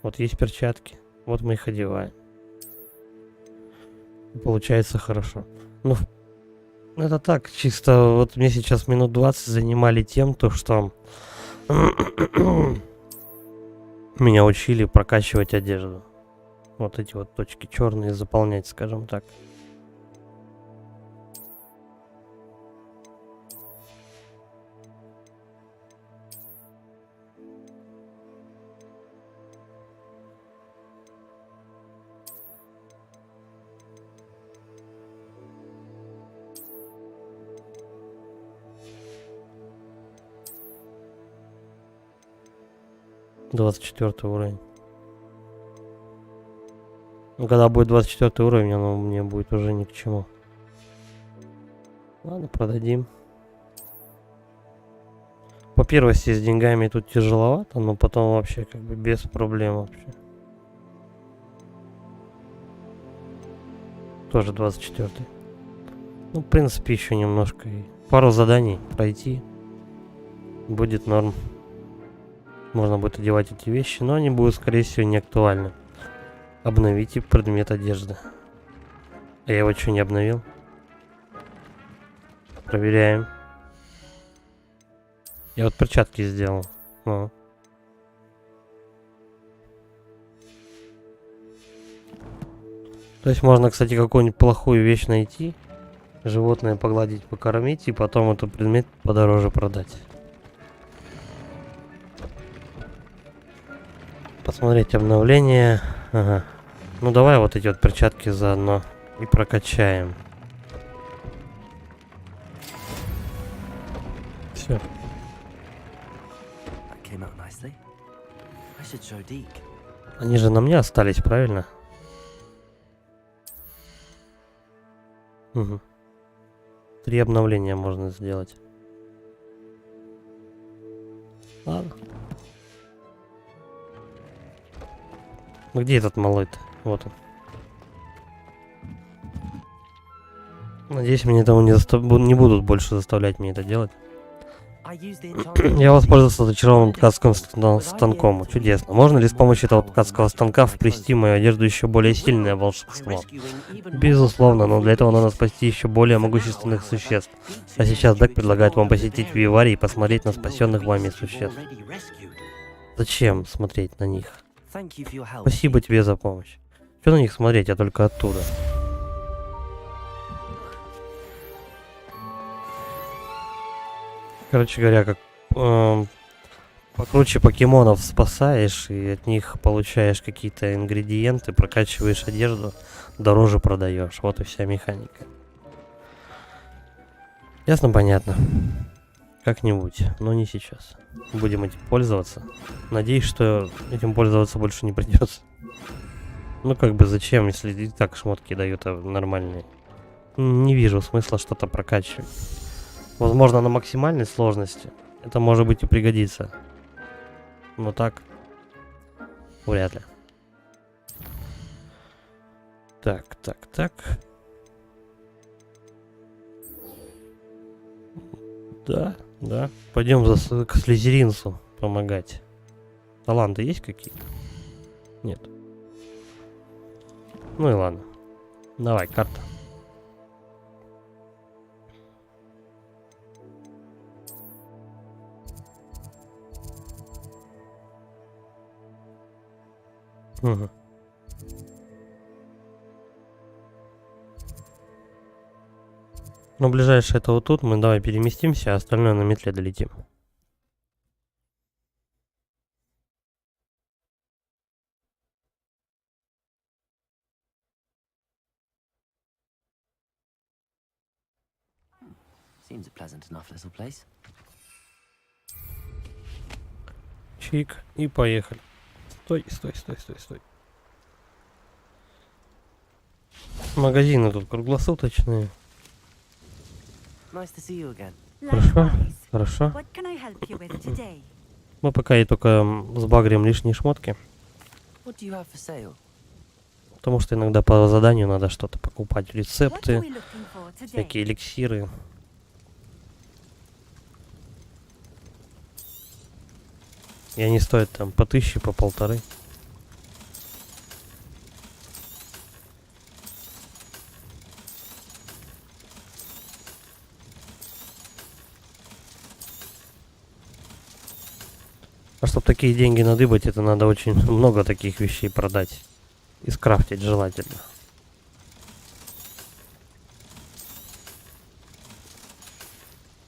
Вот есть перчатки, вот мы их одеваем. Получается хорошо. Ну, это так, чисто вот мне сейчас минут 20 занимали тем, то что меня учили прокачивать одежду. Вот эти вот точки черные заполнять, скажем так. 24 уровень. Ну, когда будет 24 уровень, оно мне будет уже ни к чему. Ладно, продадим. По первости с деньгами тут тяжеловато, но потом вообще как бы без проблем вообще. Тоже 24. Ну, в принципе, еще немножко. И пару заданий пройти. Будет норм. Можно будет одевать эти вещи, но они будут, скорее всего, не актуальны. Обновите предмет одежды. А я его что, не обновил? Проверяем. Я вот перчатки сделал. О. То есть можно, кстати, какую-нибудь плохую вещь найти, животное погладить, покормить, и потом этот предмет подороже продать. Посмотреть обновление. Ага. Ну давай вот эти вот перчатки заодно и прокачаем. Все. That came out nicely. I should show Deke. Они же на мне остались, правильно? Угу. 3 обновления можно сделать. Ладно. Ну где этот малой-то? Вот он. Надеюсь, мне этого не будут больше заставлять мне это делать. I used the enchanted Я воспользовался зачарованным ткацким станком. Чудесно. Можно ли с помощью этого ткацкого станка вплести в мою одежду еще более сильное волшебство? Безусловно, но для этого надо спасти еще более могущественных существ. А сейчас Дек предлагает вам посетить Вивари и посмотреть на спасенных вами существ. Зачем смотреть на них? Спасибо тебе за помощь. Что на них смотреть, я только оттуда. Короче говоря, как покруче покемонов спасаешь, и от них получаешь какие-то ингредиенты, прокачиваешь одежду, дороже продаешь. Вот и вся механика. Ясно, понятно. Как-нибудь, но не сейчас. Будем этим пользоваться. Надеюсь, что этим пользоваться больше не придется. Ну как бы зачем, если и так шмотки дают нормальные. Не вижу смысла что-то прокачивать. Возможно, на максимальной сложности это может быть и пригодится. Но так вряд ли. Так. Да. Пойдем к слизеринцу помогать. Таланты есть какие-то? Нет. Ну и ладно. Давай, карта. Угу. Ну, ближайшее это вот тут. Мы давай переместимся, а остальное на метле долетим. Seems a pleasant enough little place. Чик, и поехали. Стой. Магазины тут круглосуточные. Nice to see you again. Хорошо. What can I help you with today? Мы пока и только сбагрим лишние шмотки. What do you have for sale? Потому что иногда по заданию надо что-то покупать. What are Рецепты, we looking for today? всякие эликсиры. И они стоят там по 1000, по 1500. А чтобы такие деньги надыбать, это надо очень много таких вещей продать. И скрафтить желательно.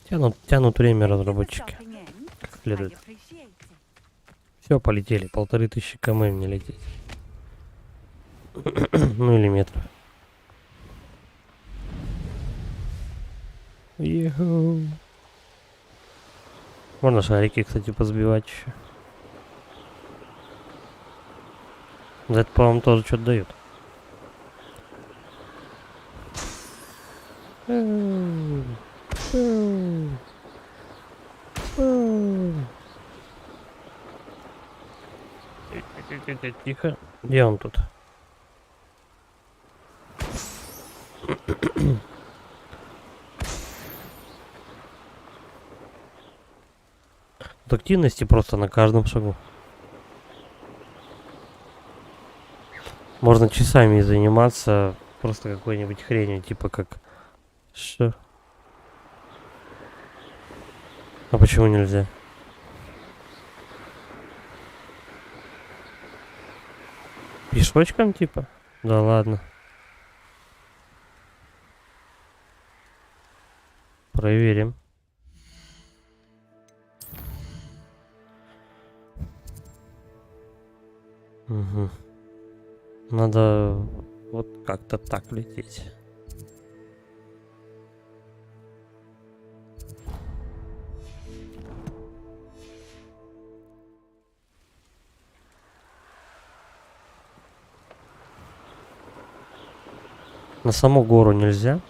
Тянут время разработчики. Как следует. Все, полетели. 1500 км мне лететь. Ну или метров. Йоу. Можно шарики, кстати, позбивать еще. За это, по-моему, тоже что-то дают. Тихо. Где он тут? Тут активности просто на каждом шагу. Можно часами заниматься просто какой-нибудь хренью, типа как... Что? А почему нельзя? Пешочком типа? Да ладно. Проверим. Угу. Надо вот как-то так лететь. На саму гору нельзя.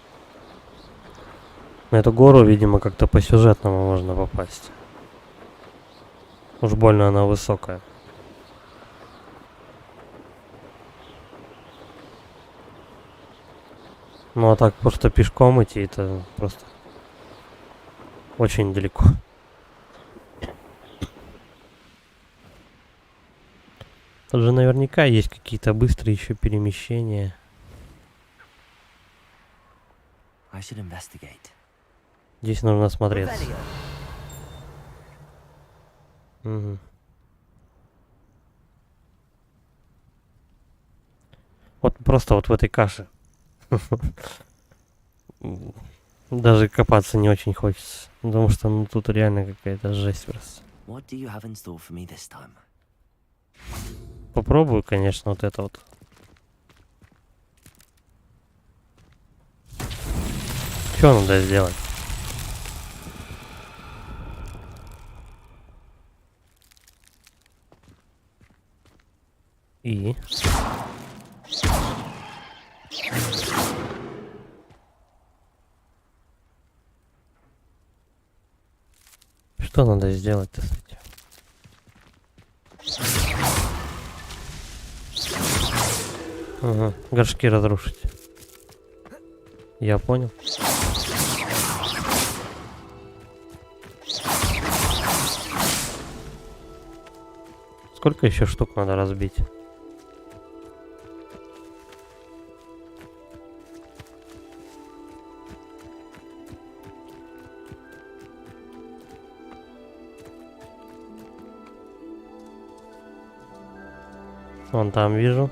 На эту гору, видимо, как-то по сюжетному можно попасть. Уж больно она высокая. Ну а так просто пешком идти, это просто очень далеко. Тут же наверняка есть какие-то быстрые еще перемещения. I should investigate. Здесь нужно осмотреться. Угу. Вот просто вот в этой каше. Даже копаться не очень хочется. Потому что ну тут реально какая-то жесть просто. What do you have in store for me this time? Попробую, конечно, вот это вот. Что надо сделать? И... Что надо сделать-то с этим? Ага, горшки разрушить. Я понял. Сколько еще штук надо разбить? Вон там вижу.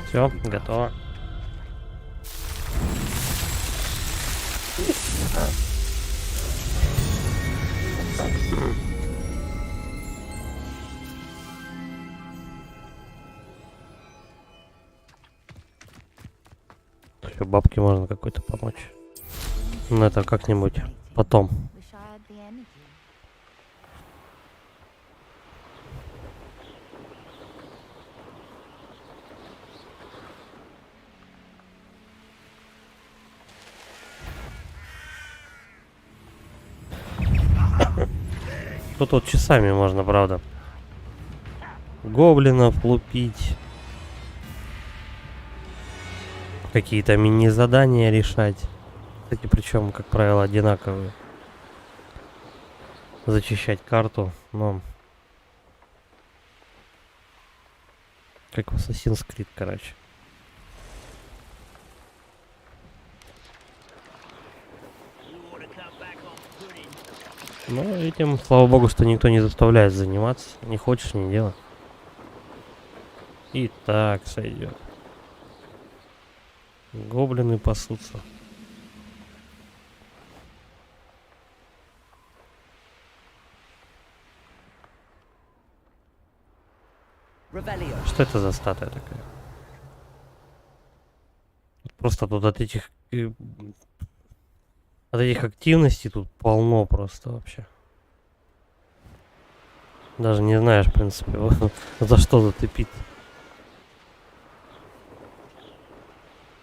Все, готово. Еще бабке можно какой-то помочь. Ну это как-нибудь потом. Wish I had the energy. Тут вот часами можно, правда. Гоблинов лупить. Какие-то мини-задания решать. Кстати, причем, как правило, одинаковые. Зачищать карту, но... Как в Assassin's Creed, короче. Но этим, слава богу, что никто не заставляет заниматься. Не хочешь, не делай. И так сойдет. Гоблины пасутся. Что это за статуя такая? Просто тут от этих активностей тут полно просто вообще. Даже не знаешь, в принципе, за что зацепить.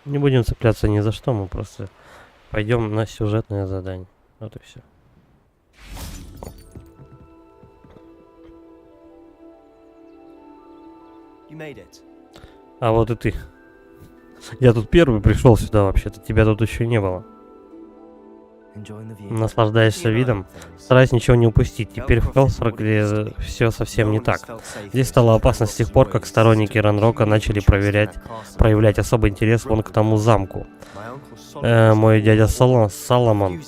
Не будем цепляться ни за что, мы просто пойдем на сюжетное задание. Вот и все. А вот и ты. Я тут первый пришел сюда вообще-то, тебя тут еще не было. Наслаждаешься видом, стараясь ничего не упустить. Теперь в Хелсфорд, где все совсем не так. Здесь стало опасно с тех пор, как сторонники Ранрока начали проявлять особый интерес вон к тому замку. Мой дядя Соломон,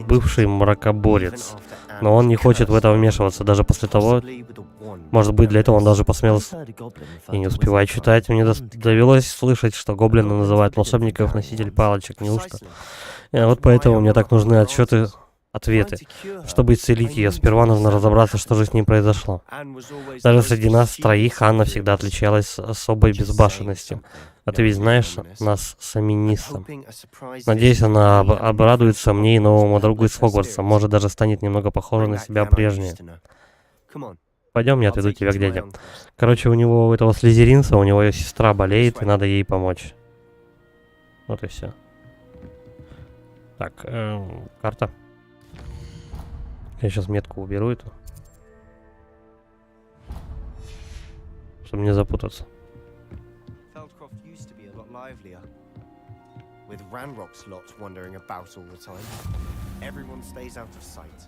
бывший мракоборец, но он не хочет в это вмешиваться, даже после того, может быть, для этого он даже посмел... И не успеваю читать, мне довелось слышать, что гоблины называют волшебников носитель палочек, неужто? Вот поэтому мне так нужны ответы. Чтобы исцелить ее, сперва нужно разобраться, что же с ней произошло. Даже среди нас троих Анна всегда отличалась особой безбашенностью. А ты ведь знаешь нас с Аминисом. Надеюсь, она обрадуется мне и новому другу из Хогвартса. Может, даже станет немного похожа на себя прежнее. Пойдем, я отведу тебя к дяде. Короче, у него, у этого слизеринца, у него сестра болеет, и надо ей помочь. Вот и все. Так, карта. Я сейчас метку уберу эту. Чтобы не запутаться.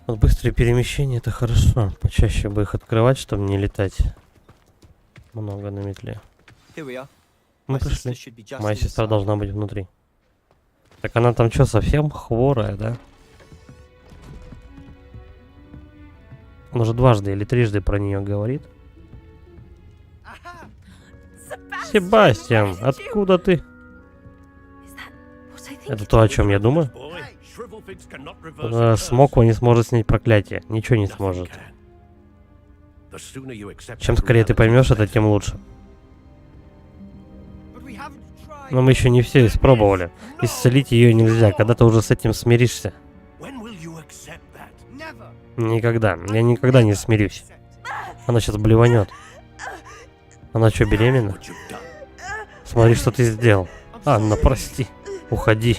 Вот быстрые перемещения — это хорошо. Почаще бы их открывать, чтобы не летать много на метле. Мы пришли. Моя сестра должна быть внутри. Так она там что, совсем хворая, да? Он уже дважды или трижды про нее говорит. Себастьян, откуда ты? Это то, о чем я думаю? Смоква не сможет снять проклятие. Ничего не сможет. Чем скорее ты поймешь это, тем лучше. Но мы еще не все испробовали. Исцелить ее нельзя, когда ты уже с этим смиришься. Никогда. Я никогда не смирюсь. Она сейчас блеванет. Она что, беременна? Смотри, что ты сделал. Анна, прости. Уходи.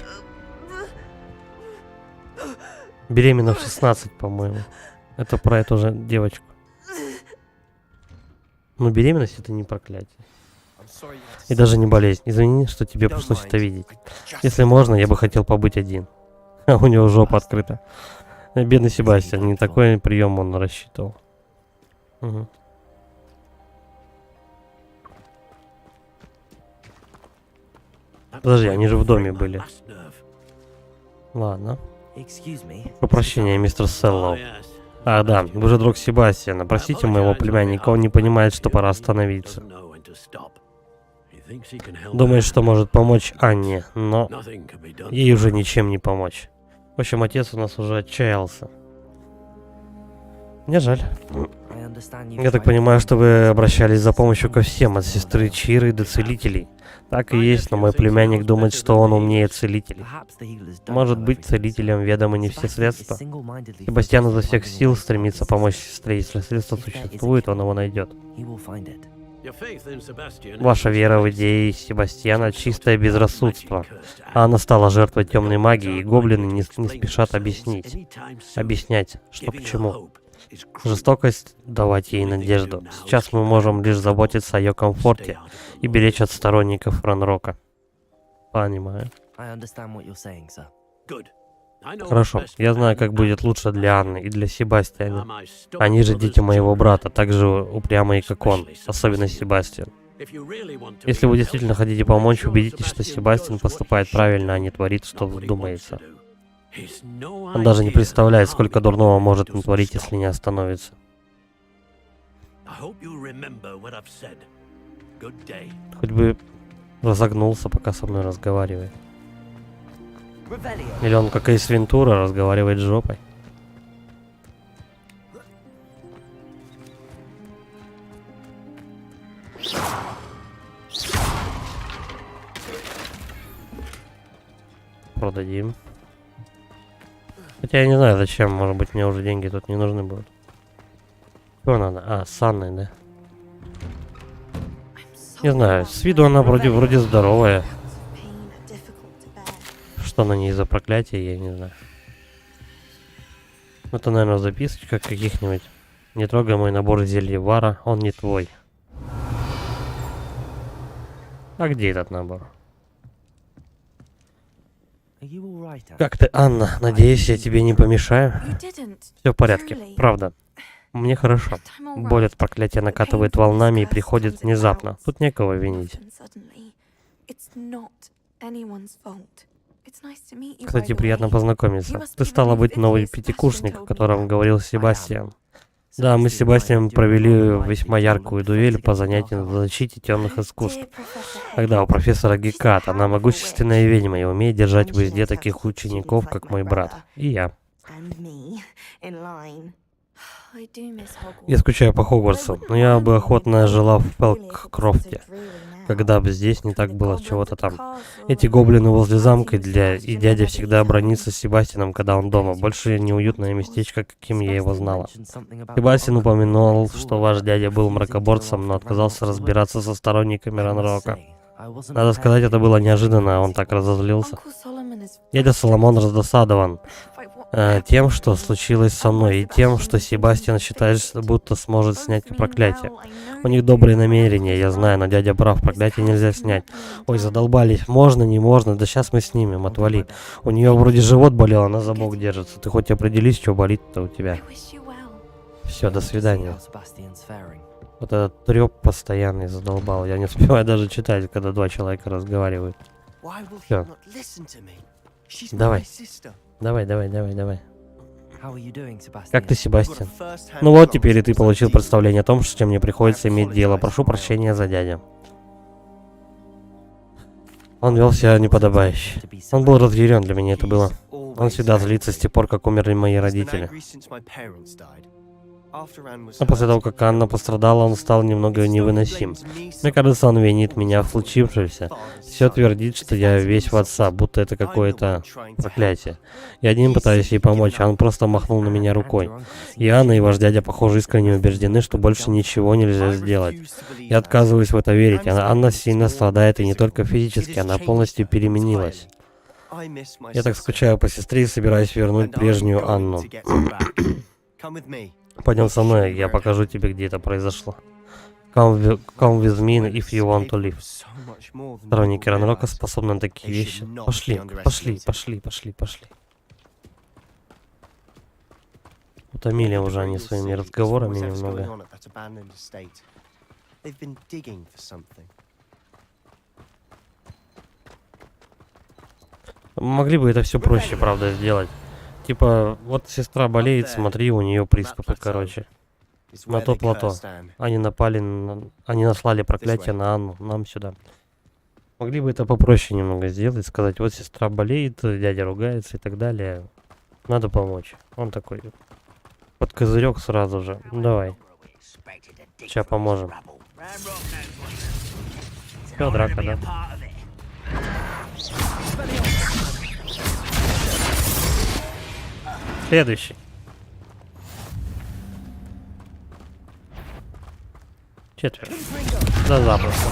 Беременна в 16, по-моему. Это про эту же девочку. Но беременность — это не проклятие. И даже не болезнь. Извини, что тебе пришлось это видеть. Если можно, я бы хотел побыть один. А у него жопа открыта. Бедный Себастьян, не такой прием он рассчитывал. Угу. Подожди, они же в доме были. Ладно. Прошу прощения, мистер Селлоу. А, да, вы же друг Себастьяна. Простите моего племянника, он не понимает, что пора остановиться. Думает, что может помочь Анне, но ей уже ничем не помочь. В общем, отец у нас уже отчаялся. Мне жаль. Я так понимаю, что вы обращались за помощью ко всем, от сестры Чиры до целителей. Так и есть, но мой племянник думает, что он умнее целителей. Может быть, целителям ведомы не все средства. Себастьян изо всех сил стремится помочь сестре. Если средство существует, он его найдет. Ваша вера в идеи Себастьяна — чистое безрассудство. А она стала жертвой темной магии, и гоблины не спешат объяснять, что к чему. Жестокость — давать ей надежду. Сейчас мы можем лишь заботиться о ее комфорте и беречь от сторонников Ранрока. Понимаю. Хорошо, я знаю, как будет лучше для Анны и для Себастьяна. Они же дети моего брата, так же упрямые, как он, особенно Себастьян. Если вы действительно хотите помочь, убедитесь, что Себастьян поступает правильно, а не творит, что вздумается. Он даже не представляет, сколько дурного может натворить, если не остановится. Хоть бы разогнулся, пока со мной разговаривает. Или он, как Эйс Вентура, разговаривает с жопой. продадим. Хотя я не знаю зачем, может быть мне уже деньги тут не нужны будут. Что надо? А, с Анной, да? Не знаю, с виду она вроде здоровая. Что на ней за проклятие, я не знаю. Это, наверное, записочка каких-нибудь. Не трогай мой набор зельевара, он не твой. А где этот набор? Как ты, Анна? Надеюсь, я тебе не помешаю? Все в порядке, правда. Мне хорошо. Боль от проклятия накатывает волнами и приходит внезапно. Тут некого винить. Кстати, приятно познакомиться. Ты стала быть новый пятикурсник, о котором говорил Себастьян. Да, мы с Себастьяном провели весьма яркую дуэль по занятию в защите темных искусств. Тогда у профессора Гекат, она могущественная ведьма и умеет держать в узде таких учеников, как мой брат. И я. Я скучаю по Хогвартсу, но я бы охотно жила в Фелккрофте, когда бы здесь не так было чего-то там. Эти гоблины возле замка, и дядя всегда бронится с Себастьяном, когда он дома. Больше неуютное местечко, каким я его знала. Себастьян упомянул, что ваш дядя был мракоборцем, но отказался разбираться со сторонниками Ранрока. Надо сказать, это было неожиданно, он так разозлился. Дядя Соломон раздосадован тем, что случилось со мной, и тем, что Себастьян считает, будто сможет снять проклятие. У них добрые намерения, я знаю, но дядя прав, проклятие нельзя снять. Ой, задолбались, можно, не можно, да сейчас мы снимем, отвали. У нее вроде живот болел, она за бок держится. Ты хоть определись, что болит-то у тебя. Все, до свидания. Вот этот трёп постоянный задолбал. Я не успеваю даже читать, когда два человека разговаривают. Все. Давай. Давай. Как ты, Себастьян? Ну вот, теперь и ты получил представление о том, с чем мне приходится иметь дело. Прошу прощения за дядя. Он вел себя неподобающе. Он был разъярен, для меня это было. Он всегда злится с тех пор, как умерли мои родители. А после того, как Анна пострадала, он стал немного невыносим. Мне кажется, он винит меня в случившемся. Все твердит, что я весь в отца, будто это какое-то проклятие. Я один пытаюсь ей помочь, а он просто махнул на меня рукой. И Анна и ваш дядя, похоже, искренне убеждены, что больше ничего нельзя сделать. Я отказываюсь в это верить. Анна сильно страдает, и не только физически, она полностью переменилась. Я так скучаю по сестре и собираюсь вернуть прежнюю Анну. Пойдем со мной, я покажу тебе, где это произошло. Come with me if you want to live. Сторонники Ранрока способны на такие вещи. Пошли. Утомили уже они своими разговорами немного. Могли бы это все проще, правда, сделать. Типа, вот сестра болеет, смотри, у нее приступы, короче. На то плато. Они они наслали проклятие на Анну, нам сюда. Могли бы это попроще немного сделать, сказать, вот сестра болеет, дядя ругается и так далее. Надо помочь. Он такой, под козырек сразу же. Давай. Сейчас поможем. Все, драка, да? Следующий. Четверо. Да запросто.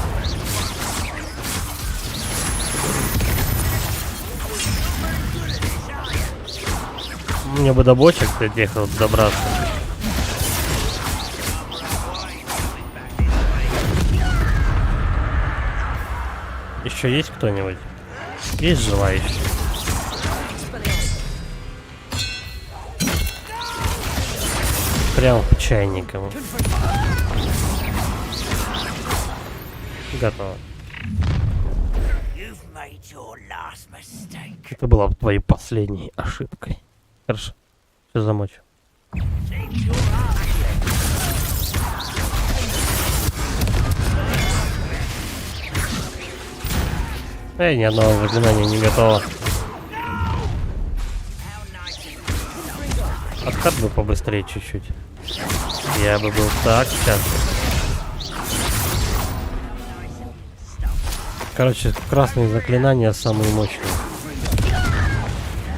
Мне бы до бочек этих вот добраться. Еще есть кто-нибудь? Есть желающий? Прям к чайникам. Готово. Это была твоей последней ошибкой. Хорошо. Все замочу. Эй, ни одного заклинания не готово. Откат бы побыстрее чуть-чуть. Я бы был так счастлив. Короче, красные заклинания самые мощные.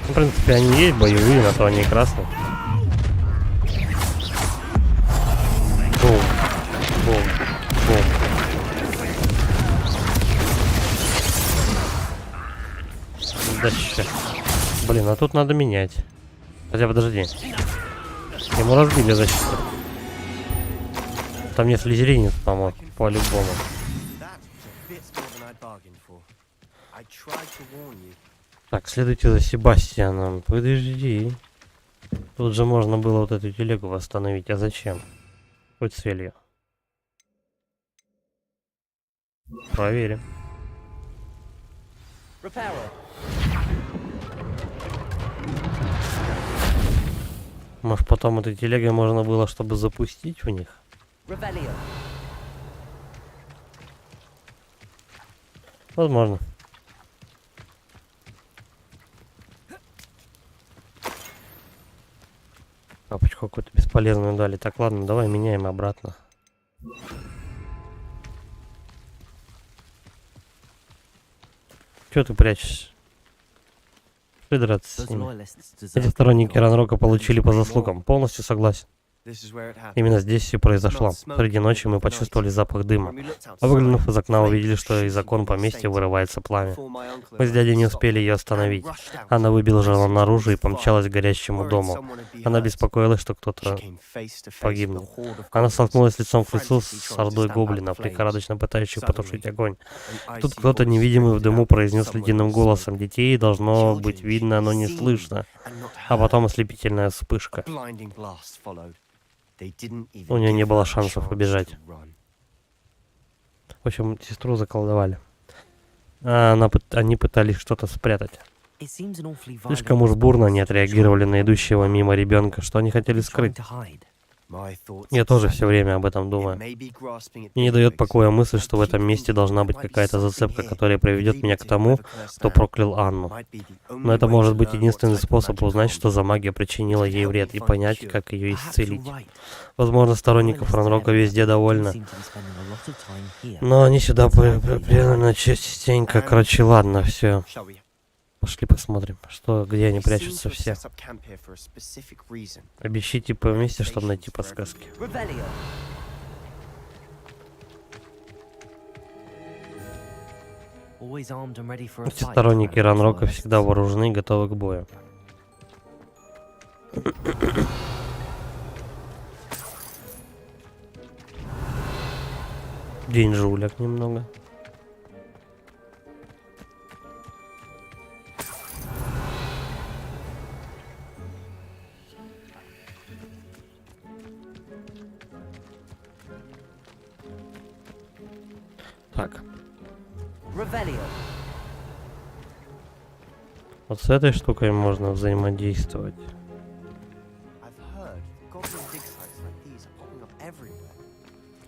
В принципе, они есть боевые, на то они и красные. Бум. Бум. Бум. Да ща. Блин, а тут надо менять. Хотя подожди. Ему разбили защиту. Там мне слизеринец помог, по-любому. Так, следуйте за Себастьяном. Подожди. Тут же можно было вот эту телегу восстановить. А зачем? Хоть целью. Проверим. Может, потом этой телегой можно было, чтобы запустить в них? Возможно. Папочку какую-то бесполезную дали. Так, ладно, давай меняем обратно. Чё ты прячешься? Что драться с ними? Эти сторонники Ранрока получили по заслугам. Полностью согласен. Именно здесь все произошло. Среди ночи мы почувствовали запах дыма. А выглянув из окна, увидели, что из окон поместья вырывается пламя. Мы с дядей не успели ее остановить. Она выбежала наружу и помчалась к горящему дому. Она беспокоилась, что кто-то погибнет. Она столкнулась лицом к лицу с ордой гоблинов, лихорадочно пытающих потушить огонь. Тут кто-то невидимый в дыму произнес ледяным голосом: «Детей должно быть видно, но не слышно». А потом ослепительная вспышка. У нее не было шансов убежать. В общем, сестру заколдовали. Они пытались что-то спрятать. Слишком уж бурно они отреагировали на идущего мимо ребенка, что они хотели скрыть. Я тоже все время об этом думаю. Мне не дает покоя мысль, что в этом месте должна быть какая-то зацепка, которая приведет меня к тому, кто проклял Анну. Но это может быть единственный способ узнать, что за магия причинила ей вред, и понять, как ее исцелить. Возможно, сторонников Ранрока везде довольно. Но они сюда примерно частенько. Короче, ладно, все. Пошли посмотрим, где они прячутся все. Обещите по вместе, чтобы найти подсказки. Эти сторонники Ранрока всегда вооружены и готовы к бою. День жуляк немного. Так. Вот с этой штукой можно взаимодействовать.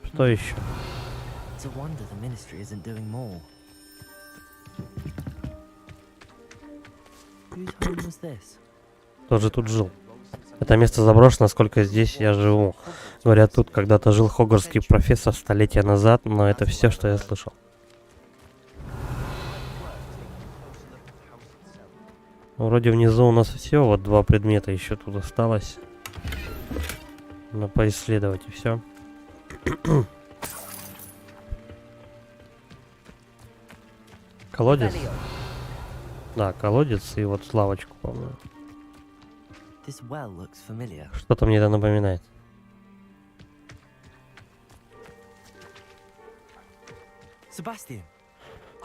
Что еще? Кто же тут жил? Это место заброшено, сколько здесь я живу. Говорят, тут когда-то жил хогвартский профессор столетия назад, но это все, что я слышал. Вроде внизу у нас все, вот 2 предмета еще тут осталось. Надо поисследовать и все. Колодец? Да, колодец и вот лавочку, по-моему. Что-то мне это напоминает.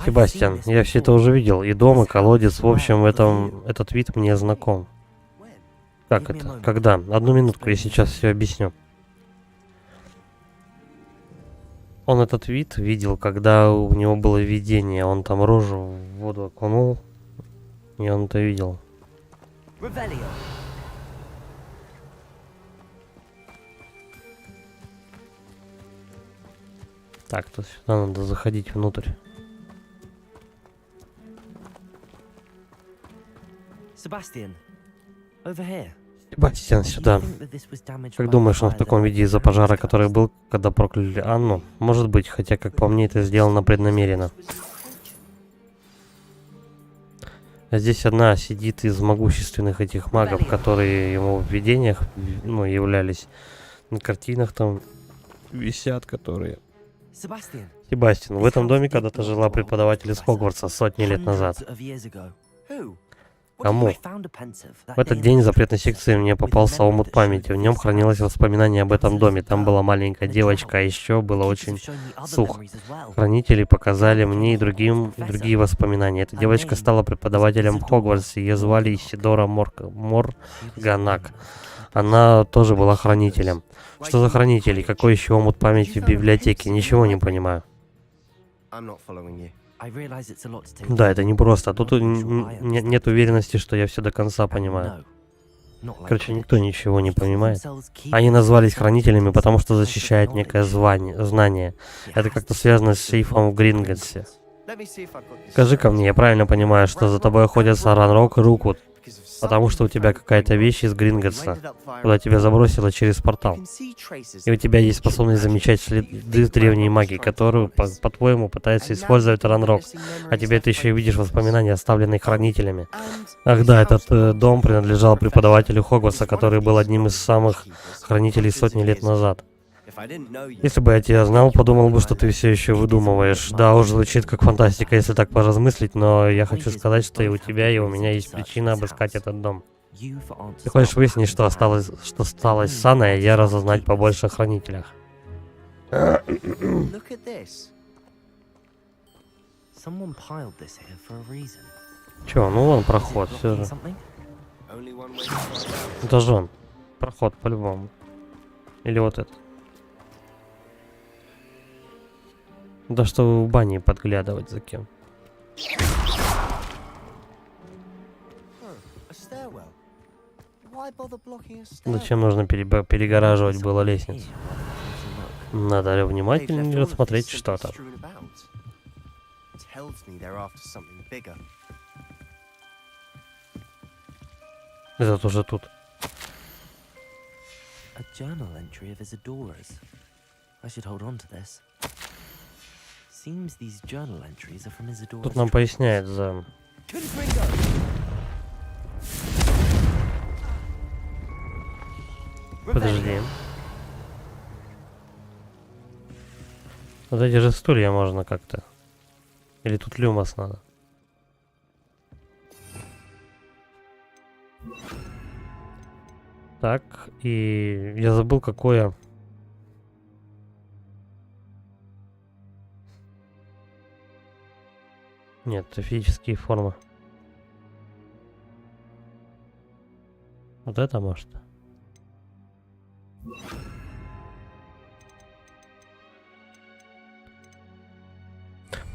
Себастьян, я все это уже видел. И дом, и колодец. В общем, этот вид мне знаком. Как это? Когда? Одну минутку, я сейчас все объясню. Он этот вид видел, когда у него было видение. Он там рожу в воду окунул. И он это видел. Так, тут сюда надо заходить внутрь. Себастьян, сюда. Как думаешь, он в таком виде из-за пожара, который был, когда прокляли Анну? Может быть, хотя, как по мне, это сделано преднамеренно. А здесь одна сидит из могущественных этих магов, которые ему в видениях, ну, являлись. На картинах там висят, которые... Sebastian. Себастьян, в этом доме когда-то жила преподаватель из Хогвартса сотни лет назад. Кому? В этот день в запретной секции мне попался омут памяти. В нем хранилось воспоминание об этом доме. Там была маленькая девочка, а еще было очень сухо. Хранители показали мне и другие воспоминания. Эта девочка стала преподавателем в Хогвартсе. Ее звали Исидора Морганак. Она тоже была хранителем. Что за хранители? Какой еще омут памяти в библиотеке? Ничего не понимаю. Да, это непросто. Тут нет уверенности, что я все до конца понимаю. Короче, никто ничего не понимает. Они назвались хранителями, потому что защищают некое знание. Это как-то связано с сейфом в Гринготсе. Скажи-ка мне, я правильно понимаю, что за тобой охотятся Ранрок и Руквуд? Потому что у тебя какая-то вещь из Гринготса, куда тебя забросило через портал. И у тебя есть способность замечать следы древней магии, которую, по-твоему, пытается использовать Ранрок. А теперь ты еще и видишь воспоминания, оставленные хранителями. Ах да, этот дом принадлежал преподавателю Хогвартса, который был одним из самых хранителей сотни лет назад. Если бы я тебя знал, подумал бы, что ты все еще выдумываешь. Да, уж звучит как фантастика, если так поразмыслить, но я хочу сказать, что и у тебя, и у меня есть причина обыскать этот дом. Ты хочешь выяснить, что стало с Анной, и я разузнать побольше о хранителях. Чё, ну вон проход, все же. Это же он. Проход по-любому. Или вот это. Да что в бане подглядывать за кем. Зачем нужно перегораживать было лестницу? Надо внимательно рассмотреть, что там. Это тоже тут. Тут нам поясняет за... Подожди. Вот эти же стулья можно как-то. Или тут люмос надо? Так, и я забыл, какое... Нет, это физические формы. Вот это может.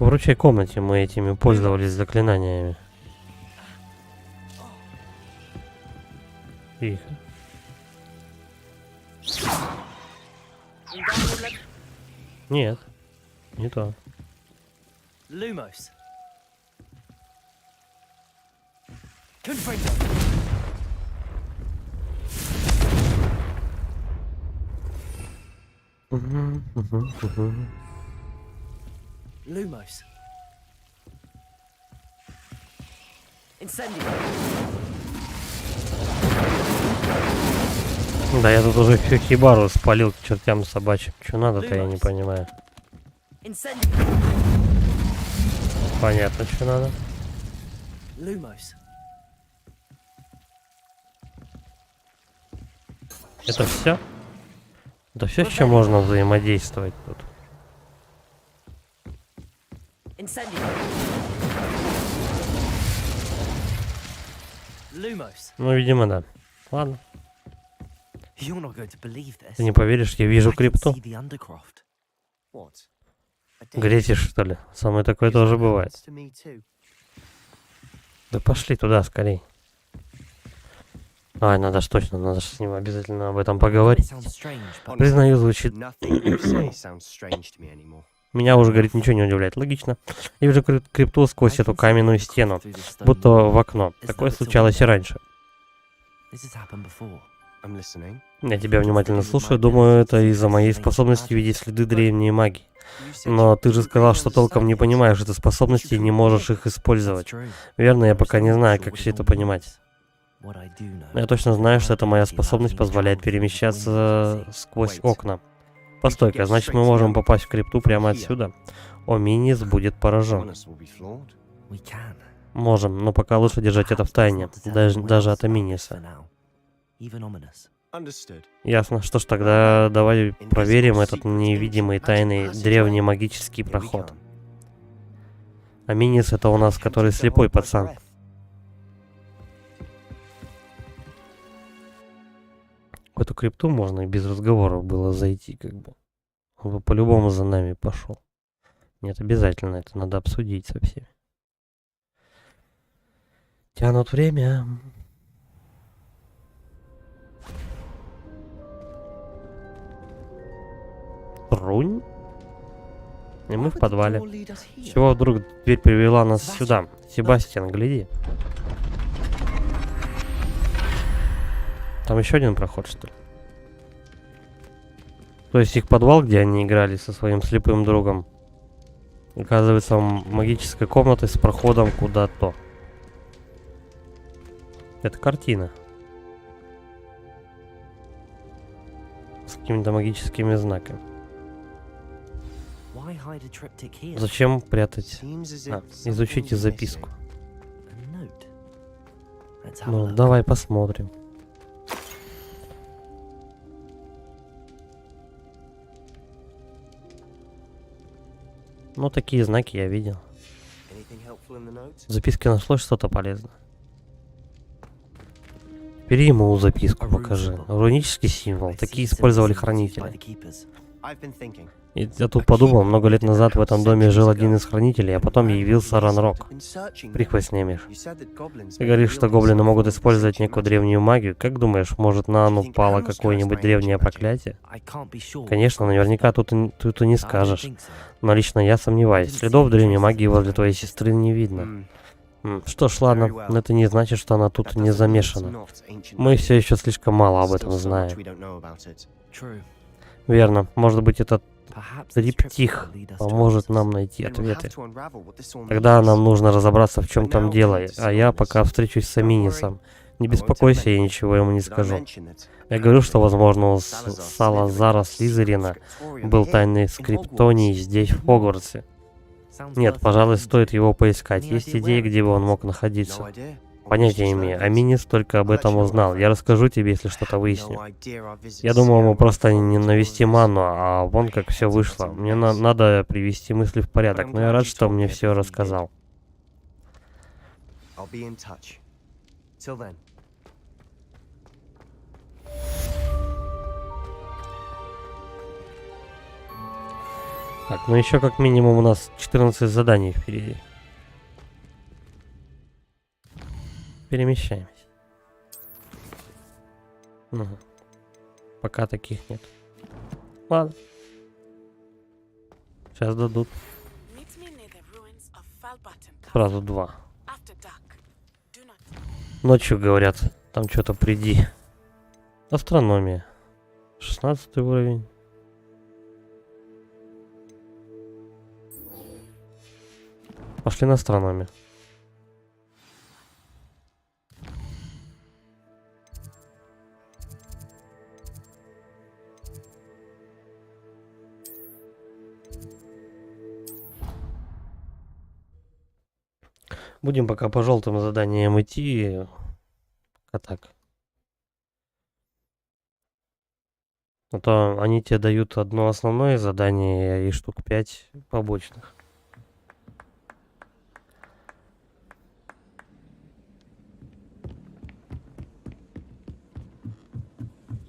В ручей комнате мы этими пользовались заклинаниями. Тихо. Нет, не то. Lumos. Lumos. Incendio. Да, я тут уже хибару спалил к чертям собачьим. Что надо-то, я не понимаю. Incendio. Понятно, что надо. Lumos. Это все? Это все, с чем можно взаимодействовать тут. Incendio. Lumos. Ну, видимо, да. Ладно. You're not going to believe this. Ты не поверишь, я вижу I can крипту. see the undercroft. Гретишь, что ли? Со мной такое тоже бывает. Да пошли туда, скорей. Ай, надо ж точно, надо ж с ним обязательно об этом It поговорить. sounds strange, but Признаю, звучит... Меня уже, говорит, ничего не удивляет. Логично. Я вижу крипту сквозь эту каменную стену, будто в окно. Такое случалось и раньше. this has happened before. Я тебя внимательно слушаю. Думаю, это из-за моей способности видеть следы древней магии. Но ты же сказал, что толком не понимаешь этой способности и не можешь их использовать. Верно, я пока не знаю, как все это понимать. Но я точно знаю, что эта моя способность позволяет перемещаться сквозь окна. Постой-ка, значит мы можем попасть в крипту прямо отсюда? Оминис будет поражен. Можем, но пока лучше держать это в тайне, даже от Оминиса. Ясно. Что ж, тогда давай проверим этот невидимый тайный древний магический проход. Оминис — это у нас который слепой пацан. В эту крипту можно и без разговоров было зайти, как бы. Он бы по-любому за нами пошел. Нет, обязательно, это надо обсудить со всеми. Тянут время. Рунь? И мы в подвале. Чего вдруг дверь привела нас сюда? Себастьян, гляди. Там еще один проход, что ли? То есть их подвал, где они играли со своим слепым другом, оказывается магической комнатой с проходом куда-то. Это картина. С какими-то магическими знаками. Зачем прятать? Изучите записку. Ну, давай посмотрим. Ну, такие знаки я видел. В записке нашлось что-то полезное. Бери ему записку, покажи. Рунический символ. Такие использовали хранители. Я тут подумал, много лет назад в этом доме жил один из хранителей, а потом явился Ранрок. Прихвость не имеешь. Ты говоришь, что гоблины могут использовать некую древнюю магию. Как думаешь, может на Анну пало какое-нибудь древнее проклятие? Конечно, наверняка тут и не скажешь. Но лично я сомневаюсь. Следов древней магии возле твоей сестры не видно. Что ж, ладно, но это не значит, что она тут не замешана. Мы все еще слишком мало об этом знаем. Верно. Может быть, этот триптих поможет нам найти ответы. Тогда нам нужно разобраться, в чем там дело. А я пока встречусь с Оминисом. Не беспокойся, я ничего ему не скажу. Я говорю, что, возможно, у Салазара Слизерина был тайный скриптоний здесь, в Хогвартсе. Нет, пожалуй, стоит его поискать. Есть идеи, где бы он мог находиться? Понятия не имею. Оминис только об этом узнал. Я расскажу тебе, если что-то выясню. Я думал, мы просто не навестим Анну, а вон как все вышло. Мне надо привести мысли в порядок, но я рад, что мне все рассказал. Так, ну еще как минимум у нас 14 заданий впереди. Перемещаемся. Угу. Пока таких нет. Ладно. Сейчас дадут. Сразу 2. Ночью говорят, там что-то приди. Астрономия. 16 уровень. Пошли на астрономию. Будем пока по желтым заданиям идти. А так. А то они тебе дают одно основное задание и штук 5 побочных.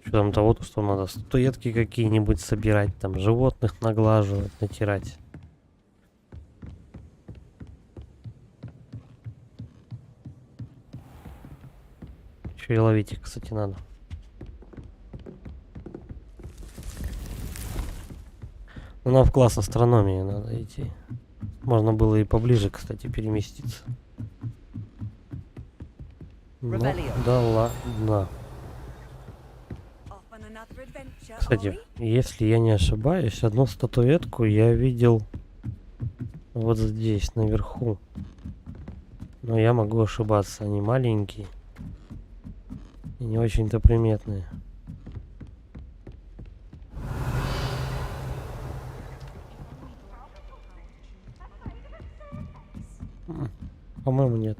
Что там того, что надо статуэтки какие-нибудь собирать, там животных наглаживать, натирать. Еще и ловить их, кстати, надо. Но нам в класс астрономии надо идти. Можно было и поближе, кстати, переместиться. Ну, да ладно. on another adventure, Кстати, are we? если я не ошибаюсь, одну статуэтку я видел вот здесь, наверху. Но я могу ошибаться, они маленькие и не очень-то приметные. По-моему, нет.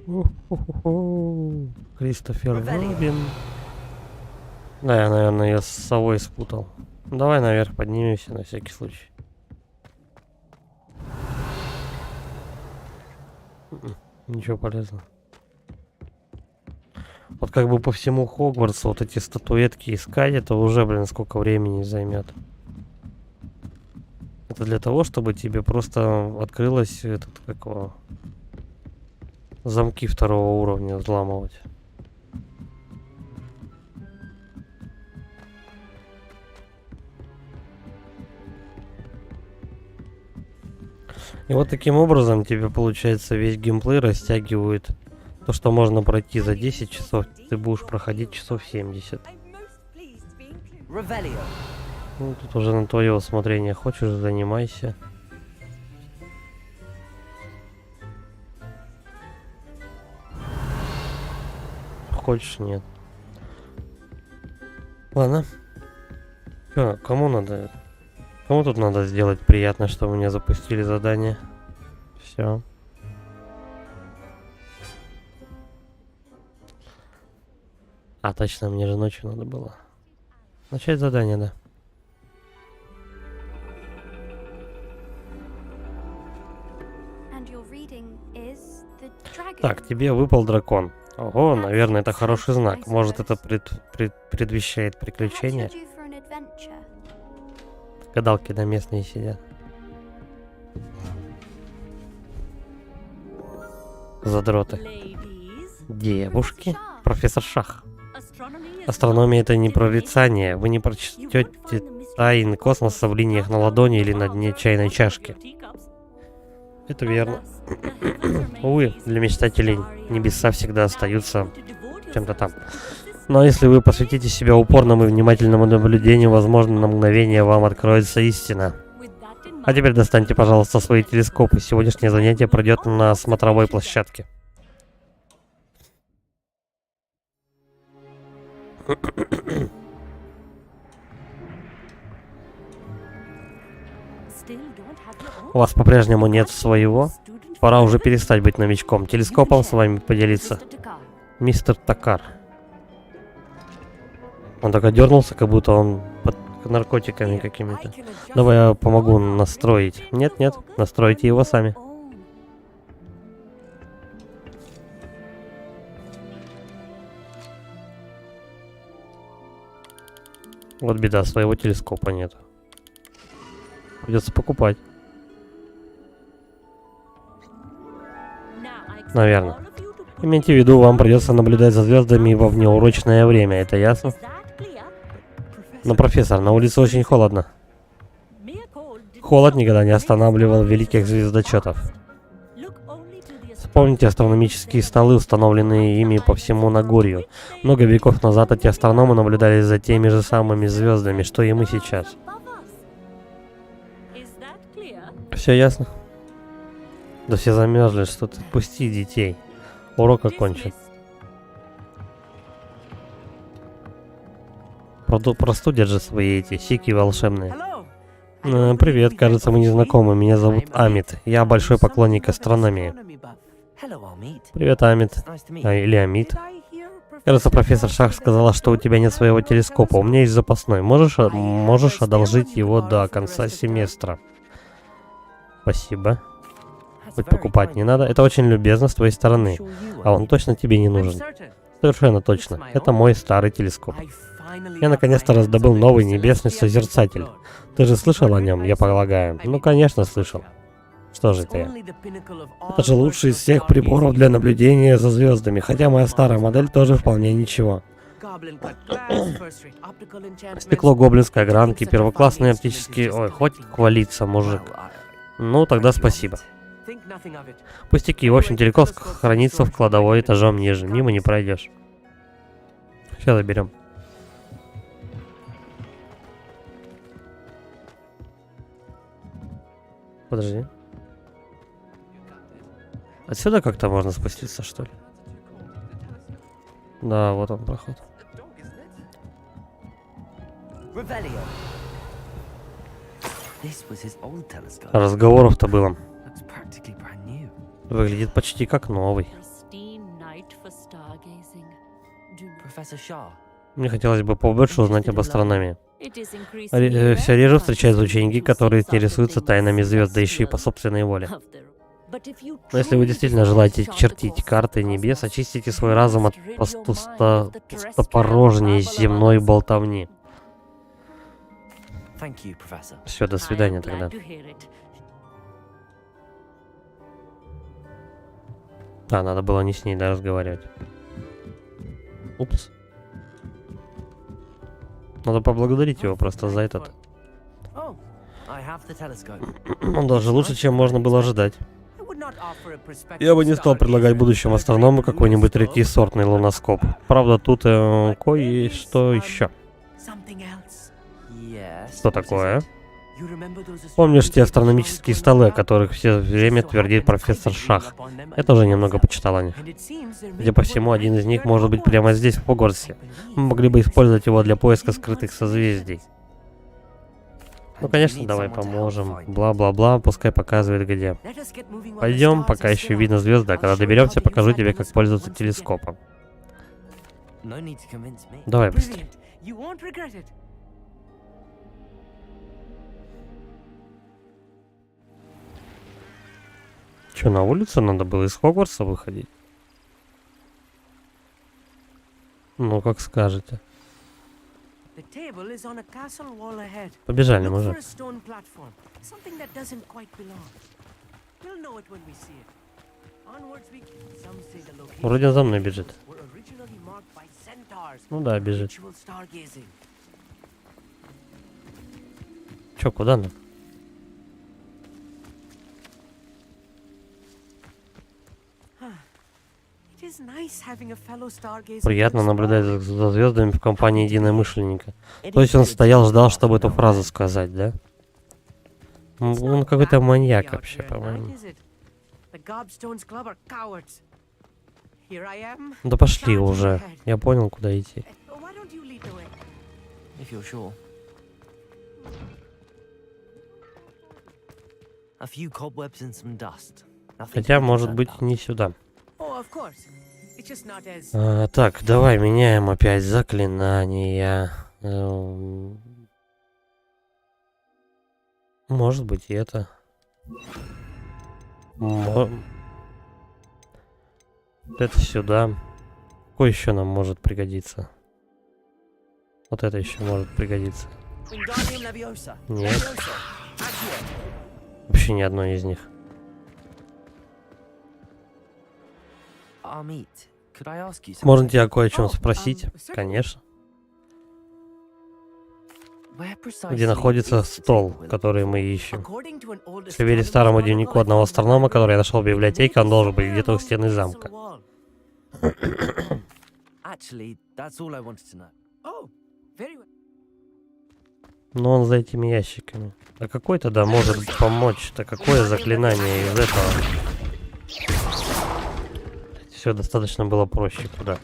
У-ху-ху-ху. Кристофер Робин. Да, я, наверное, ее с совой спутал. Давай наверх поднимемся на всякий случай. Ничего полезного. Вот как бы по всему Хогвартсу вот эти статуэтки искать, это уже, блин, сколько времени займет. Это для того, чтобы тебе просто открылось этот, как его, замки второго уровня взламывать. И вот таким образом тебе, получается, весь геймплей растягивает. То, что можно пройти за 10 часов, ты будешь проходить часов 70. I'm most pleased to be included. Revelio. Ну, тут уже на твое усмотрение. Хочешь, занимайся. Хочешь, нет. Ладно. Чё, кому надо? Кому тут надо сделать приятно, что мне запустили задание? Все. А, точно, мне же ночью надо было. Начать задание, да. And your reading is the dragon. Так, тебе выпал дракон. Ого, наверное, это хороший знак. Может, это предвещает Perhaps приключения? you're due for an adventure. Гадалки на местные сидят. Задроты. Ladies, Девушки. Профессор Шах. astronomy is Астрономия это не not прорицание. Вы не You won't прочтете find the mystery тайны космоса в линиях на ладони или на дне чайной чашки. teacups. Это верно. Alas, the heavens remain Увы, hazy. для мечтателей Starry небеса всегда eyes. остаются To devote чем-то там. yourselves to the Но если вы посвятите себя упорному и внимательному наблюдению, возможно, на мгновение вам откроется истина. With that in А mind, теперь достаньте, пожалуйста, свои телескопы. Сегодняшнее занятие пройдет на смотровой площадке. still don't have your own У вас по-прежнему нет своего? student Пора уже favorite? перестать быть новичком. Телескопом с вами поделиться. Mr. Takar. Мистер Такар. Он так дернулся, как будто он под наркотиками какими-то. I can adjust Давай я your помогу own настроить. Нет, нет, настройте его сами. own. Вот беда, своего телескопа нет. Придется покупать. Now I expect Наверное. all of you to put Имейте в виду, вам придется наблюдать за звездами во внеурочное время, это ясно? Is that clear? Но, профессор, на улице очень холодно. Mere cold didn't Холод stop никогда не the останавливал next великих stars. звездочетов. Look only to the Вспомните астрономические столы, установленные ими по всему Нагорью. Много веков назад эти астрономы наблюдали за теми же самыми звездами, что и мы сейчас. Is that clear? Все ясно? Да все замерзли, что ты, пусти детей. Урок окончен. Простудят же свои эти сики волшебные. Привет, кажется, мы не знакомы. Меня зовут Амит. Я большой поклонник астрономии. Hello, Amit. Привет, Амит. Nice to meet you. Или Амит. Кажется, профессор Шах сказала, что у тебя нет своего телескопа. У меня есть запасной. Можешь одолжить его до конца семестра. Спасибо. Хоть покупать не надо. Это очень любезно с твоей стороны. А он точно тебе не нужен. Совершенно точно. Это мой старый телескоп. Я наконец-то раздобыл новый небесный созерцатель. Ты же слышал о нем, я полагаю? Ну, конечно, слышал. Что же ты? Это же лучший из всех приборов для наблюдения за звездами, хотя моя старая модель тоже вполне ничего. Стекло гоблинской огранки, первоклассный оптический... Ой, хоть хвалиться, мужик. Ну, тогда спасибо. Пустяки, в общем, телескоп хранится в кладовой этажом ниже, мимо не пройдешь. Сейчас заберем. Подожди. Отсюда как-то можно спуститься, что ли? Да, вот он проход. Revelio. This was his old telescope. Разговоров-то было. Looks practically brand new. Выглядит почти как новый. Pristine night for stargazing. Do not- Professor Shah. Мне хотелось бы побольше узнать об астрономии. It is increasingly Все реже встречаются ученики, которые интересуются тайнами звезд, да еще и по собственной воле. of their- But if you Но если вы truly действительно desire желаете to chart the чертить course карты of the небес, cosmos, очистите you свой разум от must rid your mind of the terrestrial пустопорожней babble of земной others. болтовни. Thank you, Professor. Все, до I am свидания glad тогда. to hear it. А, надо было не с ней, да, разговаривать. Упс. Надо поблагодарить его просто за этот. Oh, I have the telescope. Он даже лучше, чем можно было ожидать. I would not offer a prospective Я бы не стал предлагать будущему астроному какой-нибудь третьесортный луноскоп. Правда, тут кое-что еще. Something else. Yes. Что такое? Помнишь те астрономические столы, о которых все время твердит профессор Шах? Я тоже немного почитал о них. Судя по всему, один из них может быть прямо здесь, в Хогвартсе. Мы могли бы использовать его для поиска скрытых созвездий. Ну, конечно, давай поможем. Бла-бла-бла, пускай показывает где. Пойдем, пока еще видно звезды, а когда доберемся, покажу тебе, как пользоваться телескопом. Давай быстрее. Че, на улицу надо было из Хогвартса выходить? Ну, как скажете. Побежали, мужик. Вроде за мной бежит. Ну да, бежит. Чё, куда нам? Приятно наблюдать за звездами в компании единомышленника. То есть он стоял, ждал, чтобы эту фразу сказать, да? Он какой-то маньяк вообще, по-моему. Да пошли уже. Я понял, куда идти. Хотя, может быть, не сюда. Так, давай меняем опять заклинания. Может быть, и это. Это сюда. Какой еще нам может пригодиться? Вот это еще может пригодиться. Нет. Вообще ни одной из них. Можно тебя кое о чем спросить? Конечно. Где находится стол, который мы ищем? Если верить старому дневнику одного астронома, который я нашел в библиотеке, он должен быть где-то у стены замка. Но он за этими ящиками. А какой тогда может помочь-то? Какое заклинание из этого? Все достаточно было проще. Куда?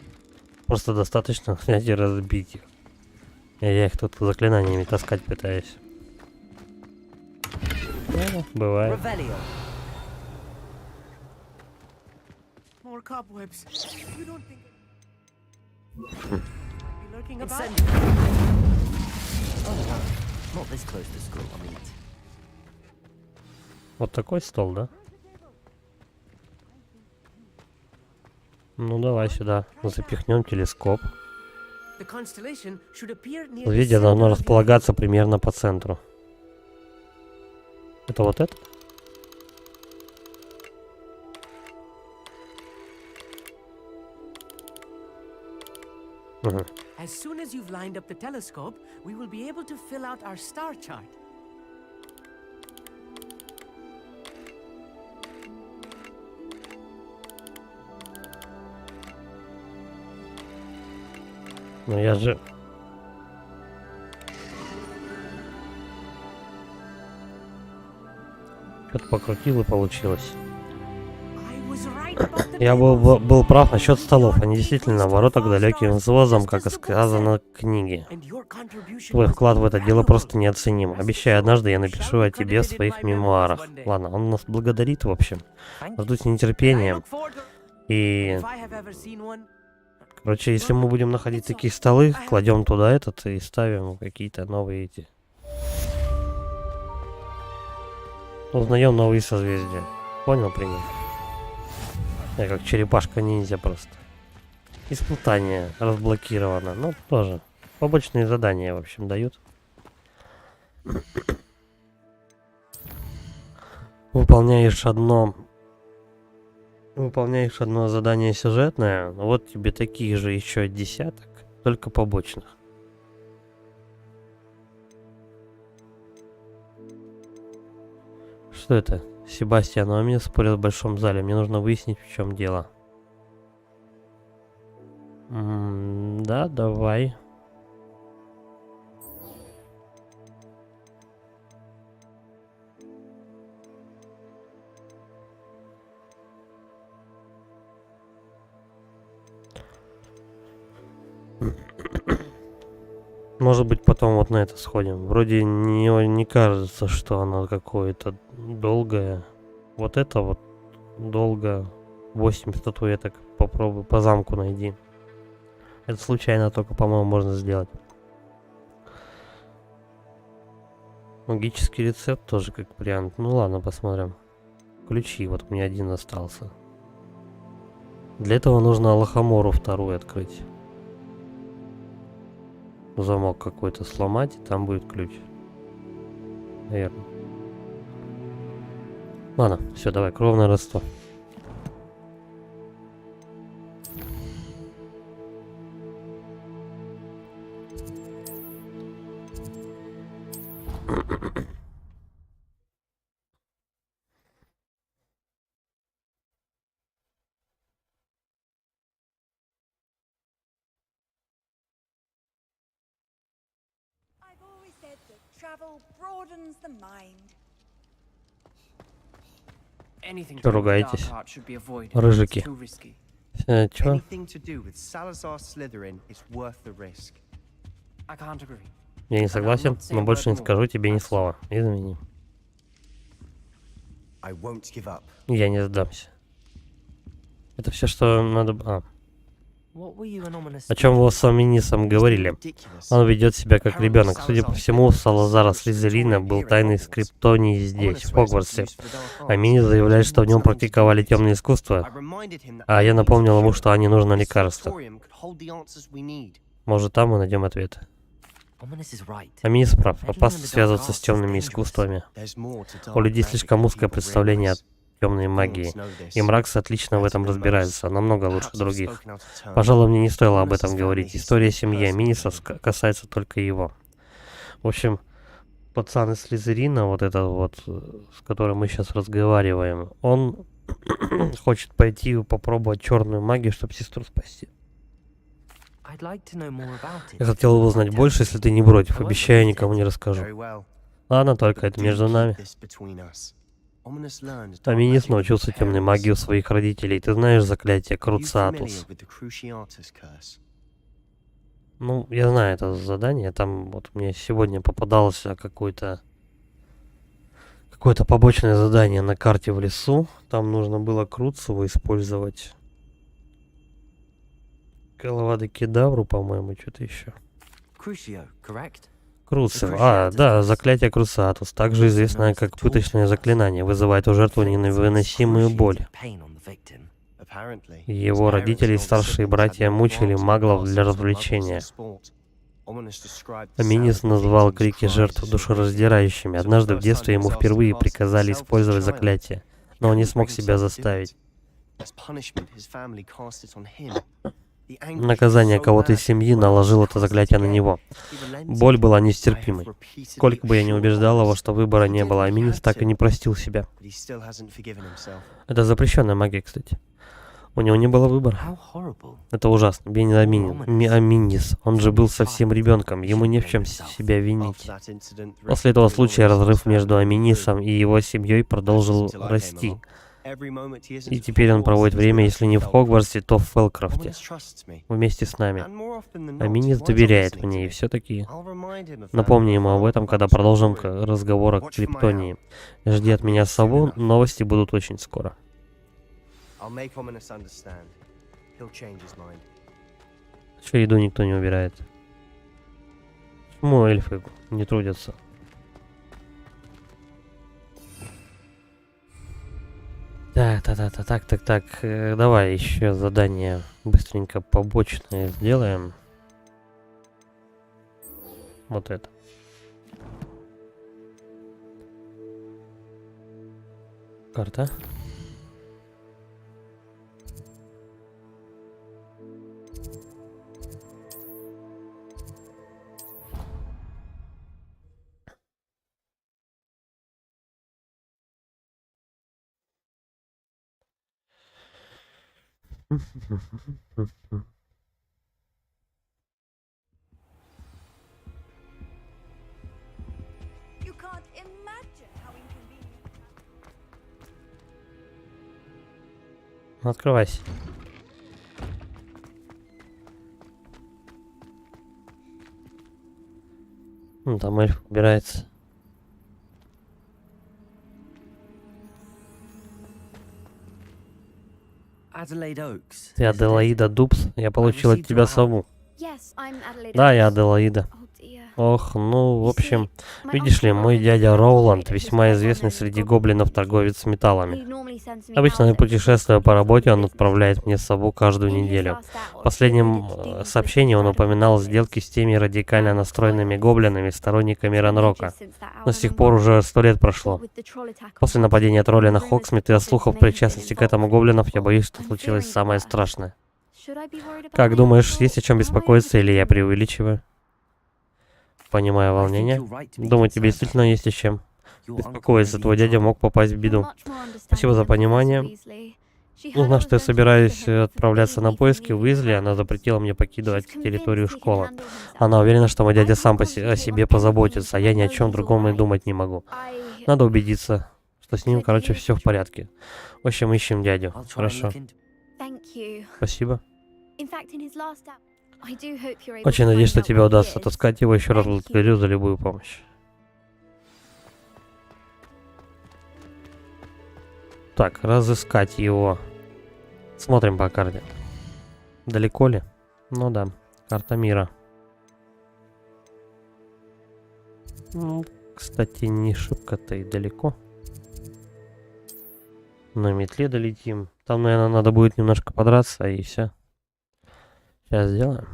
Просто достаточно снять и разбить их. Я их тут заклинаниями таскать пытаюсь. Ну, бывает. Вот такой стол, да? Ну давай сюда. Запихнем телескоп. Созвездие должно располагаться примерно по центру. Это вот это? Угу. As soon as you've lined up the telescope, we will be able to fill out our star chart. Но я же... Что-то покрутил и получилось. Я был прав насчет столов. Они действительно ворота к далеким взвозам, как и сказано в книге. Твой вклад в это дело просто неоценим. Обещаю, однажды я напишу о тебе в своих мемуарах. Ладно, он нас благодарит, в общем. Жду с нетерпением. И... Короче, если мы будем находить такие столы, кладем туда этот и ставим какие-то новые эти. Узнаем новые созвездия. Понял, принял? Я как черепашка-ниндзя просто. Испытание разблокировано. Ну, тоже. Побочные задания, в общем, дают. Выполняешь одно задание сюжетное, вот тебе такие же еще десяток, только побочных. Что это? Себастьян, а меня спорят в большом зале. Мне нужно выяснить, в чем дело. Да, давай. Может быть, потом вот на это сходим. Вроде не кажется, что оно какое-то долгое. Вот это вот долго. 8 статуэток. Попробуй по замку найди. Это случайно только, по-моему, можно сделать. Магический рецепт тоже как вариант. Ну ладно, посмотрим. Ключи. Вот у меня один остался. Для этого нужно Лохомору вторую открыть. Замок какой-то сломать, и там будет ключ. Наверное. Ладно, все, давай, кровное родство. Чё ругаетесь? Рыжики. Чё? Я не согласен, но больше не скажу тебе ни слова. Извини. Я не сдамся. Это все, что надо... О чем вы с Аминисом говорили? Он ведет себя как ребенок. Судя по всему, у Салазара Слизерина был тайный скриптоний здесь, в Хогвартсе. Аминис заявляет, что в нем практиковали темные искусства, а я напомнил ему, что они нужно лекарство. Может, там мы найдем ответ. Аминис прав. Опасно связываться с темными искусствами. У людей слишком узкое представление о темной магии. И Мракс отлично в этом разбирается, намного лучше других. Пожалуй, мне не стоило об этом говорить. История семьи Аминисов касается только его. В общем, пацан из Слизерина, вот этот вот, с которым мы сейчас разговариваем, он хочет пойти и попробовать черную магию, чтобы сестру спасти. Я хотел бы узнать больше, если ты не против. Обещаю, никому не расскажу. Ладно, только это между нами. Аминис научился темной магии у своих родителей. Ты знаешь заклятие Круциатус? Ну, я знаю это задание. Там вот мне сегодня попадалось какое-то побочное задание на карте в лесу. Там нужно было Круцеву использовать. Калавада-кедавру, по-моему, что-то еще. Круцев. Да, заклятие Круциатус, также известное как пыточное заклинание, вызывает у жертвы невыносимую боль. Его родители и старшие братья мучили маглов для развлечения. Аминис назвал крики жертв душераздирающими. Однажды в детстве ему впервые приказали использовать заклятие, но он не смог себя заставить. Наказание кого-то из семьи наложило это заклятие на него. Боль была нестерпимой. Сколько бы я ни убеждал его, что выбора не было, Аминис так и не простил себя. Это запрещенная магия, кстати. У него не было выбора. How horrible. Это ужасно. Аминис. Он же был совсем ребенком. Ему не в чем себя винить. После этого случая разрыв между Аминисом и его семьей продолжил расти. И теперь он проводит время, если не в Хогвартсе, то в Фелкрофте. Вместе с нами. Аминис доверяет мне, и все-таки напомни ему об этом, когда продолжим разговор о Криптонии. Жди от меня сову, новости будут очень скоро. Что еду никто не убирает? Почему эльфы не трудятся? Так. Давай еще задание быстренько побочное сделаем. Вот это. Карта. You can't imagine how inconvenient. Открывайся. Там эльф убирается. Adelaide Oaks. Ты Аделаида Дубс. Я получил от тебя сову. Yes, I'm Adelaide. Да, я Аделаида. Oh dear. Ох, ну, в общем, видишь ли, мой дядя Роуланд, весьма известный среди гоблинов торговец металлами. Обычно, путешествуя по работе, он отправляет мне сову каждую неделю. В последнем сообщении он упоминал сделки с теми радикально настроенными гоблинами, сторонниками Ранрока. Но с тех пор уже 100 лет прошло. После нападения тролля на Хоксмит и от слухов причастности к этому гоблинов, я боюсь, что случилось самое страшное. Как думаешь, есть о чем беспокоиться или я преувеличиваю? Понимаю волнение. Думаю, тебе действительно есть о чем беспокоиться. Твой дядя мог попасть в беду. Спасибо за понимание. Узнав, что я собираюсь отправляться на поиски Уизли, она запретила мне покидывать территорию школы. Она уверена, что мой дядя сам о себе позаботится, а я ни о чем другом и думать не могу. Надо убедиться, что с ним, короче, все в порядке. В общем, ищем дядю. Хорошо. Спасибо. Очень надеюсь, что тебе удастся отыскать его. Еще раз благодарю за любую помощь. Так, разыскать его. Смотрим по карте. Далеко ли? Ну да, карта мира. Ну, кстати, не шибко-то и далеко. На метле долетим. Там, наверное, надо будет немножко подраться, и все. Сейчас сделаем.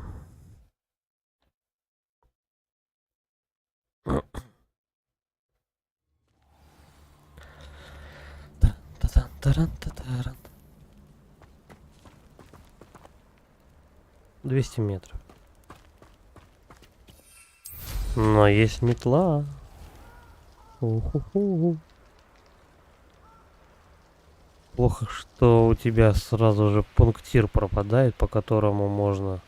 Таран-таран-таран. 200 метров. Но есть метла. У-ху-ху. Плохо, что у тебя сразу же пунктир пропадает, по которому можно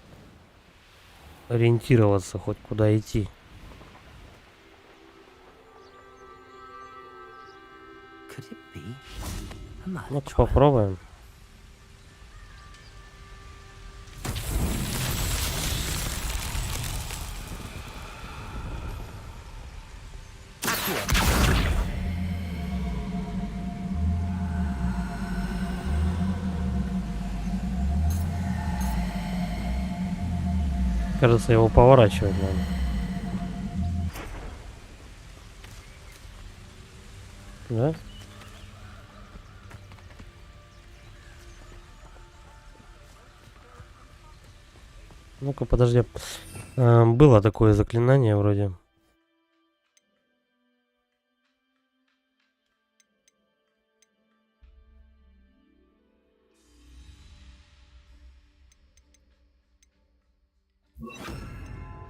ориентироваться, хоть куда идти. Ну, попробуем. Кажется, его поворачивать надо. Да? Ну-ка, подожди. Было такое заклинание вроде.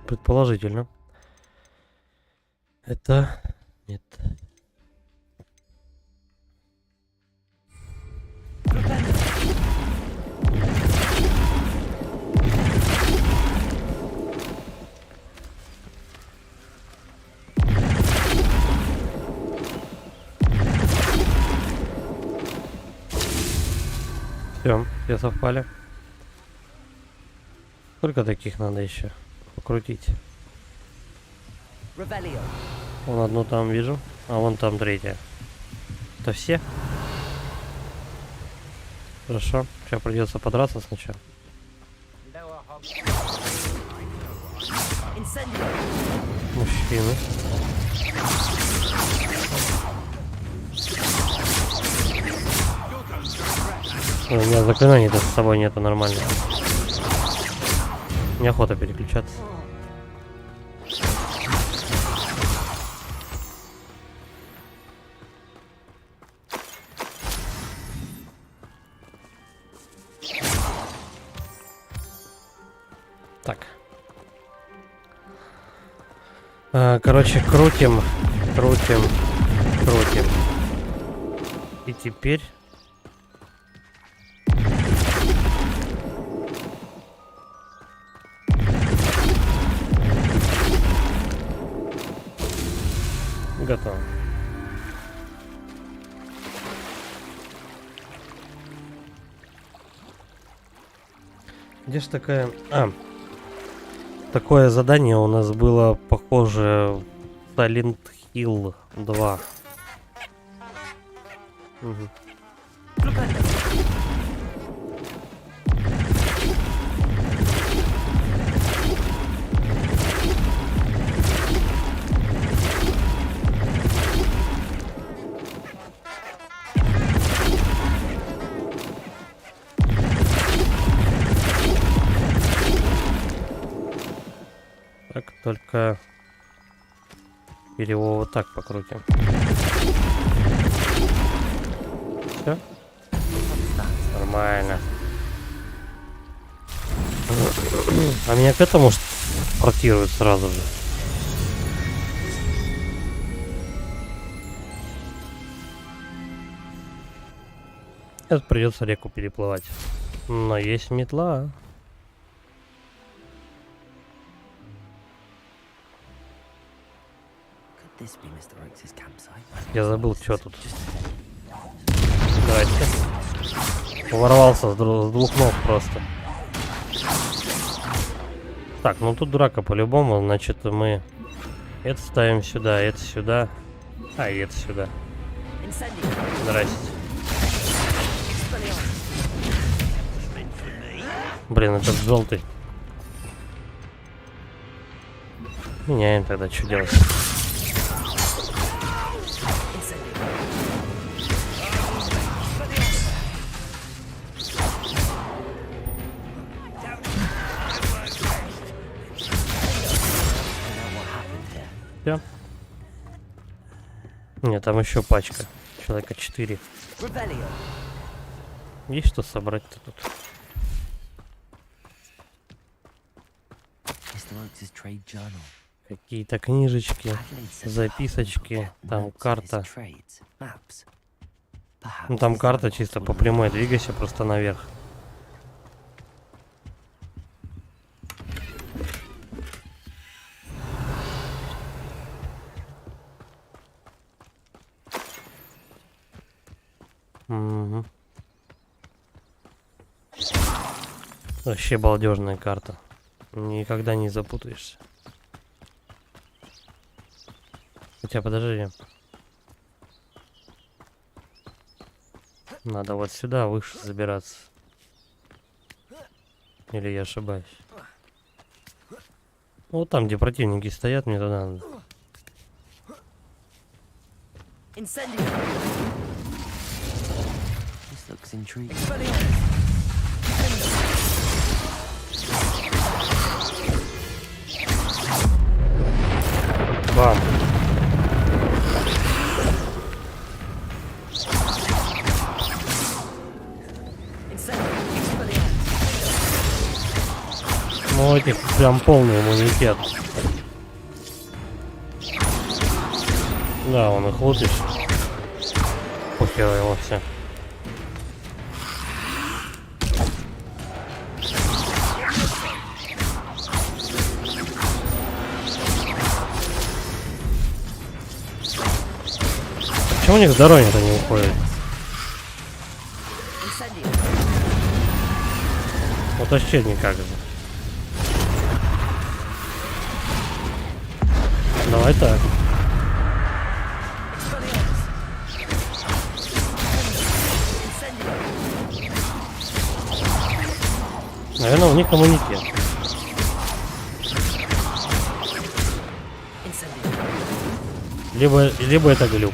Предположительно. Это... Нет. все совпали. Сколько таких надо еще покрутить? Вон одну там вижу, а вон там третья. Это все? Хорошо, сейчас придется подраться сначала. Мужчины. У меня заклинаний-то с собой нету нормально. Неохота переключаться. Так. Короче, крутим. И теперь... Готово. Где ж такая... Такое задание у нас было похоже в Silent Hill 2. Угу. Так, только его вот так покрутим. Все? Нормально. А меня к этому портируют сразу же. Сейчас придется реку переплывать. Но есть метла. Я забыл, что тут. Давайте. Ворвался с двух ног просто. Так, ну тут драка по-любому, значит мы это ставим сюда, это сюда, а и это сюда. Здрасте. Блин, этот желтый. Меняем тогда, что делать. Все. Нет, там еще пачка. Человека 4. Есть что собрать-то тут? Какие-то книжечки, записочки, там карта. Ну там карта чисто по прямой, двигайся просто наверх. Угу. Вообще балдежная карта. Никогда не запутаешься. Хотя подожди. Надо вот сюда выше забираться. Или я ошибаюсь? Вот там, где противники стоят, мне туда надо. Бам. Ну, у этих прям полный иммунитет. Да, он их лупит. Похер его все. Почему у них здоровье-то не уходит? Вот вообще никак же. Давай так. Наверное, у них иммунитет. Либо это глюк.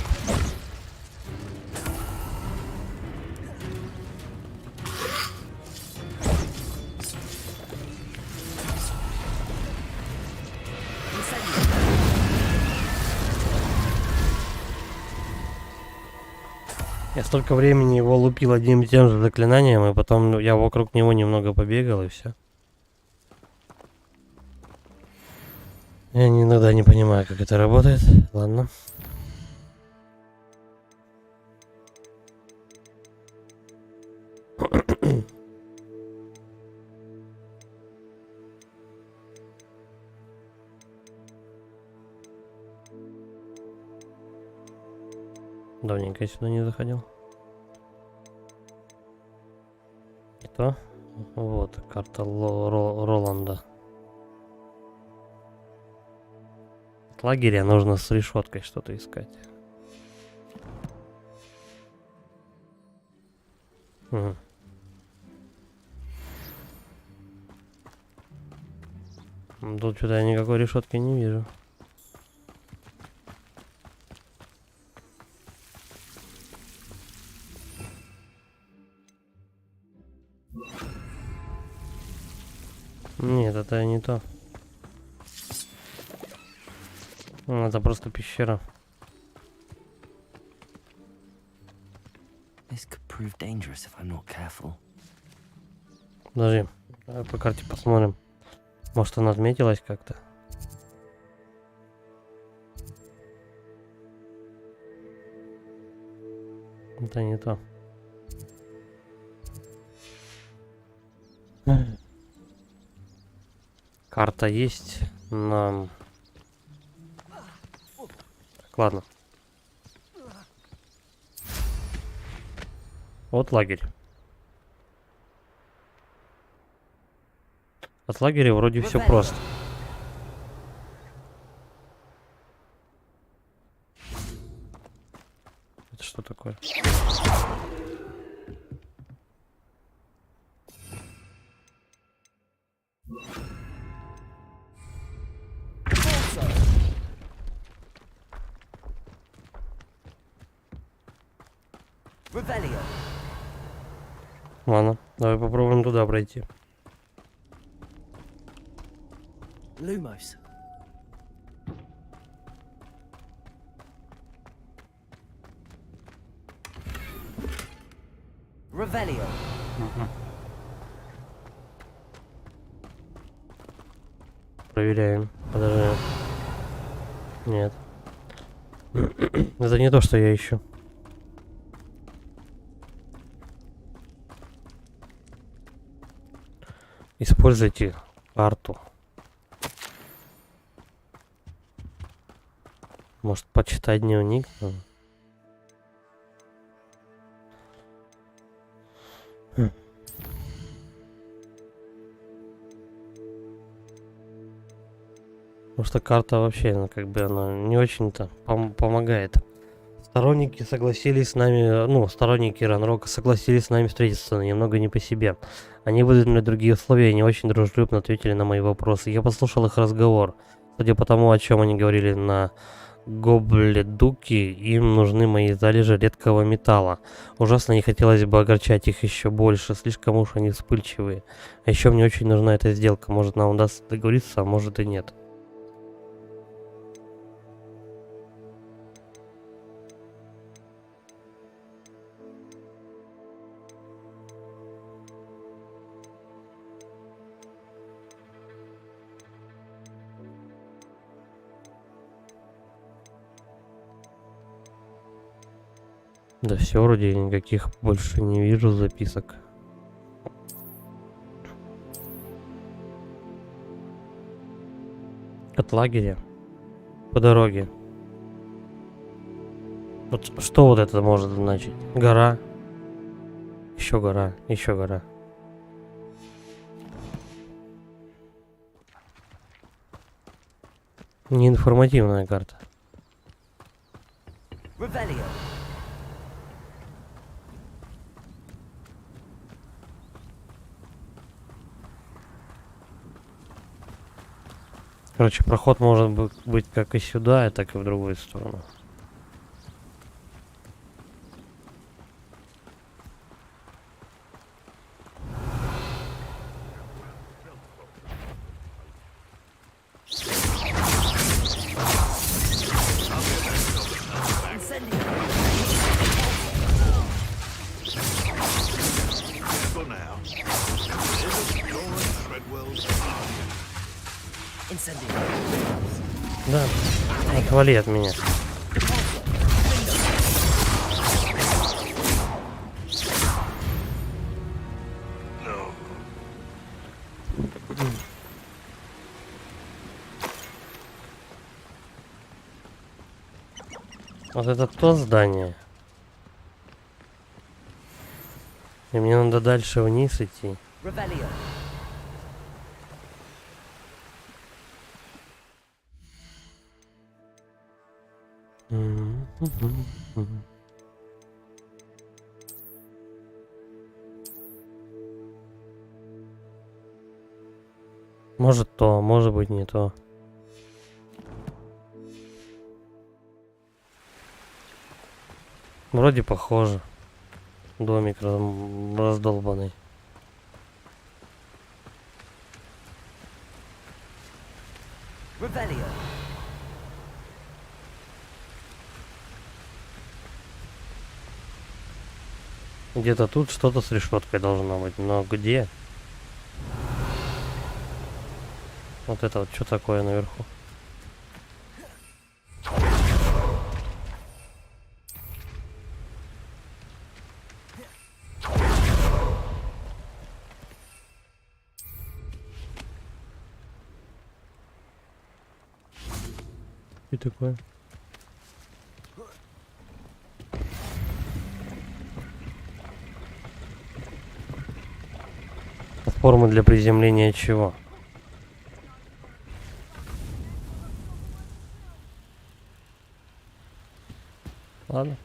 Я столько времени его лупил одним и тем же заклинанием, и потом я вокруг него немного побегал, и все. Я иногда не понимаю, как это работает. Ладно. Давненько я сюда не заходил. Что? Вот, карта Роланда. От лагеря нужно с решеткой что-то искать. Угу. Тут что-то я никакой решетки не вижу. Нет, это не то. Это просто пещера. This could prove dangerous if I'm not careful. Подожди, давай по карте посмотрим. Может, она отметилась как-то? Это не то. Карта есть, но... Так, ладно. Вот лагерь. От лагеря вроде все просто. Это что такое? Ладно, давай попробуем туда пройти. Lumos. Revelio. Проверяем. Подожди. Нет. Это не то, что я ищу. Используйте карту. Может, почитать дневник? Потому что карта вообще, ну, как бы она не очень-то помогает. Сторонники согласились с нами, ну, сторонники Ранрока согласились с нами встретиться, но немного не по себе. Они выдвинули другие условия и не очень дружелюбно ответили на мои вопросы. Я послушал их разговор. Судя по тому, о чем они говорили на Гобледуке, им нужны мои залежи редкого металла. Ужасно не хотелось бы огорчать их еще больше, слишком уж они вспыльчивые. А еще мне очень нужна эта сделка, может нам удастся договориться, а может и нет. Да все, вроде никаких больше не вижу записок. От лагеря. По дороге. Вот что вот это может значить? Гора. Еще гора. Еще гора. Неинформативная карта. Revelio. Короче, проход может быть как и сюда, так и в другую сторону. Да, отвали от меня. Вот это то здание. И мне надо дальше вниз идти. Revelio. Может то, может быть не то. Вроде похоже. Домик раздолбанный. Revelio. Где-то тут что-то с решеткой должно быть, но где? Вот это вот что такое наверху? И такое. Платформы для приземления чего? Ладно.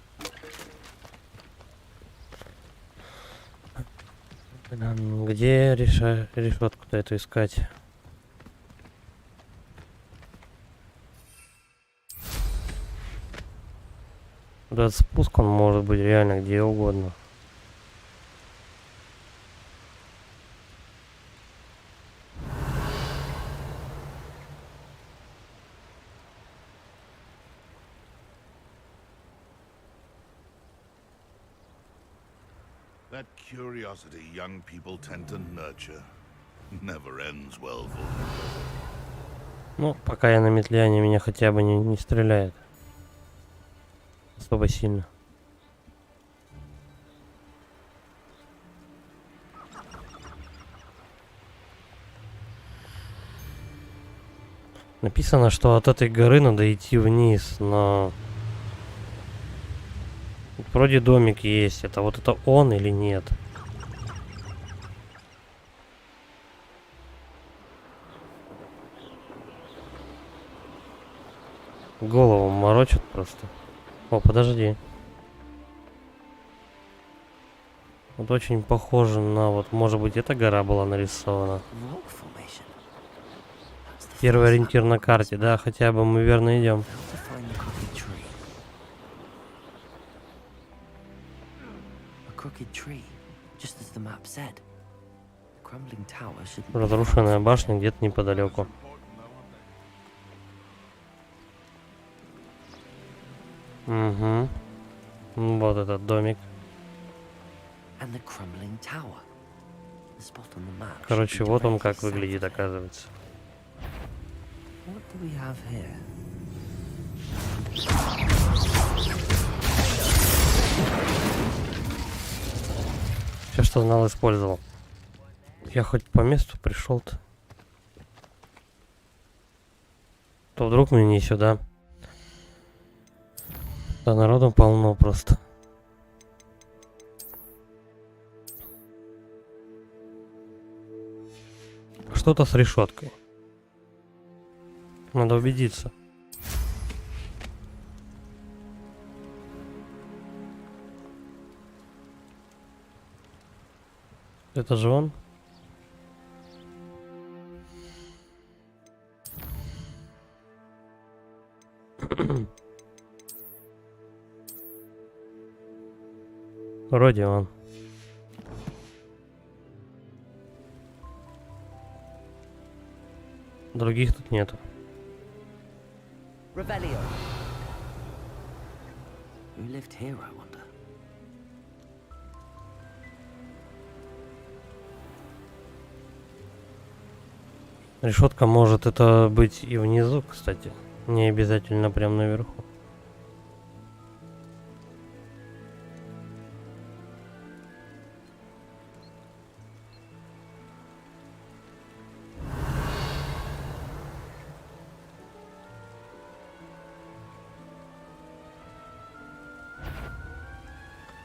Где решетку-то эту искать? Этот спуск, он может быть реально где угодно. That curiosity young people tend to nurture never ends well for them. Ну, пока я на метле, они меня хотя бы не стреляют. Особо сильно. Написано, что от этой горы надо идти вниз, но... Вроде домик есть. Это вот это он или нет? Голову морочат просто. О, подожди. Вот очень похоже на... Вот, может быть, эта гора была нарисована. Первый ориентир на карте, да, хотя бы мы верно идем. Разрушенная башня где-то неподалеку. Угу. Вот этот домик. Короче, вот он как выглядит, оказывается. Все, что знал, использовал. Я хоть по месту пришел-то. То вдруг мне не сюда. Да народу полно просто. Что-то с решеткой. Надо убедиться. Это же он? Вроде он. Других тут нету. Revelio. Who lived here, I wonder? Решетка может это быть и внизу, кстати. Не обязательно прям наверху.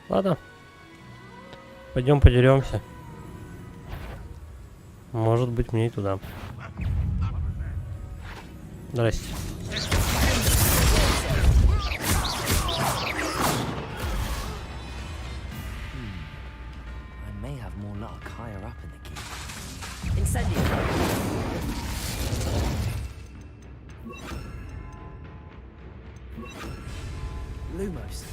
Ладно. Пойдем подеремся. Может быть, мне и туда. Здрасте. I may have more luck higher up in the keep. Incendio. Lumos.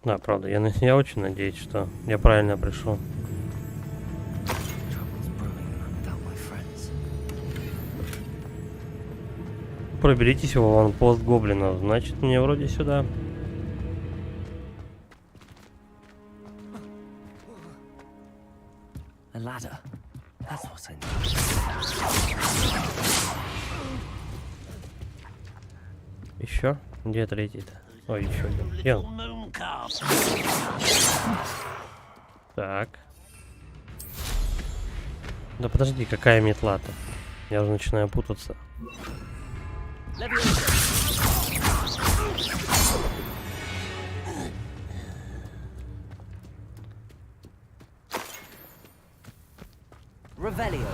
Да, правда, я очень надеюсь, что я правильно пришел. Проберитесь в аванпост гоблинов, значит мне вроде сюда. A ladder. That's what I need. Еще? Где третий-то? Ой, еще один. Где он? Так. Да подожди, какая метла-то? Я уже начинаю путаться. Revelio.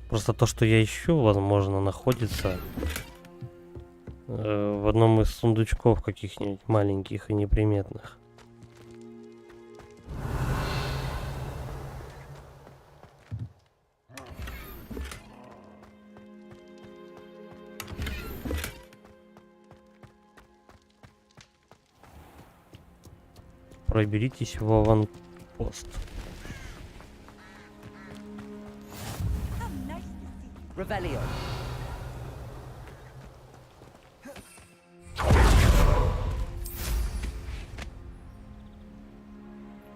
Просто то, что я ищу, возможно, находится в одном из сундучков каких-нибудь маленьких и неприметных. Проберитесь в аванпост. Revelio.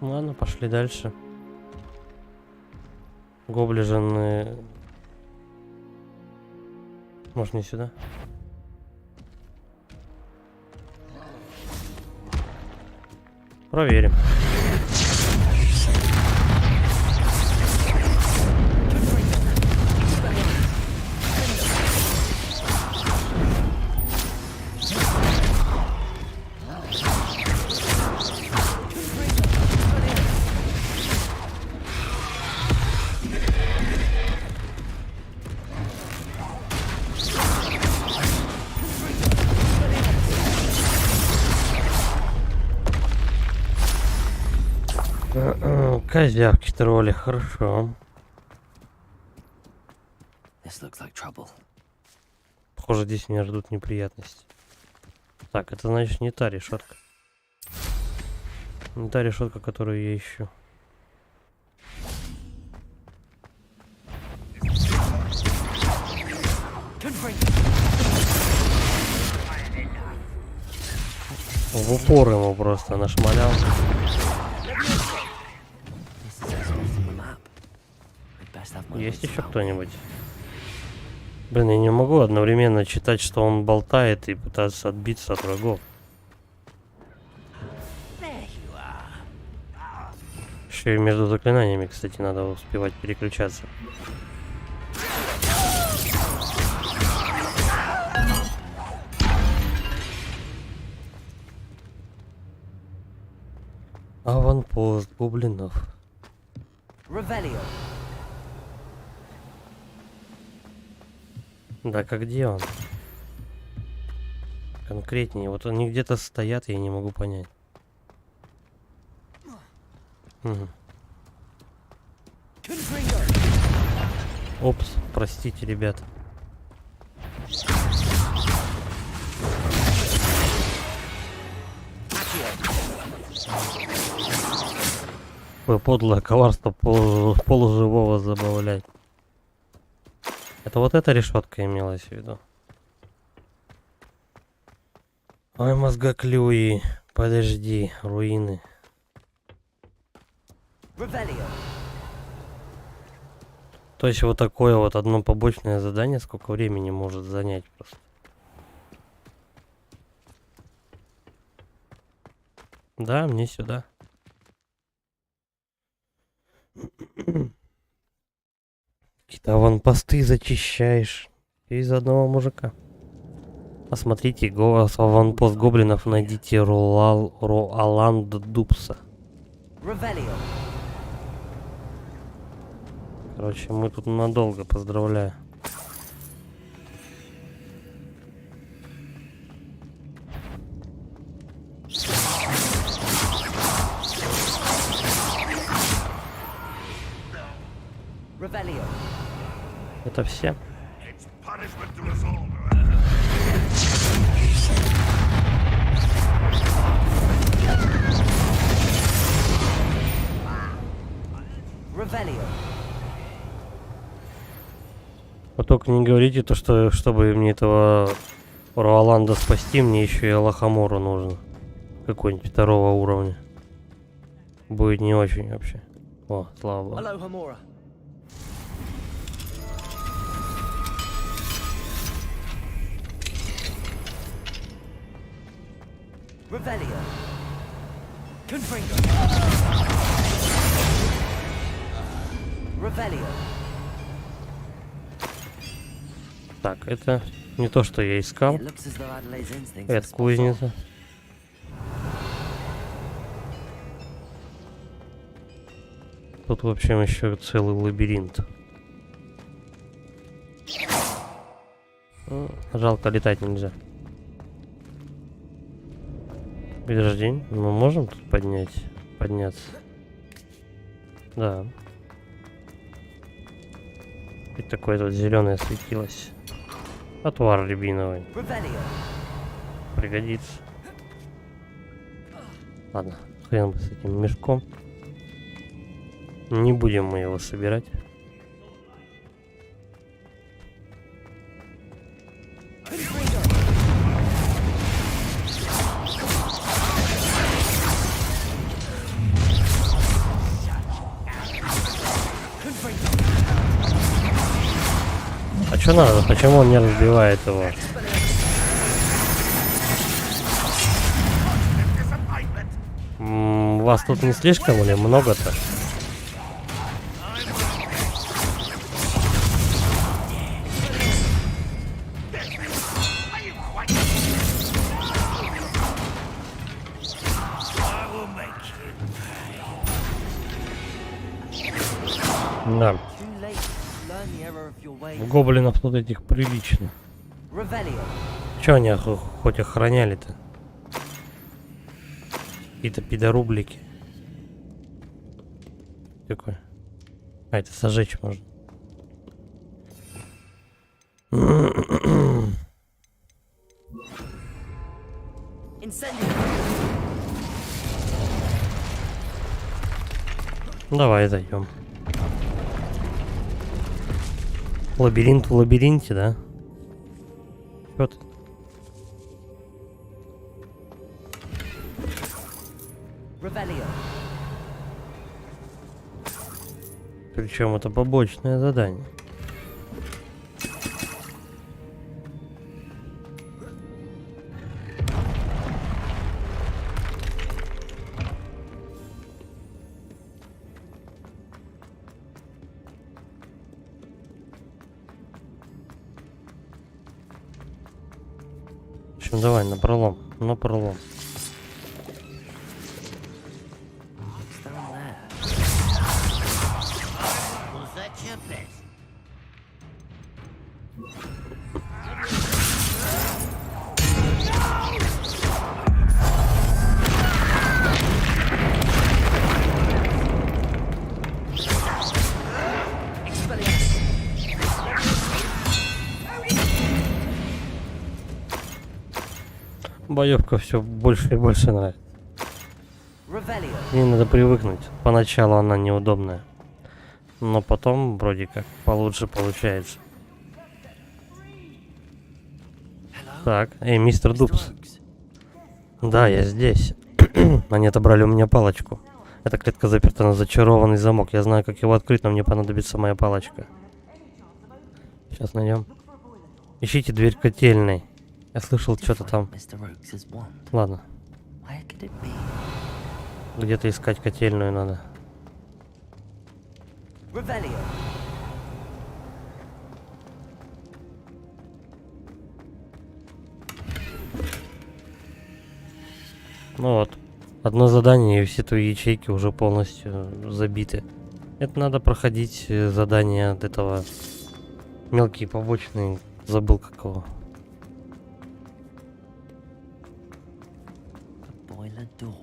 Ладно, пошли дальше. Гоближины. Может, не сюда? Проверим. Козявки тролли, хорошо. This looks like trouble. Похоже, здесь меня ждут неприятности. Так, это значит не та решетка. Не та решетка, которую я ищу. В упор ему просто нашмалял. Есть еще кто-нибудь? Блин, я не могу одновременно читать, что он болтает, и пытаться отбиться от врагов. Еще и между заклинаниями, кстати, надо успевать переключаться. Аванпост гоблинов. Revelio. Да, как где он? Конкретнее. Вот они где-то стоят, я не могу понять. Угу. Опс, простите, ребят. Какое подлое коварство полуживого забавлять. Это вот эта решетка имелась в виду. Ой, мозгоклюи. Подожди, руины. Revelio. То есть вот такое вот одно побочное задание сколько времени может занять просто. Да, мне сюда. Какие-то аванпосты зачищаешь. Из одного мужика. Посмотрите, аванпост гоблинов, найдите Роаланд Дупса. Revelio. Короче, мы тут надолго, поздравляю. Revelio. Это все? It's punishment to us all. Revelio. Вы только не говорите то, что чтобы мне этого Роаланда спасти, мне еще и Лохомору нужно. Какой-нибудь второго уровня. Будет не очень вообще. О, слава богу. Hello, Hamura. Revelio. Confringo. Revelio. Так, это не то, что я искал. It looks as though Adelaide's instincts are Это spot on. кузница. Тут, в общем, еще целый лабиринт. Жалко, летать нельзя. Подожди, мы можем тут подняться? Да. И такое вот зеленое светилось. Отвар рябиновый. Revelio. Пригодится. Ладно, хрен бы с этим мешком. Не будем мы его собирать. А что надо? Почему он не разбивает его? Вас тут не слишком или много-то? Да. Too late to learn the error of your ways. Гоблинов тут этих прилично. Revelio. Че они хоть охраняли-то? Какие-то пидорублики. Такое. А, это сожечь можно. Incendio. Давай зайдем. Лабиринт в лабиринте, да? Чё тут? Revelio. Причем это побочное задание. В общем, давай на пролом, на пролом. Боевка все больше и больше нравится. Revelio. Мне надо привыкнуть. Поначалу она неудобная. Но потом вроде как получше получается. Так, эй, мистер Дубс. Oakes. Да, я здесь. Они отобрали у меня палочку. Эта клетка заперта на зачарованный замок. Я знаю, как его открыть, но мне понадобится моя палочка. Сейчас найдем. Ищите дверь котельной. Я слышал что-то там. Mr. Oakes' wand. Ладно, Where could it be? где-то искать котельную надо. Revelio. Ну вот. Одно задание, и все твои ячейки уже полностью забиты. Это надо проходить задания от этого. Мелкие побочные. Забыл какого. A boiler door.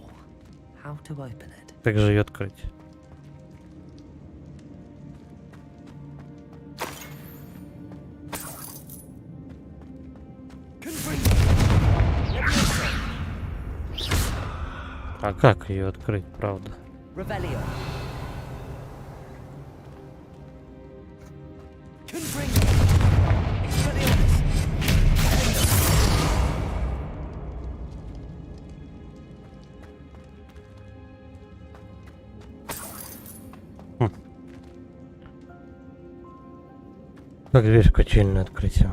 How to open it? Как же ее открыть? А как ее открыть, правда? Revelio. Как дверь в котельную открыть?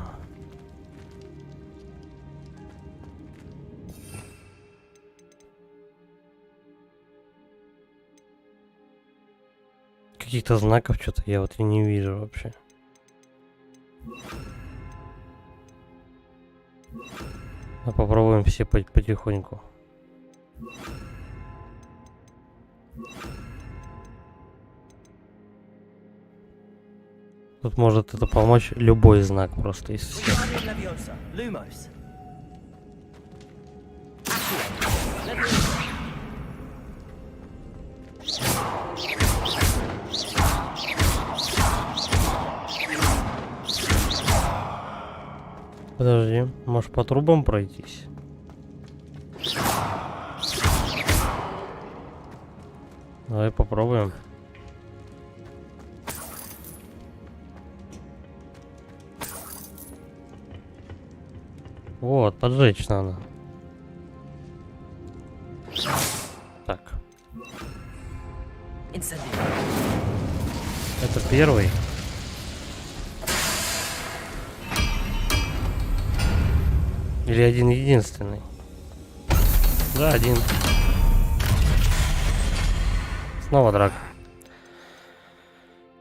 Каких-то знаков что-то я вот и не вижу вообще. А попробуем все потихоньку. Тут может это помочь любой знак просто из всех. Leviosa. Lumos. Подожди, может по трубам пройтись? Давай попробуем. Вот, поджечь надо. Так, Incendio. это первый. Или один единственный? Да, один. Снова драка.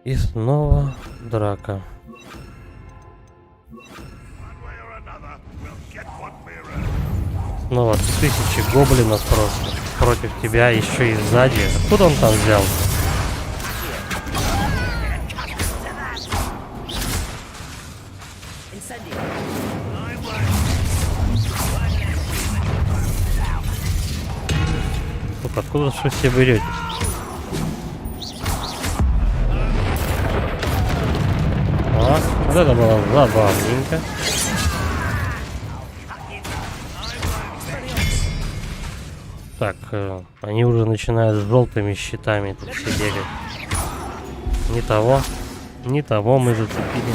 И снова драка. Снова тысячи гоблинов просто против тебя, еще и сзади. Откуда он там взял? Incendio. Только откуда что все берете? А, вот это было забавненько. Так, они уже начинают с желтыми щитами тут все бегать. Не того мы зацепили.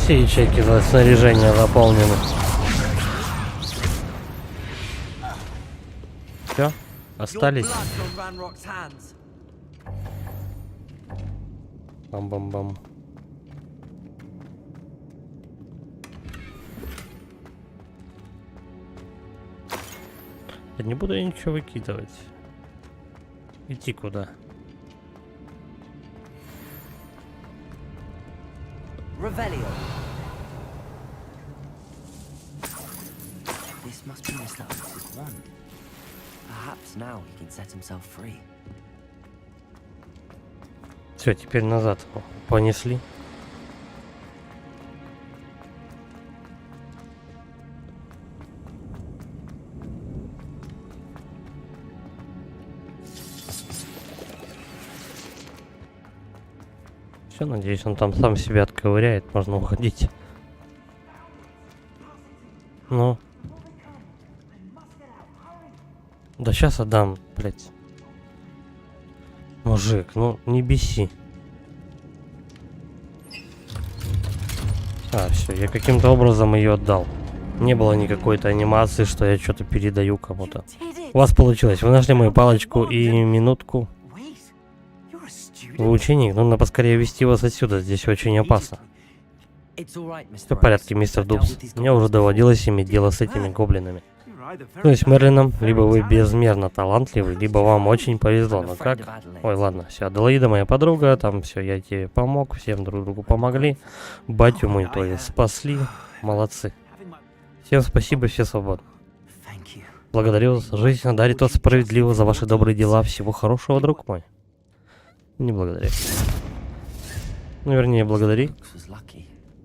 Все ячейки за снаряжение заполнены. Все, остались. Бам-бам-бам. Я не буду я ничего выкидывать. Идти куда? Revelio. This must be Mr. Oakes' wand. Perhaps now he can set himself free. Все, теперь назад понесли. Все, надеюсь, он там сам себя отковыряет, можно уходить. Ну. Да сейчас отдам, блядь. Мужик, ну не беси. А, все, я каким-то образом ее отдал. Не было никакой-то анимации, что я что-то передаю кому-то. У вас получилось. Вы нашли мою палочку и минутку. Вы ученик, нужно поскорее вести вас отсюда, здесь очень опасно. Все в порядке, мистер Дубс. Мне уже доводилось иметь дело с этими гоблинами. То есть Мерлином, либо вы безмерно талантливый, либо вам очень повезло. Но как? Ой, ладно, все, Аделаида моя подруга, там все, я тебе помог, всем друг другу помогли. Батю мой то есть спасли. Молодцы. Всем спасибо, все свободны. Благодарю вас, жизнь дарит вас справедливо за ваши добрые дела. Всего хорошего, друг мой. Не благодари. Ну, вернее, благодари.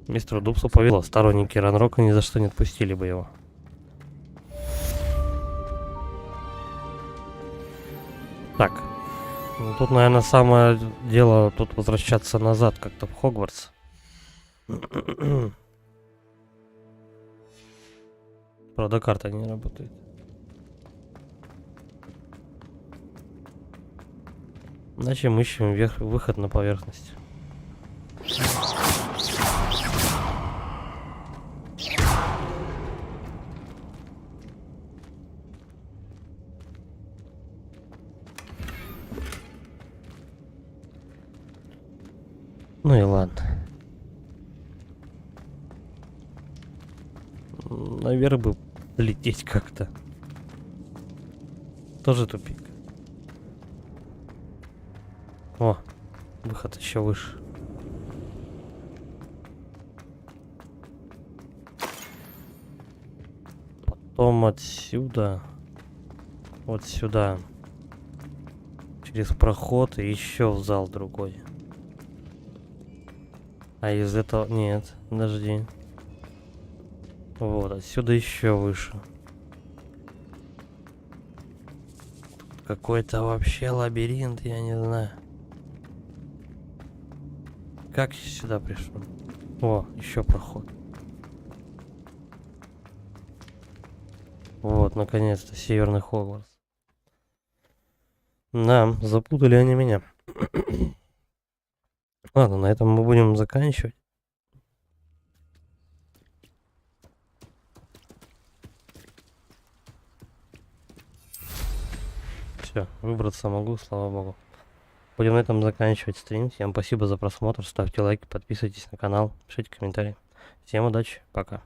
Мистеру Дубсу повезло. Сторонники Ранрока ни за что не отпустили бы его. Так. Ну, тут, наверное, самое дело тут возвращаться назад как-то в Хогвартс. Правда, карта не работает. Иначе мы ищем выход на поверхность. Ну и ладно. Наверх бы лететь как-то. Тоже тупик. О, выход еще выше. Потом отсюда. Вот сюда. Через проход и еще в зал другой. А из этого... Нет, подожди. Вот, отсюда еще выше. Какой-то вообще лабиринт, я не знаю. Как сюда пришел? О, еще проход. Вот, наконец-то, Северный Хогвартс. Да, запутали они меня. Ладно, на этом мы будем заканчивать. Все, выбраться могу, слава богу. Будем на этом заканчивать стрим. Всем спасибо за просмотр. Ставьте лайки, подписывайтесь на канал, пишите комментарии. Всем удачи, пока.